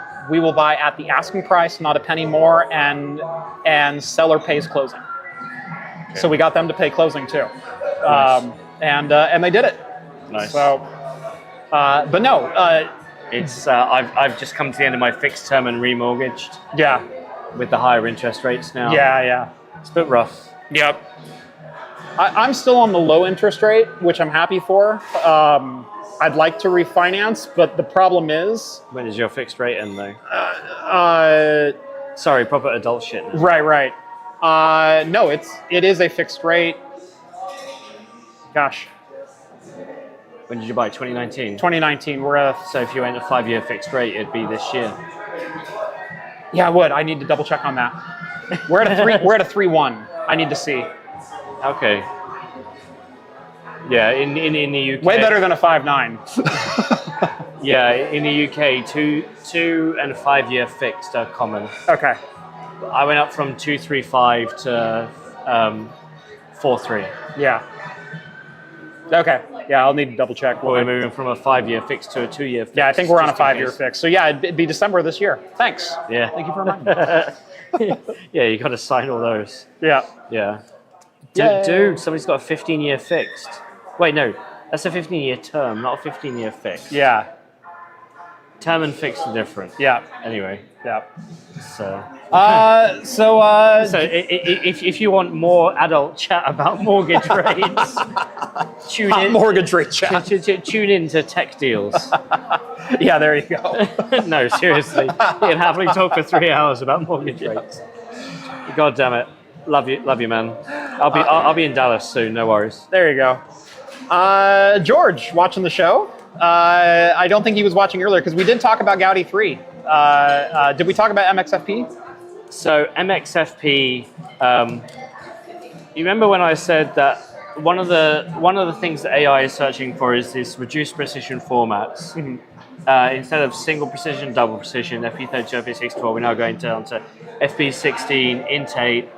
buy at the asking price, not a penny more, and seller pays closing. Okay. So we got them to pay closing too, nice. And they did it. Nice. So, but no, it's I've just come to the end of my fixed term and remortgaged. Yeah. With the higher interest rates now. Yeah. It's a bit rough. Yep. I'm still on the low interest rate, which I'm happy for. I'd like to refinance, but the problem is... When is your fixed rate end, though? Sorry, proper adult shit. Right. No, it is a fixed rate. Gosh. When did you buy? 2019? 2019. So if you went a 5-year fixed rate, it'd be this year. Yeah, I would. I need to double check on that. We're at a 3.1. I need to see. Okay. Yeah, in the UK. Way better than a 5.9. Yeah, in the UK, 2 and 5 year fixed are common. Okay. I went up from 2.35 to 4.3. Yeah. Okay. Yeah, I'll need to double check. Well, we're moving from a 5-year fix to a 2-year fix. Yeah, I think we're on a 5-year fix. So yeah, it'd be December this year. Thanks. Yeah. Thank you for reminding me. Yeah, you got to sign all those. Yeah. Dude, somebody's got a 15-year fixed. Wait, no, that's a 15-year term, not a 15-year fix. Yeah. Term and fixed are different. Yeah. Anyway. Yeah. So if you want more adult chat about mortgage rates, tune in. Mortgage rate chat. Tune in to Tech Deals. Yeah, there you go. No, seriously, you can happily talk for 3 hours about mortgage rates. God damn it, love you, man. I'll be in Dallas soon. No worries. There you go. George, watching the show. I don't think he was watching earlier because we did talk about Gaudi 3. Did we talk about MXFP? So MXFP, you remember when I said that one of the things that AI is searching for is this reduced precision formats. Instead of single precision, double precision, FP32, FP612, we're now going down to FP16, Int8,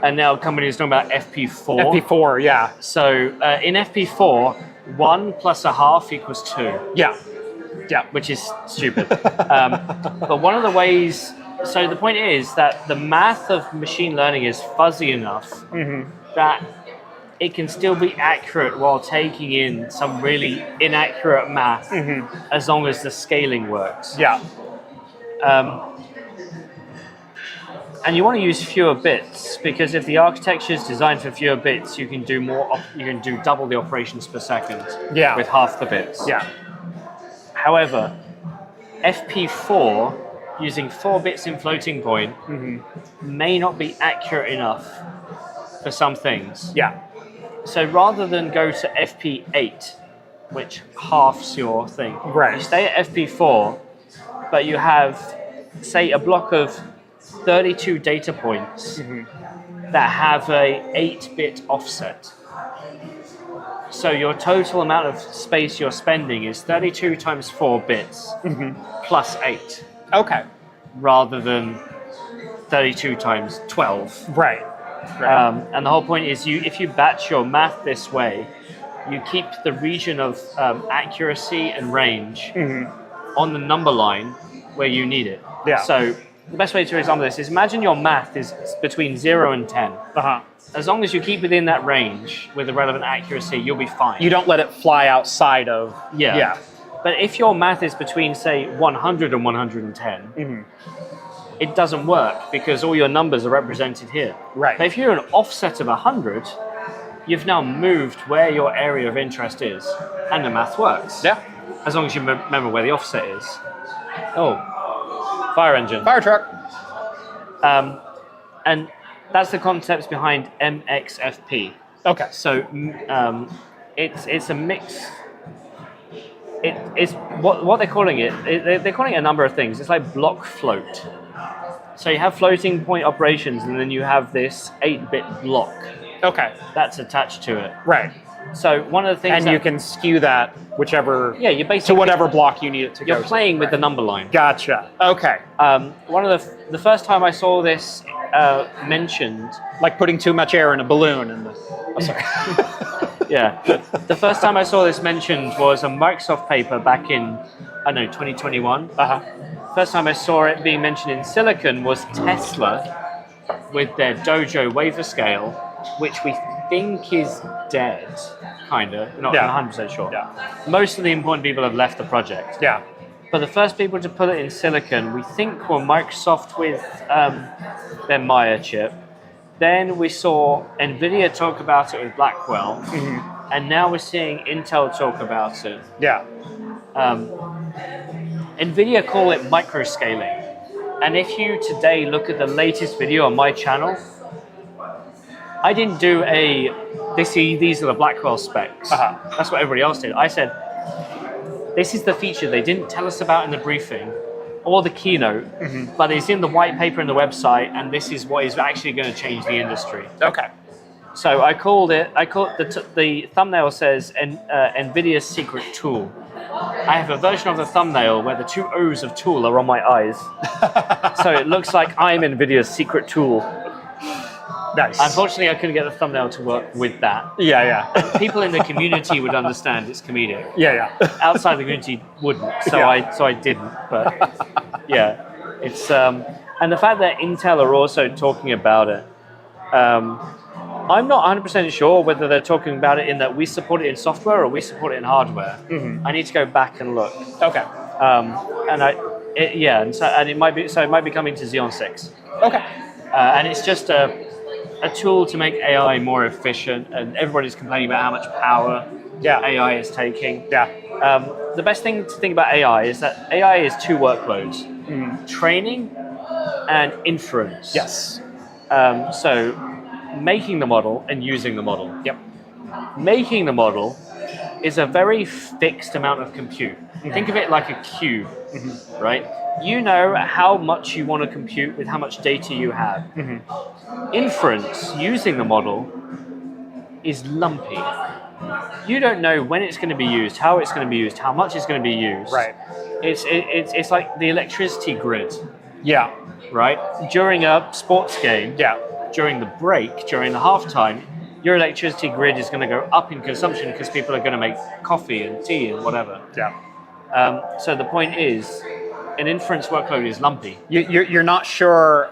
and now companies are talking about FP4. FP4, yeah. So in FP4, 1 plus a half equals 2. Yeah. Yeah. Which is stupid. But one of the ways, so the point is that the math of machine learning is fuzzy enough that it can still be accurate while taking in some really inaccurate math as long as the scaling works. Yeah. And you want to use fewer bits because if the architecture is designed for fewer bits, you can do double the operations per second with half the bits. Yeah. However, FP4 using 4 bits in floating point may not be accurate enough for some things. Yeah. So rather than go to FP8, which halves your thing, you stay at FP4, but you have, say, a block of 32 data points that have a 8-bit offset. So your total amount of space you're spending is 32 times 4 bits plus 8. Okay. Rather than 32 times 12. Right. And the whole point is, if you batch your math this way, you keep the region of accuracy and range on the number line where you need it. Yeah. So the best way to example this is imagine your math is between 0 and 10. As long as you keep within that range with the relevant accuracy, you'll be fine. You don't let it fly outside of... Yeah. But if your math is between, say, 100 and 110, it doesn't work because all your numbers are represented here. Right. But if you're an offset of 100, you've now moved where your area of interest is, and the math works. Yeah. As long as you remember where the offset is. Oh, fire engine. Fire truck. And that's the concepts behind MXFP. Okay. So it's a mix. It's what they're calling it. They're calling it a number of things. It's like block float. So you have floating point operations, and then you have this 8-bit block. Okay. That's attached to it. Right. So one of the things, and you can skew that whichever you basically to whatever block you need it to go. You're playing with the number line. Gotcha. Okay. One of the first time I saw this mentioned, like putting too much air in a balloon, and sorry. Yeah. The first time I saw this mentioned was a Microsoft paper back in 2021. First time I saw it being mentioned in silicon was Tesla with their Dojo wafer scale, which we think is dead, kind of. Not 100% sure. Yeah. Most of the important people have left the project. Yeah. But the first people to put it in silicon, we think, were Microsoft with their Maya chip. Then we saw NVIDIA talk about it with Blackwell. And now we're seeing Intel talk about it. Yeah. NVIDIA call it microscaling. And if you today look at the latest video on my channel, I didn't do these are the Blackwell specs. That's what everybody else did. I said, this is the feature they didn't tell us about in the briefing or the keynote, but it's in the white paper and the website, and this is what is actually going to change the industry. Okay. So the thumbnail says NVIDIA's secret tool. I have a version of the thumbnail where the 2 O's of tool are on my eyes. So it looks like I'm NVIDIA's secret tool. Nice. Unfortunately, I couldn't get the thumbnail to work with that. Yeah. People in the community would understand it's comedic. Yeah. Outside the community wouldn't, so I didn't. But yeah, it's and the fact that Intel are also talking about it. I'm not 100% sure whether they're talking about it in that we support it in software or we support it in hardware. I need to go back and look. Okay. It might be coming to Xeon 6. Okay. And it's just a tool to make AI more efficient, and everybody's complaining about how much power AI is taking. Yeah. The best thing to think about AI is that AI is 2 workloads: training and inference. Yes. So making the model and using the model. Yep. Making the model is a very fixed amount of compute. Think of it like a cube, right? You know how much you want to compute with how much data you have. Inference using the model is lumpy. You don't know when it's going to be used, how it's going to be used, how much it's going to be used. Right. It's like the electricity grid. Yeah. Right? During a sports game, Yeah. during the break, during the halftime, your electricity grid is going to go up in consumption because people are going to make coffee and tea and whatever. Yeah. So the point is, an inference workload is lumpy. You're not sure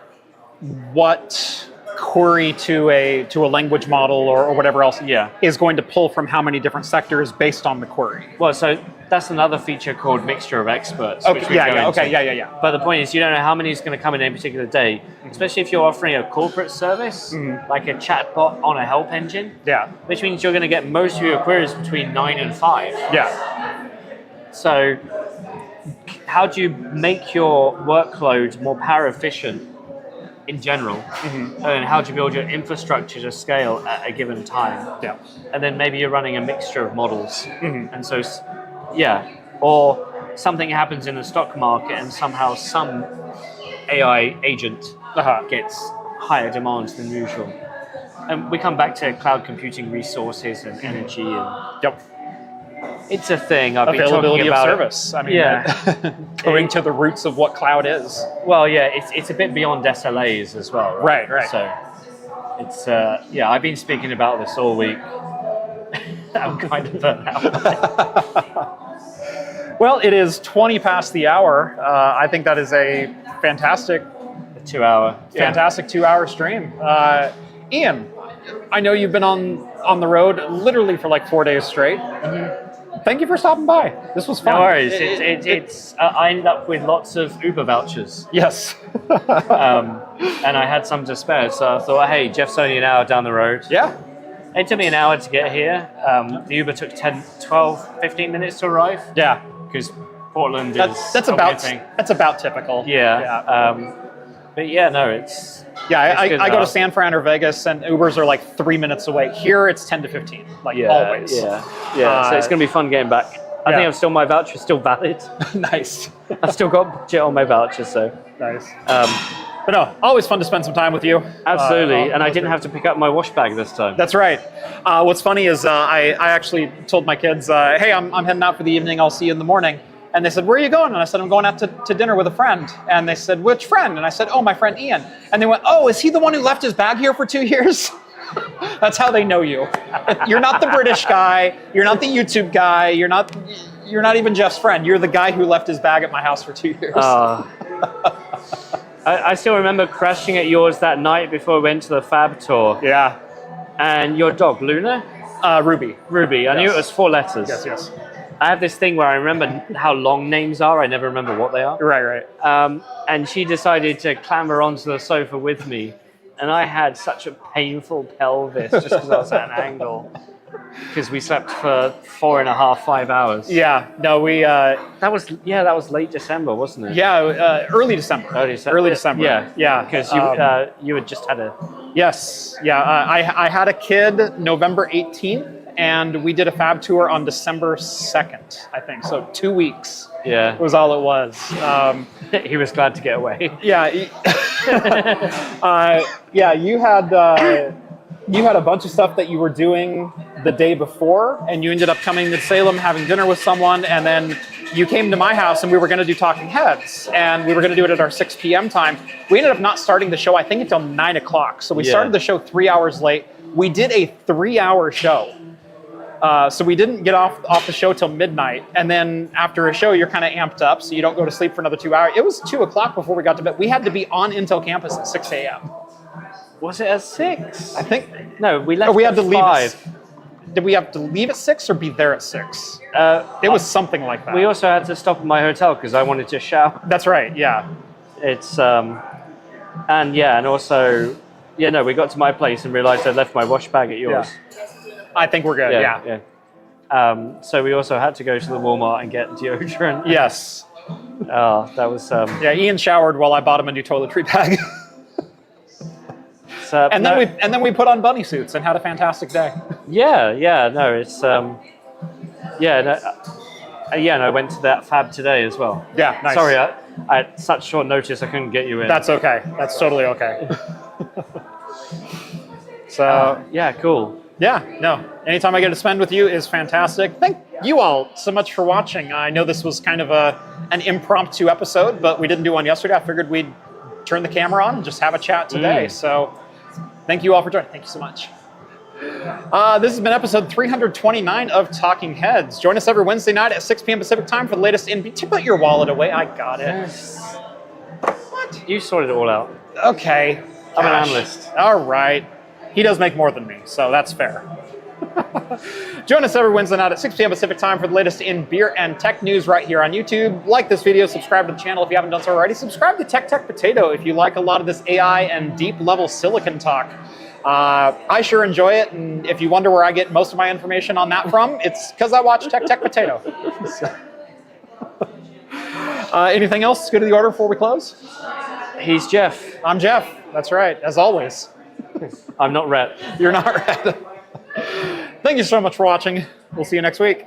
what query to a language model or whatever else is going to pull from how many different sectors based on the query. Well, so that's another feature called mixture of experts. Okay. Which we go into. Yeah. But the point is, you don't know how many is going to come in any particular day, especially if you're offering a corporate service, like a chatbot on a help engine. Yeah. Which means you're going to get most of your queries between 9 and 5. Yeah. So how do you make your workload more power efficient in general? And how do you build your infrastructure to scale at a given time? Yeah. And then maybe you're running a mixture of models. And so, or something happens in the stock market and somehow some AI agent gets higher demands than usual. And we come back to cloud computing resources and energy. And it's a thing. I've been Availability talking about of service. I mean, going to the roots of what cloud is. Well, it's a bit beyond SLAs as well. Right. So it's I've been speaking about this all week. I'm kind of burnt out. Well, it is 20 past the hour. I think that is a fantastic 2-hour. Fantastic 2-hour stream. Ian, I know you've been on the road literally for like 4 days straight. Thank you for stopping by. This was fun. No worries. It's I ended up with lots of Uber vouchers. Yes. And I had some to spare, so I thought, hey, Jeff's only an hour down the road. Yeah. It took me an hour to get here. The Uber took 10, 12, 15 minutes to arrive. Yeah. Because Portland that's about typical. But yeah, no, it's... Yeah, I go to San Fran or Vegas, and Ubers are like 3 minutes away. Here, it's 10 to 15, always. Yeah. So it's going to be fun getting back. I think my voucher is still valid. Nice. I've still got budget on my voucher, so... Nice. But no, always fun to spend some time with you. Absolutely, and I didn't have to pick up my wash bag this time. That's right. What's funny is I actually told my kids, hey, I'm heading out for the evening, I'll see you in the morning. And they said, where are you going? And I said, I'm going out to dinner with a friend. And they said, which friend? And I said, oh, my friend Ian. And they went, oh, is he the one who left his bag here for 2 years? That's how they know you. You're not the British guy. You're not the YouTube guy. You're not even Jeff's friend. You're the guy who left his bag at my house for 2 years. I still remember crashing at yours that night before we went to the Fab tour. Yeah. And your dog, Luna? Ruby. I knew it was 4 letters. Yes. I have this thing where I remember how long names are. I never remember what they are. Right. And she decided to clamber onto the sofa with me. And I had such a painful pelvis just because I was at an angle. Because we slept for 4.5, 5 hours. Yeah. No, we... That was late December, wasn't it? Yeah, early December. Early December. Yeah. Because you had just had a... Yes. Yeah. I had a kid November 18th. And we did a Fab tour on December 2nd, I think. So 2 weeks. Yeah. Was all it was. He was glad to get away. Yeah. You had a bunch of stuff that you were doing the day before, and you ended up coming to Salem, having dinner with someone, and then you came to my house, and we were going to do Talking Heads, and we were going to do it at our 6 p.m. time. We ended up not starting the show, I think, until 9 o'clock. So we started the show 3 hours late. We did a 3-hour show. So we didn't get off the show till midnight. And then after a show, you're kind of amped up, so you don't go to sleep for another 2 hours. It was 2 o'clock before we got to bed. We had to be on Intel campus at 6 a.m. Was it at 6? I think. No, we left we had at to leave 5. Did we have to leave at 6 or be there at 6? It was something like that. We also had to stop at my hotel because I wanted to shower. That's right, yeah. It's, and also, we got to my place and realized I'd left my wash bag at yours. Yeah. I think we're good, yeah. So we also had to go to the Walmart and get deodorant. Yes. That was... Ian showered while I bought him a new toiletry bag. And then we put on bunny suits and had a fantastic day. It's... Yeah, no, yeah, and I went to that fab today as well. Yeah, nice. Sorry, at such short notice, I couldn't get you in. That's okay. That's totally okay. So yeah, cool. yeah, no. Anytime I get to spend with you is fantastic. Thank you all so much for watching. I know this was kind of an impromptu episode, but we didn't do one yesterday. I figured we'd turn the camera on and just have a chat today. So thank you all for joining. Thank you so much. This has been episode 329 of Talking Heads. Join us every Wednesday night at 6 p.m. Pacific time for the latest in... Put your wallet away. I got it. Yes. What? You sorted it all out. Okay. I'm an Gosh. analyst. All right. He does make more than me, so that's fair. Join us every Wednesday night at 6 p.m. Pacific time for the latest in beer and tech news right here on YouTube. Like this video, subscribe to the channel if you haven't done so already. Subscribe to Tech Potato if you like a lot of this AI and deep level silicon talk. I sure enjoy it, and if you wonder where I get most of my information on that from, it's because I watch Tech Potato. Anything else go to the order before we close? He's Jeff. I'm Jeff. That's right, as always. I'm not Rhett. You're not Rhett. Thank you so much for watching. We'll see you next week.